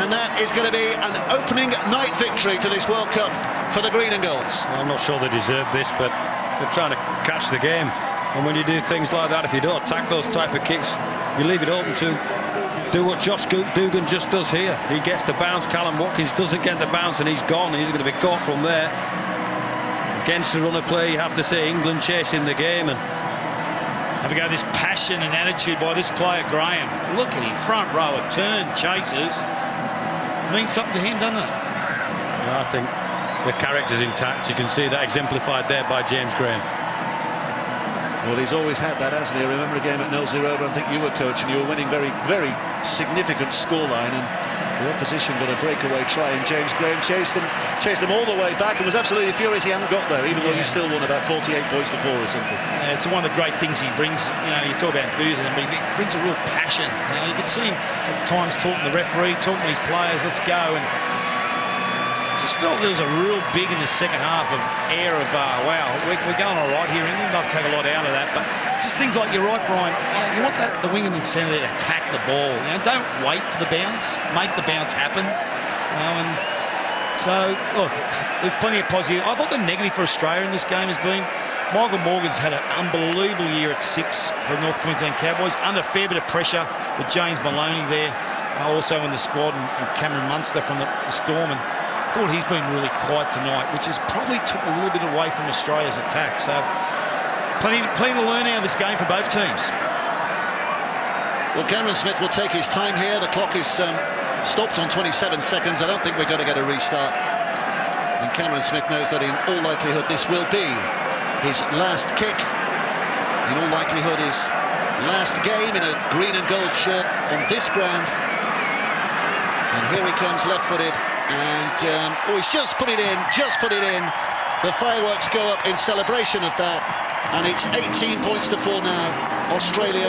[SPEAKER 1] and that is going to be an opening night victory to this World Cup for the Green and Golds.
[SPEAKER 4] I'm not sure they deserve this, but they're trying to catch the game. And when you do things like that, if you don't attack those type of kicks, you leave it open to do what Josh Dugan just does here. He gets the bounce. Callum Watkins doesn't get the bounce, and he's gone. He's going to be caught from there. Against the run of play, you have to say England chasing the game. And
[SPEAKER 5] have a go, this passion and attitude by this player, Graham. Look at him, front rower, turn, chases. Means something to him, doesn't it?
[SPEAKER 4] I think the character's intact. You can see that exemplified there by James Graham.
[SPEAKER 1] Well, he's always had that, hasn't he? I remember a game at Millsy Road, I think you were coaching, you were winning very, very significant scoreline, and the opposition got a breakaway try, and James Graham chased them all the way back, and was absolutely furious he hadn't got there, even though he still won about 48 points to 4 or something.
[SPEAKER 5] Yeah, it's one of the great things he brings. You know, you talk about enthusiasm, but he brings a real passion. You can see him at times talking to the referee, talking to his players, let's go, and just felt there was a real big in the second half of air of wow, we're going all right here. England not take a lot out of that, but just things like, you're right, Brian, you want the wing and the centre there to attack the ball. You know, don't wait for the bounce, make the bounce happen. And so look, there's plenty of positive. I thought the negative for Australia in this game has been Michael Morgan's had an unbelievable year at 6 for the North Queensland Cowboys, under a fair bit of pressure with James Maloney there, also in the squad, and Cameron Munster from the Storm. And I thought he's been really quiet tonight, which has probably took a little bit away from Australia's attack. So plenty to learn out of this game for both teams.
[SPEAKER 1] Well, Cameron Smith will take his time here. The clock is stopped on 27 seconds. I don't think we're going to get a restart. And Cameron Smith knows that in all likelihood this will be his last kick. In all likelihood his last game in a green and gold shirt on this ground. And here he comes, left-footed. And he's just put it in, The fireworks go up in celebration of that, and it's 18 points to 4 now. Australia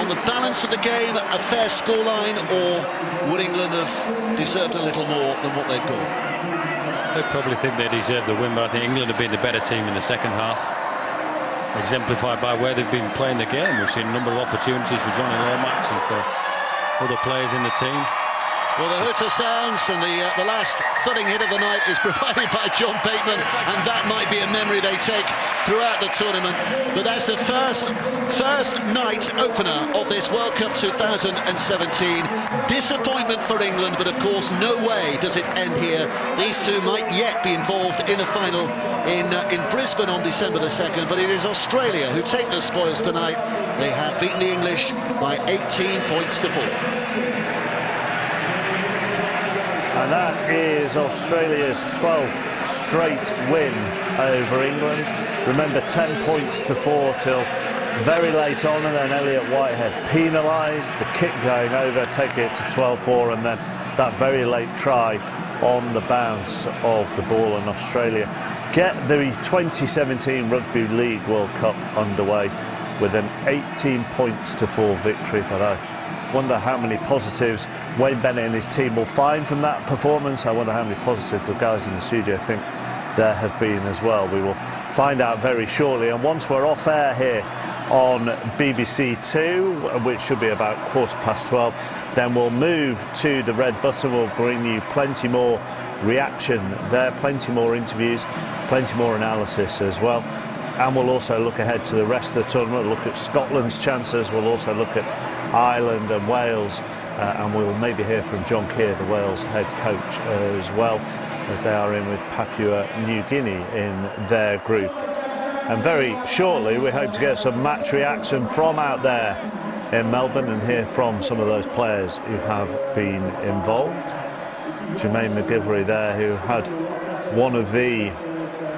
[SPEAKER 1] on the balance of the game, a fair scoreline, or would England have deserved a little more than what they've got?
[SPEAKER 4] They probably think they deserve the win, but I think England have been the better team in the second half, exemplified by where they've been playing the game. We've seen a number of opportunities for Johnny Lomax and for other players in the team.
[SPEAKER 1] Well, the hooter sounds, and the last thudding hit of the night is provided by John Bateman, and that might be a memory they take throughout the tournament. But that's the first night opener of this World Cup 2017. Disappointment for England, but of course no way does it end here. These two might yet be involved in a final in Brisbane on December the 2nd, but it is Australia who take the spoils tonight. They have beaten the English by 18 points to 4.
[SPEAKER 7] And that is Australia's 12th straight win over England. Remember, 10 points to 4 till very late on, and then Elliot Whitehead penalised, the kick going over, taking it to 12-4, and then that very late try on the bounce of the ball, and Australia get the 2017 Rugby League World Cup underway with an 18 points to 4 victory. But I wonder how many positives Wayne Bennett and his team will find from that performance. I wonder how many positives the guys in the studio think there have been as well. We will find out very shortly, and once we're off air here on BBC Two, which should be about 12:15, then we'll move to the Red Button. We'll bring you plenty more reaction there, plenty more interviews, plenty more analysis as well. And we'll also look ahead to the rest of the tournament, look at Scotland's chances. We'll also look at Ireland and Wales, and we'll maybe hear from John Keir, the Wales head coach, as well, as they are in with Papua New Guinea in their group. And very shortly, we hope to get some match reaction from out there in Melbourne and hear from some of those players who have been involved. Jermaine McGilvray there, who had one of the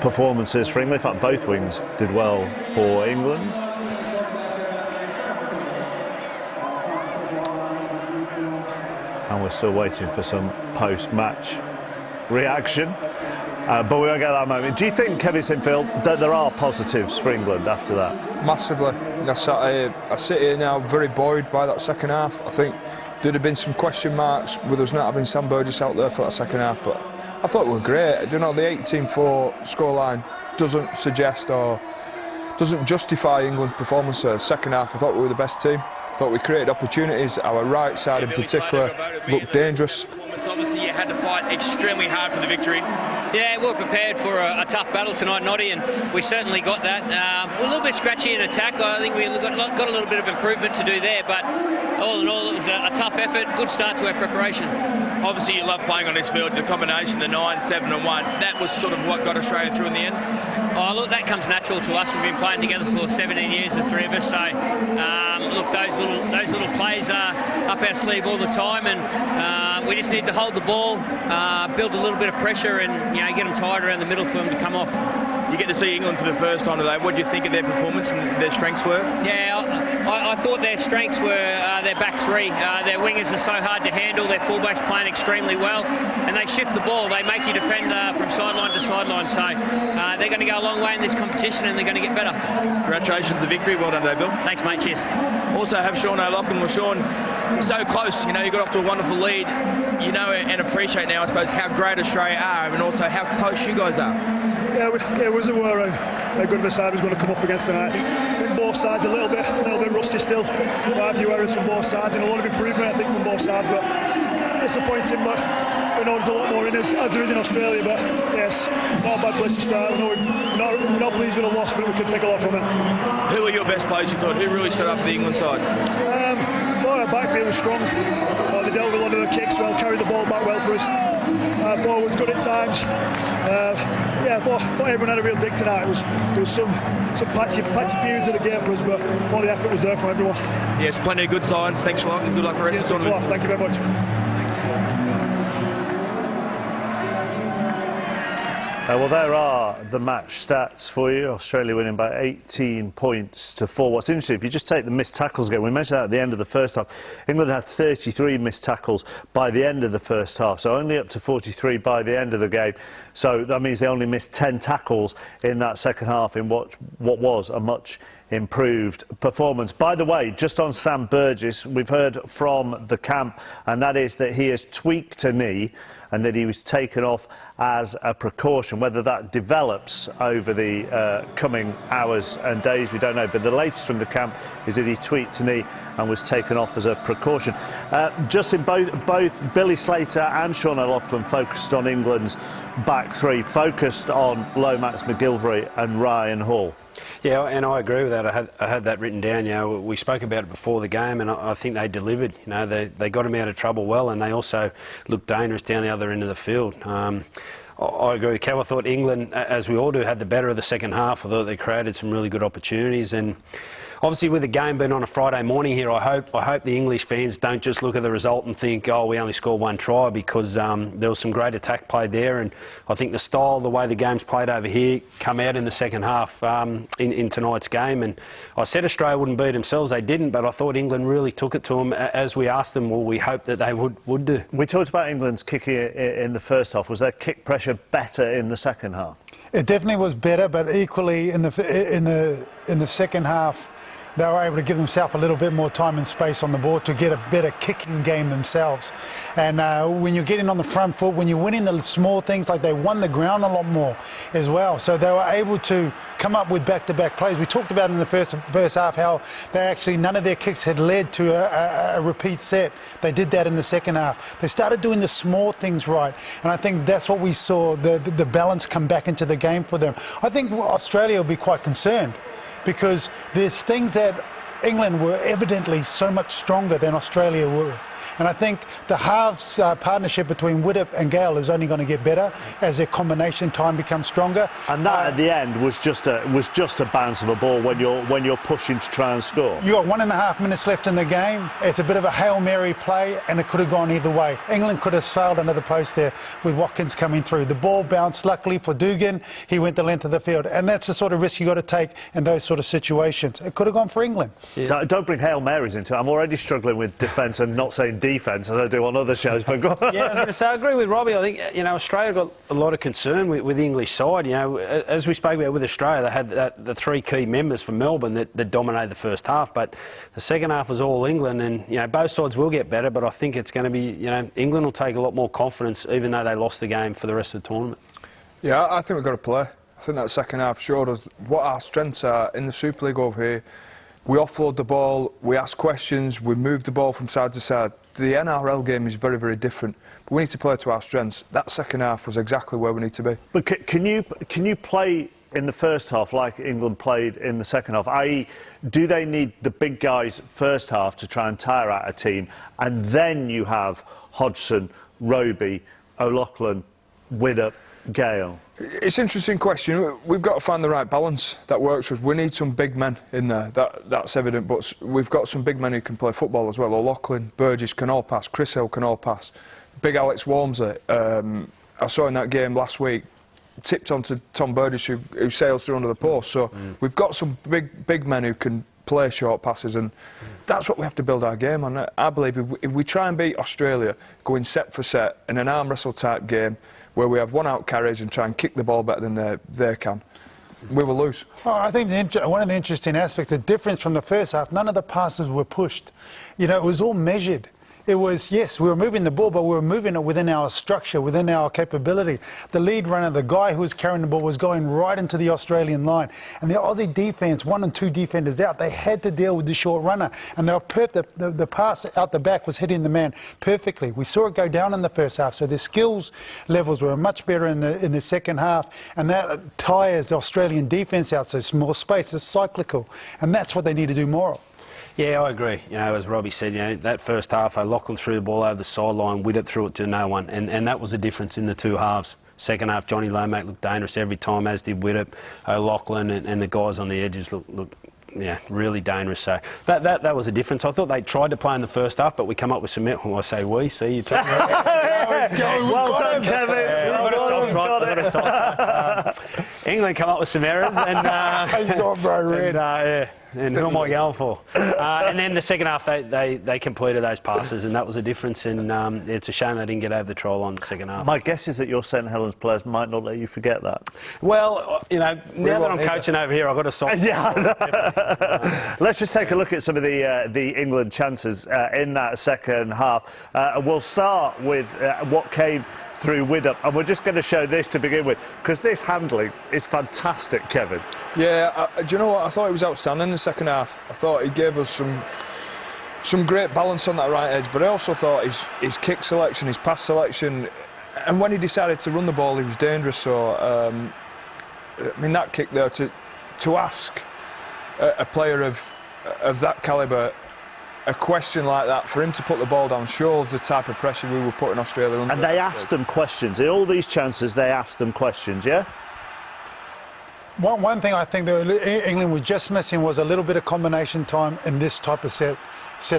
[SPEAKER 7] performances for England. In fact, both wings did well for England. And we're still waiting for some post-match reaction. But we won't get that moment. Do you think, Kevin Sinfield, that there are positives for England after that?
[SPEAKER 9] Massively. I sit here now very buoyed by that second half. I think there'd have been some question marks with us not having Sam Burgess out there for that second half, but I thought we were great. You know, the 18-4 scoreline doesn't suggest or doesn't justify England's performance there. Second half, I thought we were the best team. I thought we created opportunities. Our right side in particular looked dangerous.
[SPEAKER 16] Obviously, you had to fight extremely hard for the victory.
[SPEAKER 17] Yeah, we were prepared for a tough battle tonight, Noddy, and we certainly got that. We're a little bit scratchy in attack. I think we got a little bit of improvement to do there, but all in all, it was a tough effort. Good start to our preparation.
[SPEAKER 16] Obviously, you love playing on this field. The combination, the 9, 7 and 1, that was sort of what got Australia through in the end.
[SPEAKER 17] Oh, look, that comes natural to us. We've been playing together for 17 years, the three of us. So, look, those little plays are up our sleeve all the time, and we just need to hold the ball, build a little bit of pressure, and get them tired around the middle for them to come off.
[SPEAKER 16] You get to see England for the first time today. What do you think of their performance and their strengths were?
[SPEAKER 17] Yeah, I thought their strengths were their back three. Their wingers are so hard to handle. Their fullbacks playing extremely well, and they shift the ball. They make you defend from sideline to sideline. So they're going to go a long way in this competition, and they're going to get better.
[SPEAKER 16] Congratulations on the victory. Well done, Bill.
[SPEAKER 17] Thanks, mate. Cheers.
[SPEAKER 16] Also have Sean O'Loughlin. Well, Sean, so close. You got off to a wonderful lead. You know and appreciate now, I suppose, how great Australia are, and also how close you guys are.
[SPEAKER 18] Yeah, it wasn't aware how good of a side was going to come up against tonight. I think both sides a little bit rusty still. Quite a few errors from both sides and a lot of improvement, I think, from both sides. But disappointing, but we know there's a lot more in us, as there is in Australia. But yes, it's not a bad place to start. We're not pleased with the loss, but we can take a lot from it.
[SPEAKER 16] Who are your best players, you thought? Who really stood up for the England side?
[SPEAKER 18] I thought our backfield was strong. They dealt with a lot of the kicks well, carried the ball back well for us. Forwards good at times. I thought everyone had a real dig tonight. There was some patchy periods of the game for us, but all the effort was there from everyone.
[SPEAKER 16] Yes, plenty of good signs. Thanks a lot, and good luck for the rest of the tournament.
[SPEAKER 18] Thank you very much.
[SPEAKER 7] Well, there are the match stats for you. Australia winning by 18 points to 4. What's interesting, if you just take the missed tackles again, we mentioned that at the end of the first half. England had 33 missed tackles by the end of the first half, so only up to 43 by the end of the game. So that means they only missed 10 tackles in that second half in what was a much improved performance. By the way, just on Sam Burgess, we've heard from the camp, and that is that he has tweaked a knee and that he was taken off as a precaution. Whether that develops over the coming hours and days, we don't know. But the latest from the camp is that he tweaked a knee and was taken off as a precaution. Justin, both Billy Slater and Sean O'Loughlin focused on England's back three, focused on Lomax, McGilvray and Ryan Hall.
[SPEAKER 8] Yeah, and I agree with that. I had that written down. We spoke about it before the game, and I think they delivered. They got him out of trouble well, and they also looked dangerous down the other end of the field. I agree with Kev. I thought England, as we all do, had the better of the second half. I thought they created some really good opportunities, and obviously with the game being on a Friday morning here, I hope the English fans don't just look at the result and think, oh, we only scored one try, because there was some great attack played there, and I think the style, the way the game's played over here, come out in the second half in tonight's game. And I said Australia wouldn't beat themselves, they didn't, but I thought England really took it to them as we asked them. Well, we hoped that they would do.
[SPEAKER 7] We talked about England's kicking in the first half. Was their kick pressure better in the second half?
[SPEAKER 10] It definitely was better, but equally in the second half, they were able to give themselves a little bit more time and space on the board to get a better kicking game themselves. And when you're getting on the front foot, when you're winning the small things, like they won the ground a lot more as well. So they were able to come up with back-to-back plays. We talked about in the first half how none of their kicks had led to a repeat set. They did that in the second half. They started doing the small things right. And I think that's what we saw, the balance come back into the game for them. I think Australia will be quite concerned, because there's things that England were evidently so much stronger than Australia were. And I think the halves partnership between Widdop and Gale is only going to get better as their combination time becomes stronger.
[SPEAKER 7] And that at the end was just a bounce of a ball when you're pushing to try and score.
[SPEAKER 10] You got 1.5 minutes left in the game. It's a bit of a Hail Mary play, and it could have gone either way. England could have sailed under the post there with Watkins coming through. The ball bounced, luckily for Dugan. He went the length of the field, and that's the sort of risk you got to take in those sort of situations. It could have gone for England.
[SPEAKER 7] Yeah. Don't bring Hail Marys into it. I'm already struggling with defence and not saying defence as I do on other shows. But go on.
[SPEAKER 8] Yeah, I was going to say, I agree with Robbie. I think, Australia got a lot of concern with the English side. As we spoke about with Australia, they had the three key members from Melbourne that dominated the first half, but the second half was all England, and both sides will get better, but I think it's going to be, England will take a lot more confidence, even though they lost the game for the rest of the tournament.
[SPEAKER 9] Yeah, I think we've got to play. I think that second half showed us what our strengths are in the Super League over here. We offload the ball, we ask questions, we move the ball from side to side. The NRL game is very, very different. But we need to play to our strengths. That second half was exactly where we need to be.
[SPEAKER 7] But can you play in the first half like England played in the second half? I.e., do they need the big guys first half to try and tire out a team, and then you have Hodgson, Roby, O'Loughlin, Widdop, Gale?
[SPEAKER 9] It's an interesting question. We've got to find the right balance that works with. We need some big men in there, that's evident, but we've got some big men who can play football as well. O'Loughlin, Burgess can all pass, Chris Hill can all pass. Big Alex Walmsley, I saw in that game last week, tipped onto Tom Burgess who sails through under the post. So we've got some big men who can play short passes, and that's what we have to build our game on. I believe if we try and beat Australia, going set for set in an arm wrestle type game where we have one-out carries and try and kick the ball better than they can, we will lose.
[SPEAKER 10] Oh, I think one of the interesting aspects, the difference from the first half, none of the passes were pushed. It was all measured. It was, yes, we were moving the ball, but we were moving it within our structure, within our capability. The lead runner, the guy who was carrying the ball, was going right into the Australian line. And the Aussie defence, 1 and 2 defenders out, they had to deal with the short runner. And they were the pass out the back was hitting the man perfectly. We saw it go down in the first half, so their skills levels were much better in the second half. And that tires the Australian defence out, so it's more space, it's cyclical. And that's what they need to do more of.
[SPEAKER 8] Yeah, I agree. As Robbie said, that first half, O'Loughlin threw the ball over the sideline, Widdop threw it to no one, and that was the difference in the two halves. Second half, Johnny Lomax looked dangerous every time, as did Widdop, O'Loughlin, and the guys on the edges looked really dangerous. So that was a difference. I thought they tried to play in the first half, but we come up with some... Well, I say we, see you talking
[SPEAKER 7] Well done, Kevin.
[SPEAKER 8] England come up with some errors, and who am I going for? And then the second half, they completed those passes, and that was a difference. And it's a shame they didn't get over the try line in the second half.
[SPEAKER 7] My guess is that your St Helens players might not let you forget that.
[SPEAKER 8] Well, now that I'm coaching over here, I've got to solve.
[SPEAKER 7] Let's just take a look at some of the England chances in that second half. We'll start with what came through Widdop, and we're just going to show this to begin with, because this handling is fantastic, Kevin.
[SPEAKER 9] Yeah, do you know what? I thought he was outstanding in the second half. I thought he gave us some great balance on that right edge, but I also thought his kick selection, his pass selection, and when he decided to run the ball, he was dangerous. So, that kick there, to ask a player of that calibre a question like that, for him to put the ball down, shows the type of pressure we were putting Australia under.
[SPEAKER 7] And they asked them questions. In all these chances, they asked them questions, yeah?
[SPEAKER 10] One thing I think that England was just missing was a little bit of combination time in this type of set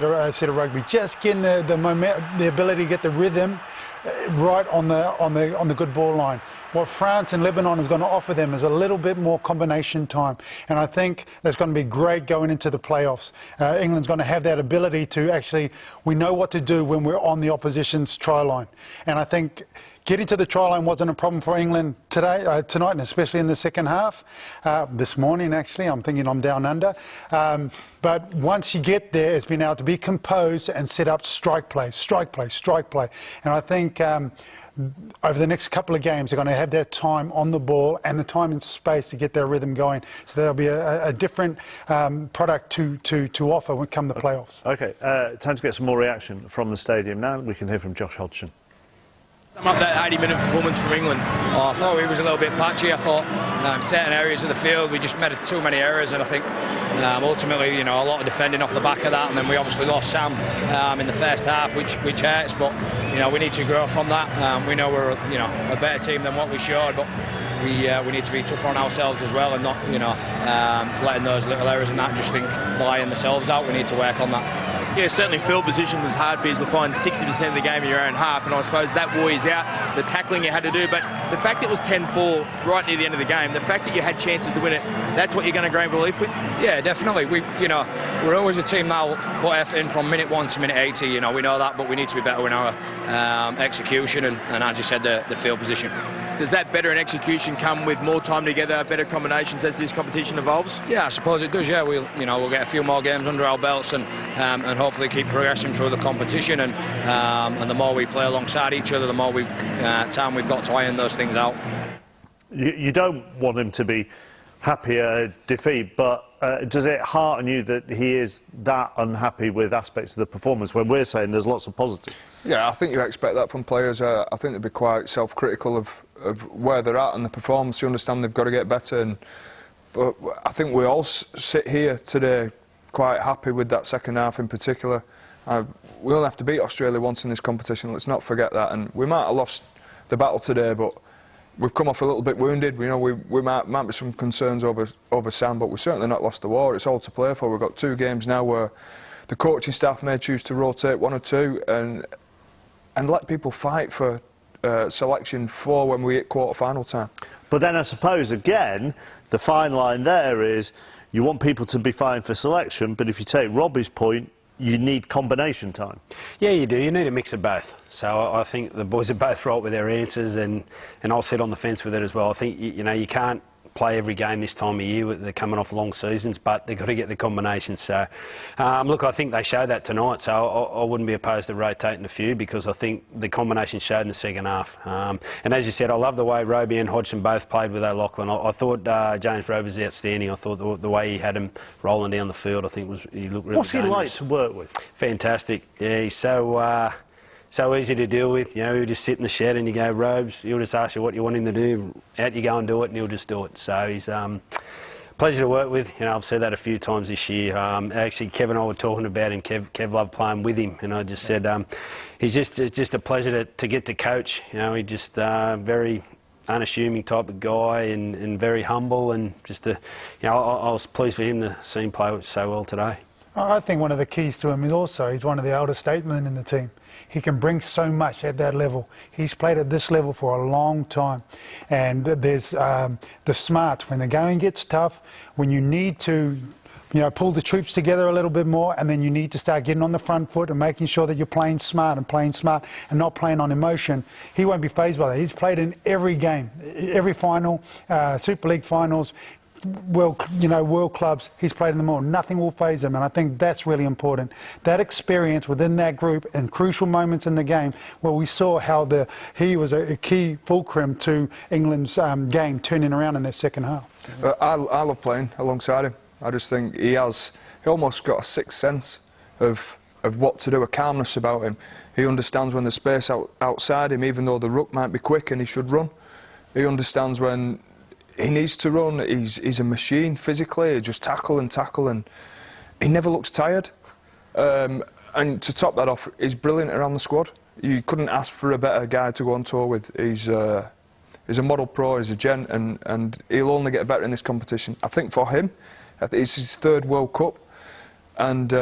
[SPEAKER 10] of rugby. Just getting the ability to get the rhythm right on the good ball line. What France and Lebanon is going to offer them is a little bit more combination time, and I think that's going to be great going into the playoffs. England's going to have that ability to actually, we know what to do when we're on the opposition's try line, and I think getting to the try line wasn't a problem for England tonight, and especially in the second half. This morning, actually, I'm thinking I'm down under. But once you get there, it's been able to be composed and set up strike play. And I think over the next couple of games, they're going to have that time on the ball and the time and space to get their rhythm going. So there'll be a different product to offer when come the playoffs.
[SPEAKER 7] OK, time to get some more reaction from the stadium now. We can hear from Josh Hodgson.
[SPEAKER 16] Sum up that 80-minute performance from England. I thought we was a little bit patchy. I thought certain areas of the field we just made too many errors, and I think
[SPEAKER 19] Ultimately, you know, a lot of defending off the back of that, and then we obviously lost Sam in the first half, which hurts. But you know, we need to grow from that. We know we're a better team than what we showed, but we need to be tougher on ourselves as well, and not letting those little errors and that just lying themselves out. We need to work on that.
[SPEAKER 16] Yeah, certainly field position was hard for you to find 60% of the game in your own half, and I suppose that wore you out, the tackling you had to do. But the fact that it was 10-4 right near the end of the game, the fact that you had chances to win it, that's what you're going to gain belief with?
[SPEAKER 19] Yeah, definitely. We're always a team that'll put effort in from minute 1 to minute 80. You know, we know that, but we need to be better in our execution and as you said, the field position.
[SPEAKER 16] Does that better in execution come with more time together, better combinations as this competition evolves?
[SPEAKER 19] Yeah, I suppose it does. Yeah, we'll get a few more games under our belts and hopefully keep progressing through the competition. And the more we play alongside each other, the more time we've got to iron those things out.
[SPEAKER 7] You don't want him to be happy at defeat, but does it hearten you that he is that unhappy with aspects of the performance when we're saying there's lots of positive?
[SPEAKER 9] Yeah, I think you expect that from players. I think they'd be quite self-critical of where they're at and the performance. You understand they've got to get better. But I think we all sit here today quite happy with that second half in particular. We only have to beat Australia once in this competition. Let's not forget that. And we might have lost the battle today, but we've come off a little bit wounded. You know, we might be some concerns over Sam, but we've certainly not lost the war. It's all to play for. We've got 2 games now where the coaching staff may choose to rotate 1 or 2 and let people fight for selection for when we hit quarter-final time.
[SPEAKER 7] But then I suppose, again, the fine line there is you want people to be fighting for selection, but if you take Robbie's point, you need combination time.
[SPEAKER 8] Yeah, you do. You need a mix of both. So I think the boys are both right with their answers, and I'll sit on the fence with it as well. I think, you can't play every game this time of year. They're coming off long seasons, but they've got to get the combinations. So, look, I think they showed that tonight, so I wouldn't be opposed to rotating a few because I think the combination showed in the second half. And as you said, I love the way Roby and Hodgson both played with O'Loughlin. I thought James Roby was outstanding. I thought the way he had him rolling down the field, I think he looked really
[SPEAKER 7] What's he
[SPEAKER 8] dangerous.
[SPEAKER 7] like to work with?
[SPEAKER 8] Fantastic. Yeah, he's so easy to deal with. You know, he'll just sit in the shed and you go, Robes, he'll just ask you what you want him to do. Out you go and do it, and he'll just do it. So he's pleasure to work with. You know, I've said that a few times this year. Actually, Kev and I were talking about him. Kev loved playing with him, and I just said it's just a pleasure to get to coach. You know, he's just very unassuming type of guy and very humble, and just I was pleased for him to see him play so well today.
[SPEAKER 10] I think one of the keys to him is also he's one of the elder statesmen in the team. He can bring so much at that level. He's played at this level for a long time. And there's the smarts. When the going gets tough, when you need to pull the troops together a little bit more, and then you need to start getting on the front foot and making sure that you're playing smart and not playing on emotion. He won't be fazed by that. He's played in every game, every final, Super League finals, world clubs. He's played in them all. Nothing will faze him, and I think that's really important. That experience within that group and crucial moments in the game where we saw how he was a key fulcrum to England's game turning around in their second half.
[SPEAKER 9] I love playing alongside him. I just think he almost got a sixth sense of what to do, a calmness about him. He understands when there's space outside him, even though the ruck might be quick and he should run. He understands when he needs to run. He's a machine physically. He just tackle, and he never looks tired. And to top that off, he's brilliant around the squad. You couldn't ask for a better guy to go on tour with. He's a model pro, he's a gent, and he'll only get better in this competition. I think for him, it's his third World Cup, and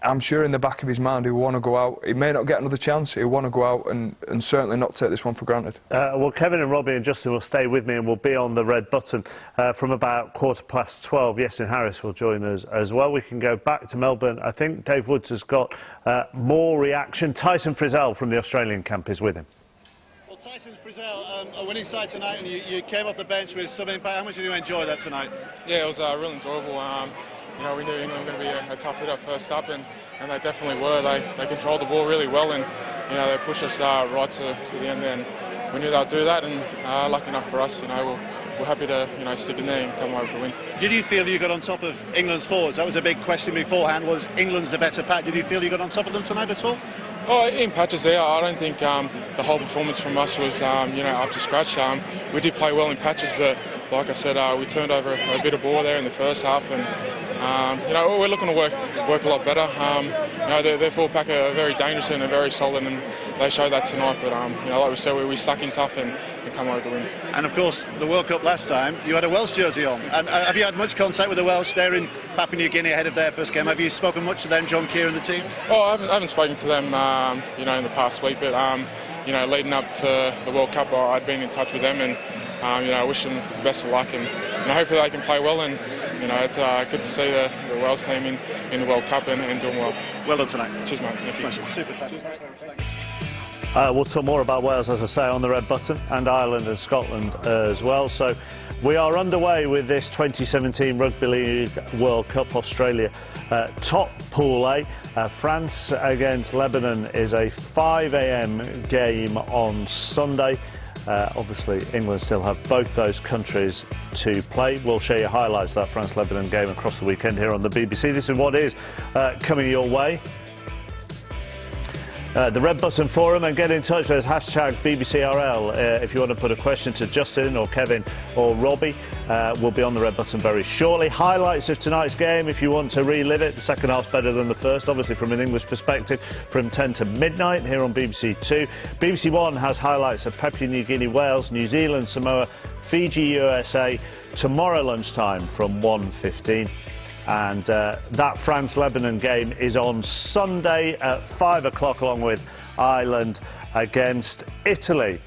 [SPEAKER 9] I'm sure in the back of his mind he'll want to go out. He may not get another chance. He'll want to go out and certainly not take this one for granted.
[SPEAKER 7] Well, Kevin and Robbie and Justin will stay with me and we'll be on the red button from about 12:15. Yes, and Harris will join us as well. We can go back to Melbourne. I think Dave Woods has got more reaction. Tyson Frizzell from the Australian camp is with him.
[SPEAKER 20] Well, Tyson Frizzell, a winning side tonight, and you came off the bench with some impact. How much did you enjoy that tonight?
[SPEAKER 21] Yeah, it was really enjoyable. We knew England were going to be a tough hitter first up, and they definitely were. They controlled the ball really well, and they pushed us right to the end there. And we knew they'd do that, and lucky enough for us, we're happy to stick in there and come away with the win.
[SPEAKER 20] Did you feel you got on top of England's forwards? That was a big question beforehand. Was England's the better pack? Did you feel you got on top of them tonight at all?
[SPEAKER 21] Oh, in patches there. I don't think the whole performance from us was, up to scratch. We did play well in patches, but like I said, we turned over a bit of ball there in the first half, and you know, we're looking to work a lot better. You know, their full pack are very dangerous and they're very solid, and they showed that tonight. But you know, like we said, we stuck in tough and come over to win.
[SPEAKER 20] And of course, the World Cup last time, you had a Welsh jersey on. And have you had much contact with the Welsh there in Papua New Guinea ahead of their first game? Have you spoken much to them, John Keir and the team?
[SPEAKER 21] Well, I haven't spoken to them, you know, in the past week, but you know, leading up to the World Cup, I'd been in touch with them, and you know, I wish them the best of luck, and you know, hopefully they can play well. And you know, it's good to see the Wales team in the World Cup and doing well.
[SPEAKER 20] Well done tonight.
[SPEAKER 21] Cheers, mate. Thank you.
[SPEAKER 20] Super tastic.
[SPEAKER 7] We'll talk more about Wales, as I say, on the red button, and Ireland and Scotland as well. So we are underway with this 2017 Rugby League World Cup. Australia top Pool A. France against Lebanon is a 5 a.m. game on Sunday. Obviously, England still have both those countries to play. We'll show you highlights of that France-Lebanon game across the weekend here on the BBC. This is what is coming your way. The Red Button Forum, and get in touch with us, hashtag BBCRL, if you want to put a question to Justin or Kevin or Robbie. We'll be on the Red Button very shortly. Highlights of tonight's game, if you want to relive it. The second half's better than the first, obviously, from an English perspective, from 10 to midnight here on BBC Two. BBC One has highlights of Papua New Guinea, Wales, New Zealand, Samoa, Fiji, USA, tomorrow lunchtime from 1:15. And that France-Lebanon game is on Sunday at 5 o'clock, along with Ireland against Italy.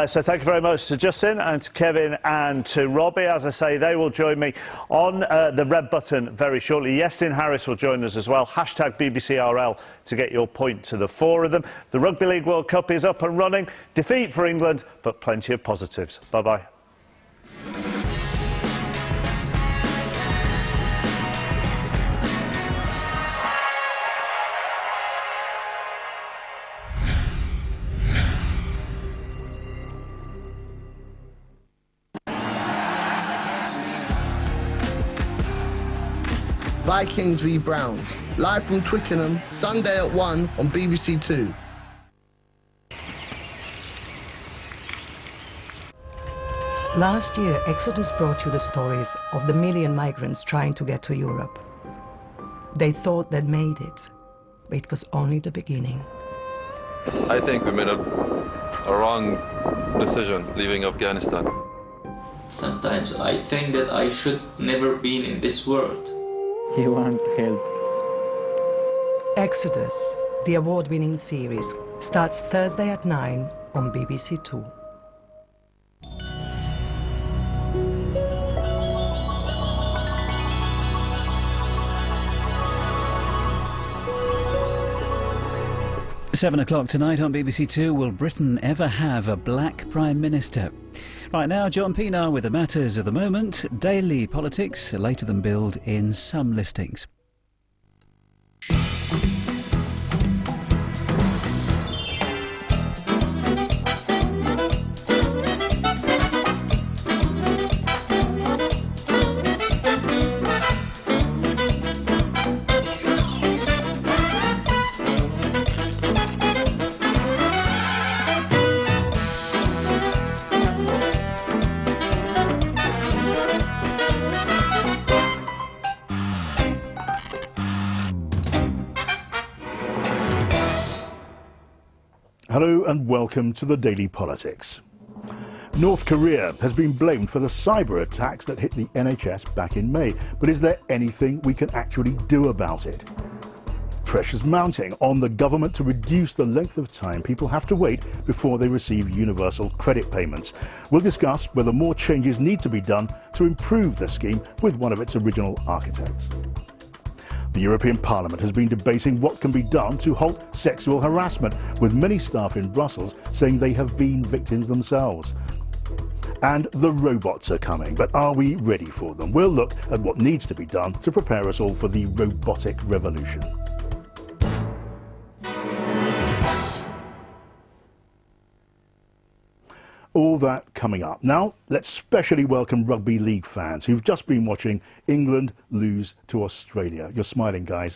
[SPEAKER 7] So thank you very much to Justin and to Kevin and to Robbie. As I say, they will join me on the Red Button very shortly. Yestin Harris will join us as well. Hashtag BBCRL to get your point to the four of them. The Rugby League World Cup is up and running. Defeat for England, but plenty of positives. Bye-bye.
[SPEAKER 2] Vikings v Browns, live from Twickenham, Sunday at 1 on BBC Two.
[SPEAKER 22] Last year, Exodus brought you the stories of the million migrants trying to get to Europe. They thought they'd made it, but it was only the beginning.
[SPEAKER 23] I think we made a wrong decision leaving Afghanistan.
[SPEAKER 24] Sometimes I think that I should never been in this world.
[SPEAKER 25] You want help.
[SPEAKER 22] Exodus, the award-winning series, starts Thursday at 9 on BBC Two.
[SPEAKER 26] Seven o'clock tonight on BBC Two. Will Britain ever have a black Prime Minister? Right now, John Pienaar with the matters of the moment. Daily politics, later than billed in some listings.
[SPEAKER 27] Hello and welcome to the Daily Politics. North Korea has been blamed for the cyber attacks that hit the NHS back in May, but is there anything we can actually do about it? Pressure's mounting on the government to reduce the length of time people have to wait before they receive universal credit payments. We'll discuss whether more changes need to be done to improve the scheme with one of its original architects. The European Parliament has been debating what can be done to halt sexual harassment, with many staff in Brussels saying they have been victims themselves. And the robots are coming, but are we ready for them? We'll look at what needs to be done to prepare us all for the robotic revolution. All that coming up. Now, let's specially welcome Rugby League fans who've just been watching England lose to Australia. You're smiling, guys.